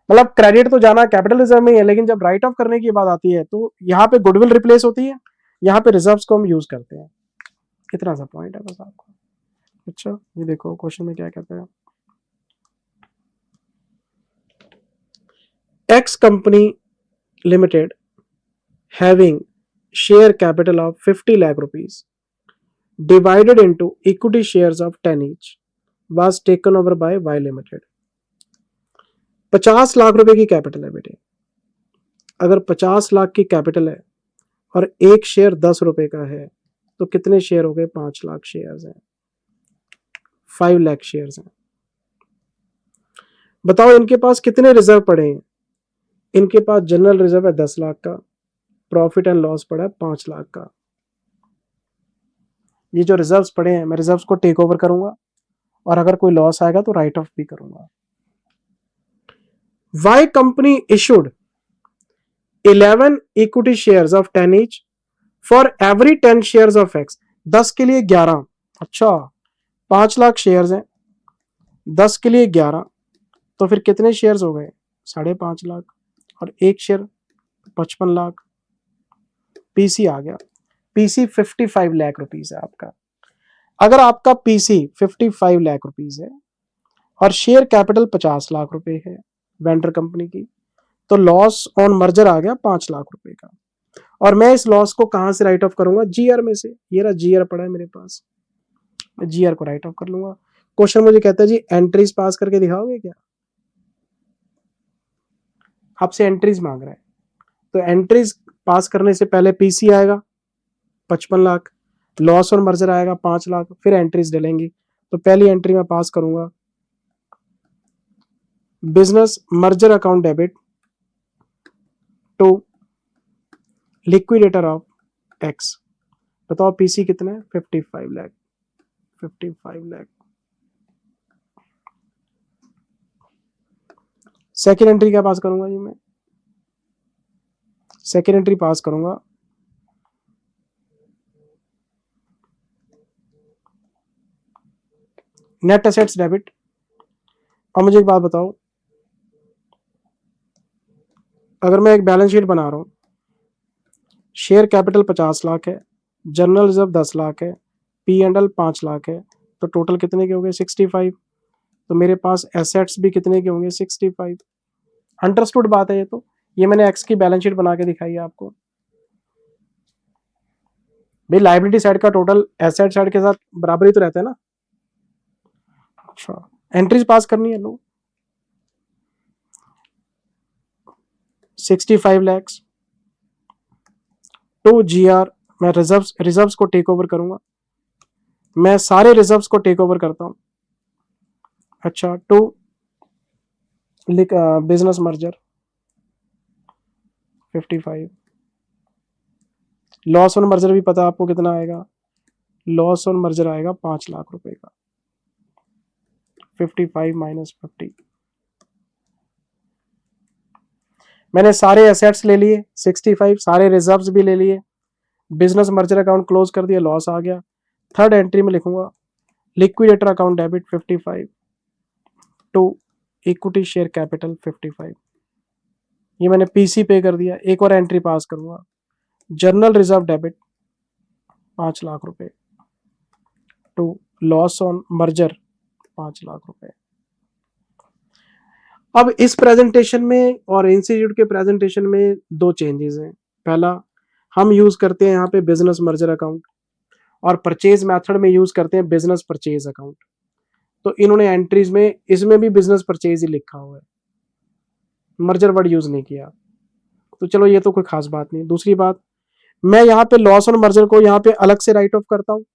मतलब क्रेडिट तो जाना कैपिटल रिजर्व में ही है, लेकिन जब राइट ऑफ करने की बात आती है तो यहाँ पे गुडविल रिप्लेस होती है, यहाँ पे रिजर्व्स को हम यूज करते हैं। इतना सा पॉइंट है बस आपको। अच्छा, ये देखो क्वेश्चन में क्या कहते हैं। X company limited having share capital of 50 lakh rupees divided into equity shares of 10 each was taken over by Y Limited। 50 lakh रुपए की कैपिटल है बेटे। अगर 50 लाख की कैपिटल है और एक शेयर 10 रुपए का है तो कितने शेयर हो गए? 5 लाख शेयर्स हैं, 5 लाख शेयर्स हैं। बताओ इनके पास कितने रिजर्व पड़े हैं? इनके पास जनरल रिजर्व है 10 लाख का, प्रॉफिट एंड लॉस पड़ा है 5 लाख का। ये जो रिजर्व्स पड़े हैं मैं रिजर्व्स को टेक ओवर करूंगा, और अगर कोई लॉस आएगा तो राइट ऑफ भी करूंगा। Y company issued 11 equity shares of 10 each for every 10 shares of X. 10 के लिए 11। अच्छा, 5 लाख शेयर्स हैं, 10 के लिए 11, तो फिर कितने शेयर्स हो गए? 5.5 लाख, और एक शेयर 55 लाख। पीसी आ गया, पीसी 55 लाख रुपीज है आपका। अगर आपका पीसी 55 लाख रुपीज है और शेयर कैपिटल 50 लाख रुपए है वेंडर कंपनी की, तो लॉस ऑन मर्जर आ गया 5 लाख रुपए का। और मैं इस लॉस को कहां से राइट ऑफ करूंगा? जीआर में से। ये रहा जीआर पड़ा है मेरे पास, मैं जीआर को राइट ऑफ कर लूंगा। क्वेश्चन मुझे कहता है जी एंट्रीज पास करके दिखाओगे क्या? आपसे एंट्रीज मांग रहा है, तो एंट्रीज पास करने से पहले पीसी आएगा 55 लाख, लॉस और मर्जर आएगा 5 लाख, फिर एंट्रीज डलेंगी। तो पहली एंट्री में पास करूंगा business merger account debit to liquidator of X. बताओ पीसी कितना है? 55 लाख, 55 लाख। सेकेंड एंट्री क्या पास करूंगा जी मैं? सेकेंड एंट्री पास करूंगा नेट एसेट्स डेबिट। अब मुझे एक बात बताओ, अगर मैं एक बैलेंस शीट बना रहा हूं, शेयर कैपिटल 50 लाख है, जनरल रिजर्व 10 लाख है, पी&एल 5 लाख है, तो टोटल कितने के हो गए? 65। तो मेरे पास एसेट्स भी कितने के होंगे? 65। अंडरस्टूड बात है ये तो। ये मैंने एक्स की बैलेंस शीट बना के दिखाई है आपको। भाई लाइबिलिटी साइड का टोटल एसेट साइड के साथ बराबर ही तो रहता है ना। अच्छा, एंट्रीज पास करनी है लो। 65 lakhs टू GR। मैं रिजर्व्स को टेक ओवर करूंगा, मैं सारे रिजर्व्स को टेक ओवर करता हूं। अच्छा, to business merger 55। Loss on merger भी पता आपको कितना आएगा, लॉस ऑन मर्जर आएगा 5 लाख रुपए का। 55 माइनस 50। मैंने सारे एसेट्स ले लिए 65, सारे रिजर्व्स भी ले लिए, बिजनेस मर्जर अकाउंट क्लोज कर दिया, लॉस आ गया। थर्ड एंट्री में लिखूंगा liquidator account debit 55 to equity share capital 55। ये मैंने पीसी पे कर दिया। एक और एंट्री पास करूंगा, जर्नल रिजर्व डेबिट 5 लाख रुपए to loss on merger 5 lakh रुपए। अब इस प्रेजेंटेशन में और इंस्टीट्यूट के प्रेजेंटेशन में दो चेंजेस हैं। पहला, हम यूज करते हैं यहाँ पे बिजनेस मर्जर अकाउंट, और परचेज मेथड में यूज करते हैं बिजनेस परचेज अकाउंट। तो इन्होंने एंट्रीज में इसमें भी बिजनेस परचेज ही लिखा हुआ है, मर्जर वर्ड यूज नहीं किया। तो चलो ये तो कोई खास बात नहीं। दूसरी बात, मैं यहाँ पे लॉस ऑन मर्जर को यहाँ पे अलग से राइट ऑफ करता हूँ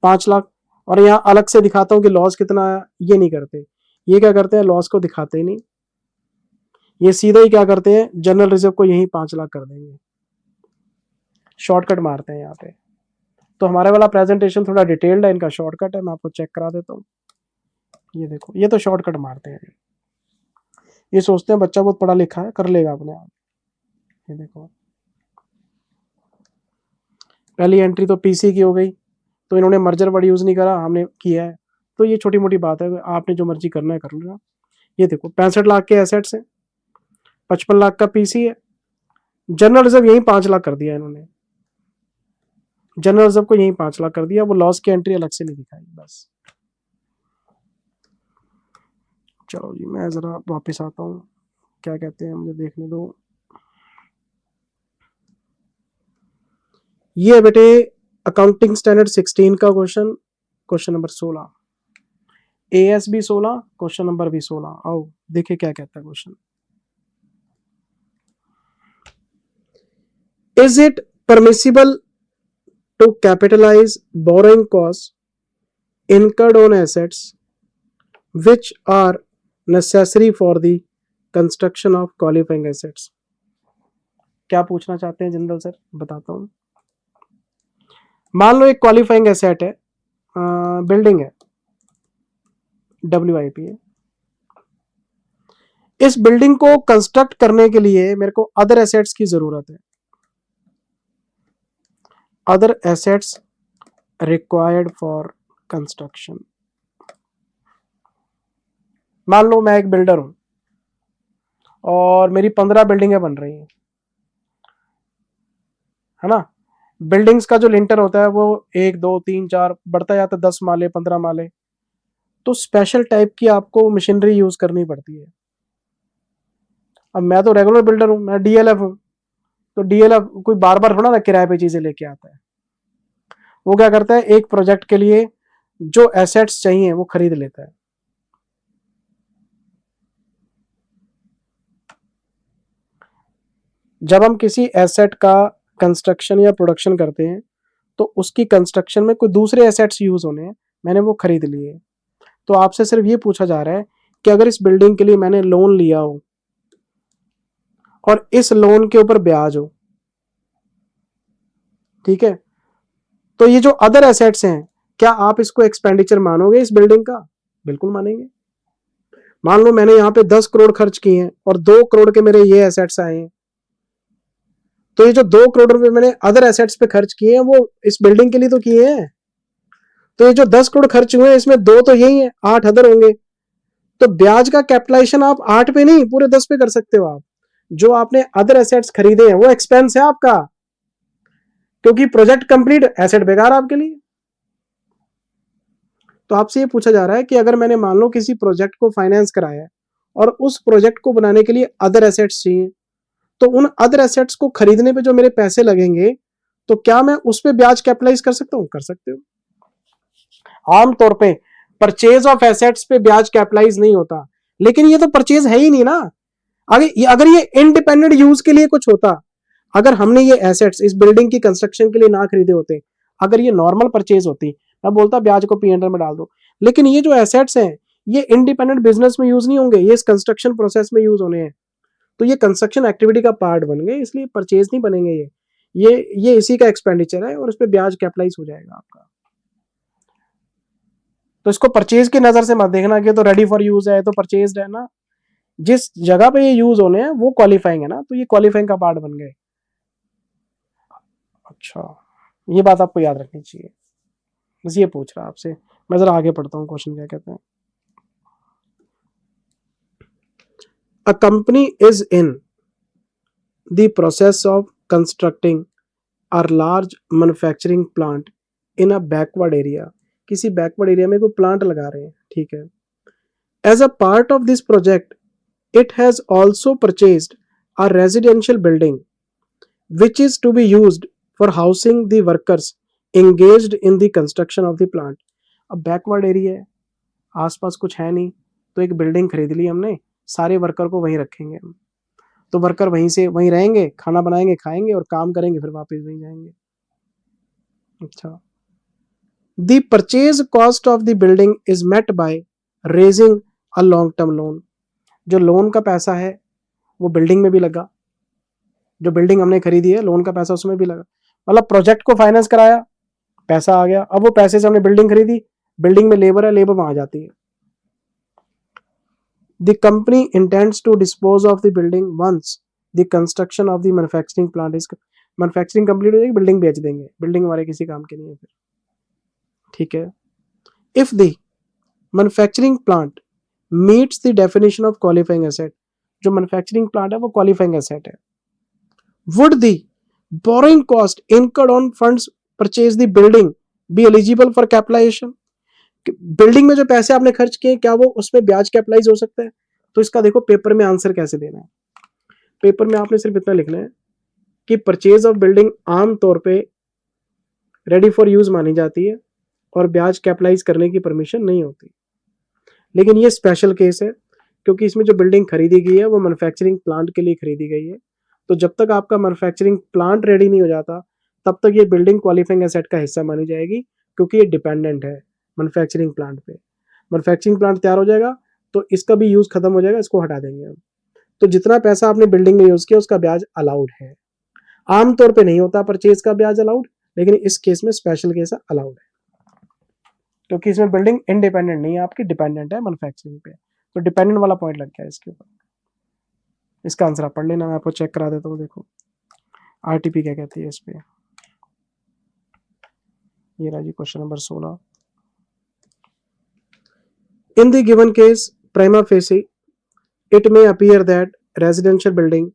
5 लाख, और यहाँ अलग से दिखाता हूँ कि लॉस कितना आया। ये नहीं करते, ये क्या करते हैं, लॉस को दिखाते ही नहीं, ये सीधा ही क्या करते हैं, जनरल रिजर्व को यही 5 लाख कर देंगे, शॉर्टकट मारते हैं यहाँ पे। तो हमारे वाला प्रेजेंटेशन थोड़ा डिटेल्ड है, इनका शॉर्टकट है, मैं आपको चेक करा देता हूँ। ये देखो, ये तो शॉर्टकट मारते हैं, ये सोचते हैं बच्चा बहुत पढ़ा लिखा है, कर लेगा अपने आप। ये देखो, पहली एंट्री तो पीसी की हो गई, तो इन्होंने मर्जर वर्ड यूज नहीं करा, हमने किया है, तो ये छोटी मोटी बात है, आपने जो मर्जी करना है कर लेना। ये देखो 65 लाख के एसेट्स हैं, 55 लाख का पीसी है, जनरल रिजर्व यही 5 लाख कर दिया इन्होंने, जनरल रिजर्व को यही 5 लाख कर दिया, वो लॉस की एंट्री अलग से नहीं दिखाई बस। चलो जी, मैं जरा वापस आता हूँ, क्या कहते हैं मुझे देखने दो। ये बेटे अकाउंटिंग स्टैंडर्ड 16 का क्वेश्चन, क्वेश्चन नंबर 16, AS भी 16, क्वेश्चन नंबर भी 16। आओ देखिए क्या कहता है question. Is it permissible to capitalize borrowing cost incurred on assets which are necessary for the construction of qualifying assets? क्या पूछना चाहते हैं जिंदल सर, बताता हूं। मान लो एक क्वालिफाइंग एसेट है, बिल्डिंग है, WIP है। इस बिल्डिंग को कंस्ट्रक्ट करने के लिए मेरे को अदर एसेट्स की जरूरत है, other assets required for construction. मान लो मैं एक बिल्डर हूं और मेरी 15 बिल्डिंगें बन रही हैं, है ना। बिल्डिंग्स का जो लिंटर होता है वो 1 2 3 4 बढ़ता जाता है, 10 माले 15 माले। तो स्पेशल टाइप की आपको मशीनरी यूज करनी पड़ती है। अब मैं तो रेगुलर बिल्डर हूं, मैं DLF हूं, तो DLF कोई बार बार थोड़ा ना किराए पे चीजें लेके आता है। वो क्या करता है, एक प्रोजेक्ट के लिए जो एसेट्स चाहिए वो खरीद लेता है। जब हम किसी एसेट का कंस्ट्रक्शन या प्रोडक्शन करते हैं तो उसकी कंस्ट्रक्शन में कोई दूसरे एसेट्स यूज होने हैं, मैंने वो खरीद लिए। तो आपसे सिर्फ ये पूछा जा रहा है कि अगर इस बिल्डिंग के लिए मैंने लोन लिया हो और इस लोन के ऊपर ब्याज हो, ठीक है, तो ये जो अदर एसेट्स हैं, क्या आप इसको एक्सपेंडिचर मानोगे इस बिल्डिंग का? बिल्कुल मानेंगे। मान लो मैंने यहाँ पे 10 करोड़ खर्च किए हैं और 2 करोड़ के मेरे ये एसेट्स आए हैं, तो ये जो 2 करोड़ रुपए मैंने अदर एसेट्स पे खर्च किए हैं वो इस बिल्डिंग के लिए तो किए हैं। तो ये जो 10 करोड़ खर्च हुए हैं इसमें 2 तो यही है, 8 अदर होंगे। तो ब्याज का कैपिटलाइजेशन आप 8 पे नहीं पूरे 10 पे कर सकते हो। आप जो आपने अदर एसेट्स खरीदे हैं वो एक्सपेंस है आपका, क्योंकि प्रोजेक्ट कंप्लीट, एसेट बेकार आपके लिए। तो आपसे ये पूछा जा रहा है कि अगर मैंने मान लो किसी प्रोजेक्ट को फाइनेंस कराया है और उस प्रोजेक्ट को बनाने के लिए अदर एसेट्स चाहिए, तो उन अदर एसेट्स को खरीदने पे जो मेरे पैसे लगेंगे तो क्या मैं उस पर ब्याज कैपिटलाइज कर सकता हूं? कर सकते हो। आमतौर पे परचेज ऑफ एसेट्स पे ब्याज कैपिटलाइज नहीं होता, लेकिन ये तो परचेज है ही नहीं ना। अगर ये इंडिपेंडेंट यूज के लिए कुछ होता, अगर हमने ये एसेट्स इस बिल्डिंग की कंस्ट्रक्शन के लिए ना खरीदे होते, अगर ये नॉर्मल परचेज होती, मैं बोलता ब्याज को पी&एल में डाल दो। लेकिन ये जो एसेट्स हैं ये इंडिपेंडेंट बिजनेस में यूज नहीं होंगे, ये इस कंस्ट्रक्शन प्रोसेस में यूज होने हैं, तो ये कंस्ट्रक्शन एक्टिविटी का पार्ट बन गए, इसलिए परचेज नहीं बनेंगे। ये इसी का एक्सपेंडिचर है और उस पर ब्याज कैपिटलाइज हो जाएगा आपका। तो इसको परचेज की नजर से मत देखना कि तो रेडी फॉर यूज है तो परचेज है ना, जिस जगह पे ये यूज होने हैं वो क्वालिफाइंग है ना, तो ये क्वालिफाइंग का पार्ट बन गए। अच्छा, ये बात आपको याद रखनी चाहिए, बस ये पूछ रहा आपसे। मैं जरा आगे पढ़ता हूँ, क्वेश्चन क्या कहते हैं। A company is in the process of constructing a large manufacturing plant in a backward area. किसी बैकवर्ड एरिया में कोई प्लांट लगा रहे हैं, ठीक है। As a part of this project it has also purchased a residential building which is to be used for housing the workers engaged in the construction of the plant। अब backward area है, आसपास कुछ है नहीं, तो एक building खरीद ली हमने, सारे वर्कर को वहीं रखेंगे हम, तो वर्कर वहीं से वहीं रहेंगे, खाना बनाएंगे, खाएंगे और काम करेंगे, फिर वापस वहीं जाएंगे। अच्छा, the purchase cost of the building is met by raising a long term loan। जो लोन का पैसा है वो बिल्डिंग में भी लगा, जो बिल्डिंग हमने खरीदी है लोन का पैसा उसमें भी लगा, मतलब प्रोजेक्ट को फाइनेंस कराया, पैसा आ गया, अब वो पैसे से हमने बिल्डिंग खरीदी, बिल्डिंग में लेबर है, लेबर वहां जाती है। The company intends to dispose of the building once the construction of the manufacturing plant is, manufacturing complete हो जाएगी, बिल्डिंग बेच देंगे, बिल्डिंग हमारे किसी काम की नहीं है फिर, ठीक है। If the manufacturing plant meets the definition of qualifying asset, जो मैन्युफैक्चरिंग प्लांट है वो क्वालिफाइंग एसेट है। Would the borrowing cost incurred on funds purchase the building be eligible for capitalization? Building में जो पैसे आपने खर्च किए क्या वो उसमें ब्याज कैपिटलाइज हो सकता है? तो इसका देखो पेपर में आंसर कैसे देना है। पेपर में आपने सिर्फ इतना लिखना है कि परचेज ऑफ बिल्डिंग आमतौर पे रेडी फॉर यूज मानी जाती है और ब्याज कैपिटलाइज करने की परमिशन नहीं होती, लेकिन ये स्पेशल केस है क्योंकि इसमें जो बिल्डिंग खरीदी गई है वो मैन्युफैक्चरिंग प्लांट के लिए खरीदी गई है, तो जब तक आपका मैन्युफैक्चरिंग प्लांट रेडी नहीं हो जाता तब तक ये बिल्डिंग क्वालिफाइंग एसेट का हिस्सा मानी जाएगी, क्योंकि ये डिपेंडेंट है मैन्युफैक्चरिंग प्लांट पे। मैन्युफैक्चरिंग प्लांट तैयार हो जाएगा तो इसका भी यूज खत्म हो जाएगा, इसको हटा देंगे हम, तो जितना पैसा आपने बिल्डिंग में यूज किया उसका ब्याज अलाउड है। आमतौर पर नहीं होता परचेज का ब्याज अलाउड, लेकिन इस केस में स्पेशल केस अलाउड है, क्योंकि इसमें बिल्डिंग इंडिपेंडेंट नहीं है आपकी, डिपेंडेंट है मैन्युफैक्चरिंग पे, तो डिपेंडेंट वाला पॉइंट लग गया इसके ऊपर। इसका आंसर आप पढ़ लेना, मैं आपको चेक करा देता हूँ। देखो आरटीपी क्या कहती है इस पे, ये रहा जी question number 16। In the given case prima facie it may appear that residential building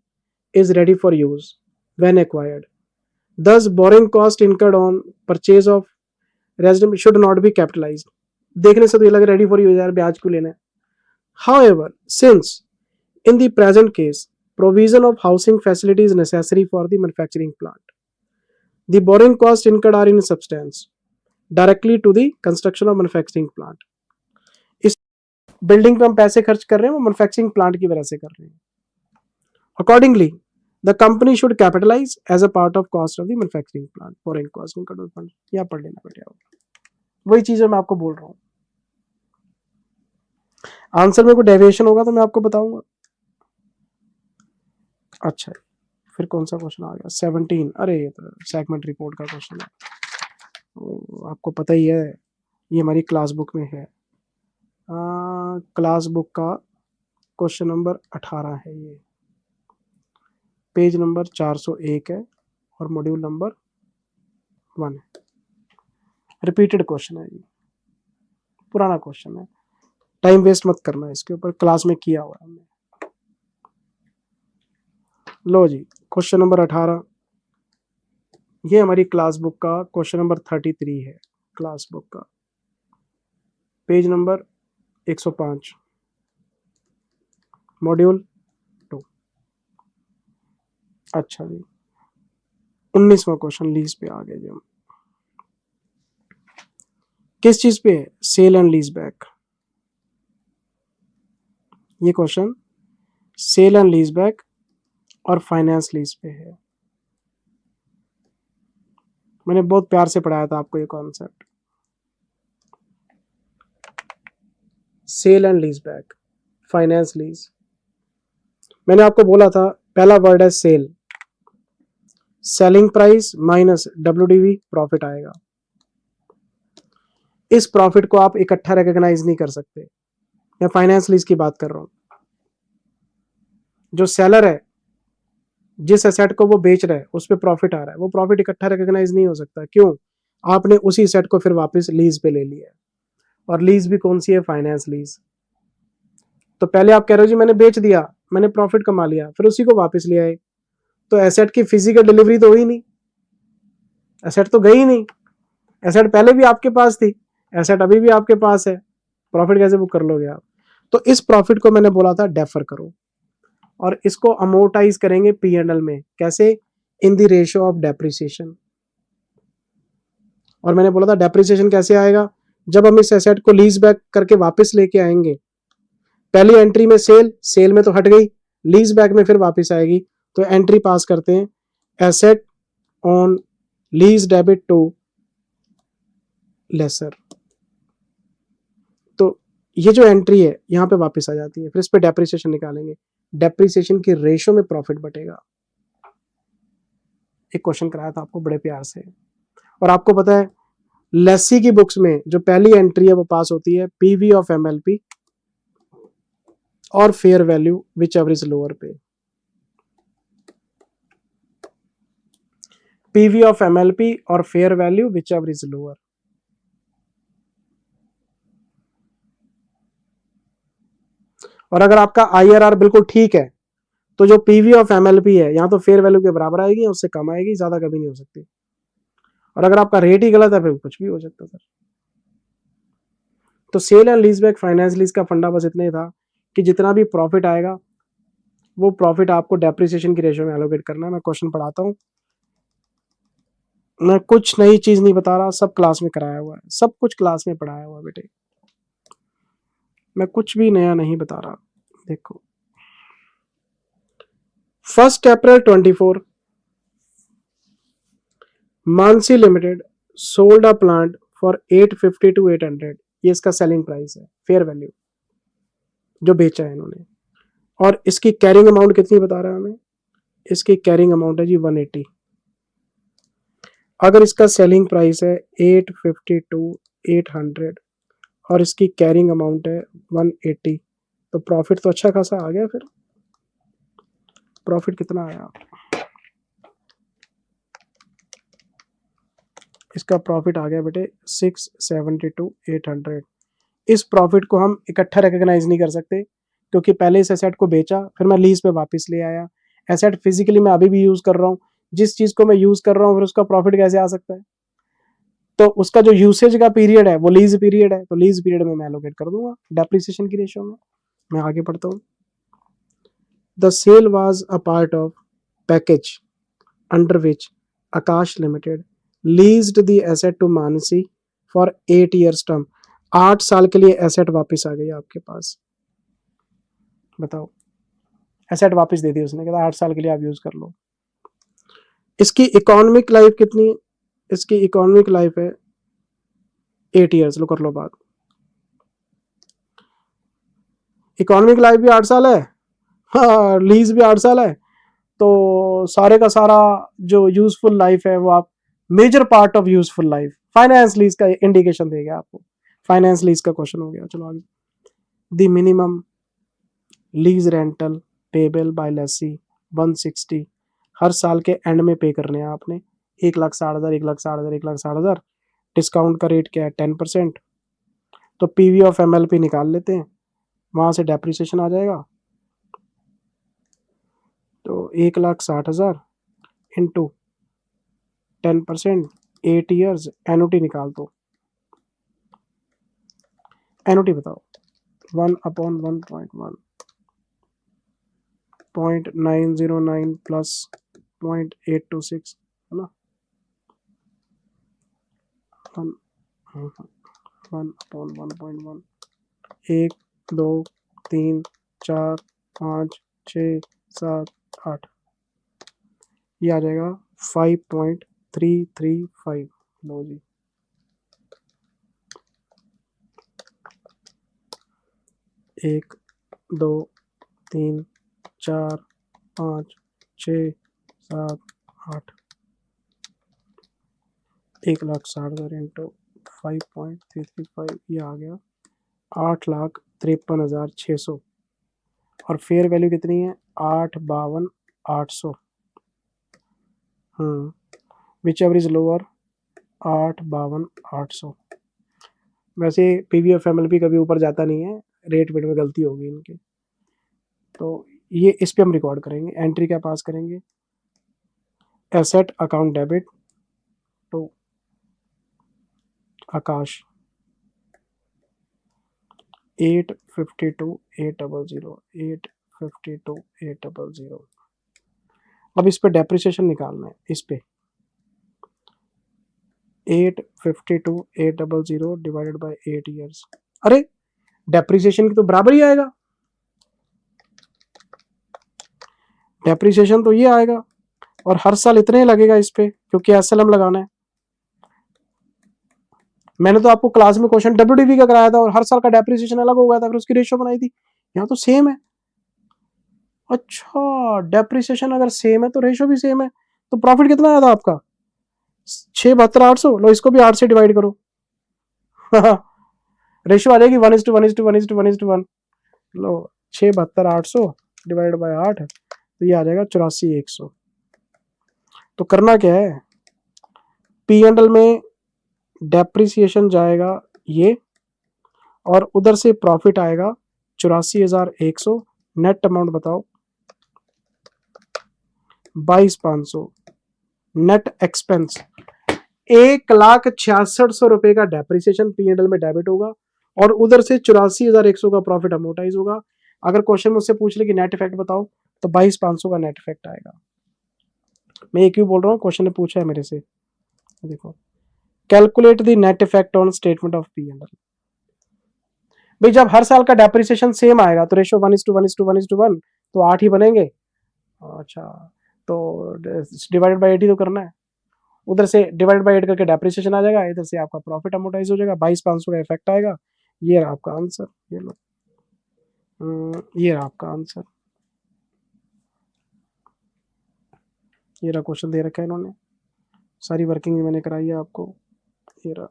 is ready for use when acquired, thus borrowing cost incurred on purchase of resident should not be capitalized। देखने से तो ये लग ready for use यार, ब्याज क्यों लेना है। However, since in the present case provision of housing facility is necessary for the manufacturing plant, the borrowing cost incurred are in substance directly to the construction of manufacturing plant। इस building पे हम पैसे खर्च कर रहे हैं वो manufacturing plant की वजह से कर रहे हैं। Accordingly, the company should capitalize as a part of cost of the manufacturing plant, borrowing cost incurred on funds। यहाँ पढ़ लेना बेटा, वही चीजें मैं आपको बोल रहा हूँ। आंसर में कोई डेविएशन होगा तो मैं आपको बताऊंगा। अच्छा, फिर कौन सा क्वेश्चन आ गया 17, अरे ये तो सेगमेंट रिपोर्ट का क्वेश्चन है, आपको पता ही है ये हमारी क्लास बुक में है। क्लास बुक का क्वेश्चन नंबर 18 है, ये पेज नंबर 401 है और मॉड्यूल नंबर 1 है। रिपीटेड क्वेश्चन है ये, पुराना क्वेश्चन है, टाइम वेस्ट मत करना इसके ऊपर, क्लास में किया हुआ है हमने। लो जी क्वेश्चन नंबर 18, ये हमारी क्लास बुक का क्वेश्चन नंबर 33 है, क्लास बुक का पेज नंबर 105, मॉड्यूल 2। अच्छा जी, 19वां क्वेश्चन लीज पे आ गए जी हम। किस चीज पे है? Sale and lease back. ये question sale and lease back और फाइनेंस लीज पे है। मैंने बहुत प्यार से पढ़ाया था आपको ये concept. Sale and lease back, finance lease. मैंने आपको बोला था पहला वर्ड है sale, selling price minus WDV profit आएगा। इस प्रॉफिट को आप इकट्ठा रिकॉग्नाइज नहीं कर सकते। मैं फाइनेंस लीज की बात कर रहा हूं। जो सेलर है, जिस एसेट को वो बेच रहा है उस पर प्रॉफिट आ रहा है, वो प्रॉफिट इकट्ठा रिकॉग्नाइज नहीं हो सकता। क्यों? आपने उसी एसेट को फिर वापस लीज पे ले लिया है, और लीज भी कौन सी है? Finance lease. तो पहले आप कह रहे हो जी मैंने बेच दिया, मैंने प्रॉफिट कमा लिया, फिर उसी को वापस ले आए, तो एसेट की फिजिकल डिलीवरी तो हुई नहीं, एसेट तो गई नहीं। एसेट पहले भी आपके पास थी, एसेट अभी भी आपके पास है, प्रॉफिट कैसे बुक कर लोगे आप? तो इस प्रॉफिट को मैंने बोला था डेफर करो, और इसको अमोर्टाइज करेंगे P&L में। कैसे? In the ratio of depreciation. और मैंने बोला था डेप्रिसिएशन कैसे आएगा? जब हम इस एसेट को लीज बैक करके वापस लेके आएंगे, पहली एंट्री में सेल, सेल में तो हट गई, लीज बैक में फिर वापस आएगी, तो एंट्री पास करते हैं asset on lease debit to lessor. तो ये जो एंट्री है यहां पे वापस आ जाती है, फिर इस पे डेप्रिसिएशन निकालेंगे, डेप्रिसिएशन की रेशियो में प्रॉफिट बटेगा। एक क्वेश्चन कराया था आपको बड़े प्यार से। और आपको पता है लेसी की बुक्स में जो पहली एंट्री है वो पास होती है PV ऑफ MLP और fair value which ever is lower पे। PV ऑफ MLP और fair value which ever is lower. और अगर आपका IRR बिल्कुल ठीक है तो जो PV ऑफ MLP है यहाँ तो फेयर वैल्यू के बराबर आएगी, उससे कम आएगी, ज्यादा कभी नहीं हो सकती। और अगर आपका रेट ही गलत है फिर कुछ भी हो सकता है सर। तो sale and lease back finance lease का फंडा बस इतना ही था कि जितना भी प्रॉफिट आएगा वो प्रॉफिट आपको डेप्रिसिएशन की रेशियो में एलोकेट करना है। मैं क्वेश्चन पढ़ाता हूँ, मैं कुछ नई चीज नहीं बता रहा, सब क्लास में कराया हुआ है, सब कुछ क्लास में पढ़ाया हुआ है बेटे, मैं कुछ भी नया नहीं बता रहा। देखो 1 April 24 Mansi limited sold a plant for 850 to 800। ये इसका सेलिंग प्राइस है, फेयर वैल्यू जो बेचा है इन्होंने। और इसकी कैरिंग अमाउंट कितनी बता रहा है हमें? इसकी कैरिंग अमाउंट है जी 180। अगर इसका सेलिंग प्राइस है 850 to 800 और इसकी कैरिंग अमाउंट है 180, तो प्रॉफिट तो अच्छा खासा आ गया। फिर प्रॉफिट कितना आया? इसका प्रॉफिट आ गया बेटे 670 to 800। इस प्रॉफिट को हम इकट्ठा रिकॉग्नाइज नहीं कर सकते, क्योंकि पहले इस एसेट को बेचा, फिर मैं लीज पे वापस ले आया। एसेट फिजिकली मैं अभी भी यूज कर रहा हूँ, जिस चीज को मैं यूज कर रहा हूँ फिर उसका प्रॉफिट कैसे आ सकता है? तो उसका जो यूसेज का पीरियड है वो लीज पीरियड है, तो लीज पीरियड में मैं एलोकेट कर दूंगा डेप्रिसिएशन की रेशियो में। मैं आगे पढ़ता हूँ। The sale was a part of package under which Aakash limited leased the asset to Mansi for 8 years term. 8 साल के लिए एसेट वापस आ गई आपके पास। बताओ, एसेट वापस दे दी उसने, कहता 8 साल के लिए आप यूज कर लो। इसकी इकोनॉमिक लाइफ कितनी है? इसकी इकोनॉमिक लाइफ है 8 years। लो कर लो बात, इकोनॉमिक लाइफ भी 8 साल है, हाँ लीज भी 8 साल है, तो सारे का सारा जो यूजफुल लाइफ है वो आप major part of useful life finance lease का इंडिकेशन देगा आपको। फाइनेंस लीज का क्वेश्चन हो गया। चलो आगे। The minimum lease rental payable by lessee 160। हर साल के एंड में पे करने हैं आपने 1,60,000 1,60,000 1,60,000। डिस्काउंट का रेट क्या है? 10%। तो PV ऑफ MLP निकाल लेते हैं, वहां से डेप्रिसिएशन आ जाएगा। तो 1,60,000 इंटू 10%, 8 years। एनुटी निकाल दो, एनुटी बताओ। 1/1.1 0.909 प्लस 0.826 है ना, 1/1.1, 1, 2, 3, 4, 5, 6, 7, 8, ये आ जाएगा 5.335। लो जी, 1, 2, 3, 4, 5, 6, 7, 8, 1,60,000 इंटू 5.335, ये आ गया 8,53,600। और फेयर वैल्यू कितनी है? 8,52,800। Which ever is lower, 8,52,800। वैसे पीवीएफ एमएलपी कभी ऊपर जाता नहीं है, रेट वेट में गलती होगी इनके, तो ये इस पे हम रिकॉर्ड करेंगे। एंट्री क्या पास करेंगे? एसेट अकाउंट डेबिट टू आकाश 852,800, 852,800। अब इस पे डेप्रिसिएशन निकालना है। इस पे 852,800 डिवाइडेड बाय 8 ईयर्स। अरे डेप्रिसिएशन की तो बराबर ही आएगा, डेप्रिसिएशन तो ये आएगा, और हर साल इतने लगेगा इस पे, क्योंकि एसएलएम लगाना है। मैंने तो आपको क्लास में क्वेश्चन डब्ल्यूडीवी का कराया था और हर साल का डेप्रिसिएशन अलग हो गया था, फिर उसकी रेशियो बनाई थी। यहाँ तो सेम है। अच्छा, डेप्रिसिएशन अगर सेम है तो रेशियो भी सेम है, तो प्रॉफिट कितना आया था आपका? 6,72,800। लो इसको भी 8 से डिवाइड करो। रेशियो आ जाएगी 1:1:1:1:1:1। लो 6,72,800 डिवाइड बाय 8, तो ये आ जाएगा 84,100। तो करना क्या है, पी एंड एल में डेप्रिसिएशन जाएगा ये, और उधर से प्रॉफिट आएगा 84,100। नेट अमाउंट बताओ? 22,500। नेट एक्सपेंस 1,66,000 रुपए का डेप्रिसिएशन पी एंड एल में डेबिट होगा, और उधर से 84,100 का प्रॉफिट अमोर्टाइज होगा। अगर क्वेश्चन मुझसे पूछ ले कि नेट इफेक्ट बताओ, तो 22,500 का नेट इफेक्ट आएगा। मैं ये क्यों बोल रहा हूँ, क्वेश्चन ने पूछा है मेरे से। देखो, calculate the net effect on statement of P and L. भाई जब हर साल का डेप्रिसिएशन सेम आएगा तो रेशियो 1:1:1:1, तो 8 ही बनेंगे। अच्छा, तो डिवाइडेड बाई 8 ही तो करना है। उधर से डिवाइड बाई 8 करके डेप्रिसिएशन आ जाएगा, इधर से आपका प्रॉफिट अमोर्टाइज हो जाएगा, 22,500 का इफेक्ट आएगा। ये रहा आपका आंसर, ये लो, ये रहा आपका आंसर। ये रहा क्वेश्चन दे रखा है इन्होंने, सारी वर्किंग मैंने कराई है आपको। ये रहा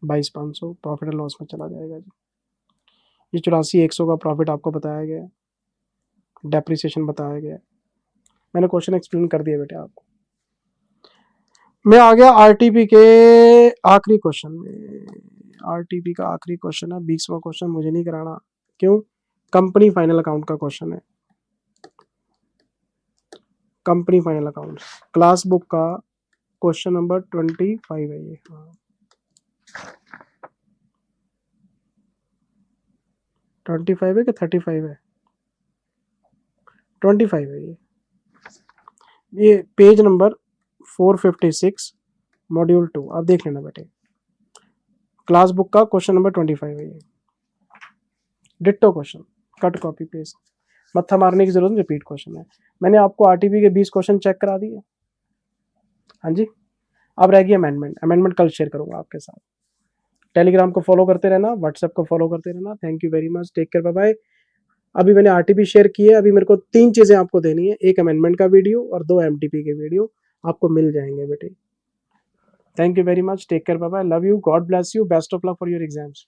22,500 प्रॉफिट एंड लॉस में चला जाएगा जी। ये 84,100 का प्रॉफिट आपको बताया गया है, डेप्रिसिएशन बताया गया है। मैंने क्वेश्चन एक्सप्लेन कर दिया बेटे आपको। मैं आ गया आरटीपी के आखिरी क्वेश्चन में। आरटीपी का आखिरी क्वेश्चन है, 20वां क्वेश्चन मुझे नहीं कराना। क्यों? कंपनी फाइनल अकाउंट का क्वेश्चन है। Company final account class book का क्वेश्चन नंबर 25 है ये। 25 है कि 35 है? 25 है ये पेज नंबर 456 मॉड्यूल 2। आप देख लेना बेटे, क्लास बुक का क्वेश्चन नंबर 25 है ये। Ditto question, cut copy paste, मत्था मारने की जरूरत नहीं, रिपीट क्वेश्चन है। मैंने आपको आरटीपी के 20 क्वेश्चन चेक करा दिए। हाँ जी, अब रह गई अमेंडमेंट। अमेंडमेंट कल शेयर करूंगा आपके साथ। टेलीग्राम को फॉलो करते रहना, व्हाट्सएप को फॉलो करते रहना। Thank you very much, take care, bye bye. अभी मैंने आरटीपी शेयर की है, अभी मेरे को 3 चीजें आपको देनी है, एक अमेंडमेंट का वीडियो और 2 एमटीपी के वीडियो आपको मिल जाएंगे बेटे। Thank you very much, take care, bye bye, love you, God bless you, best of luck for your exams.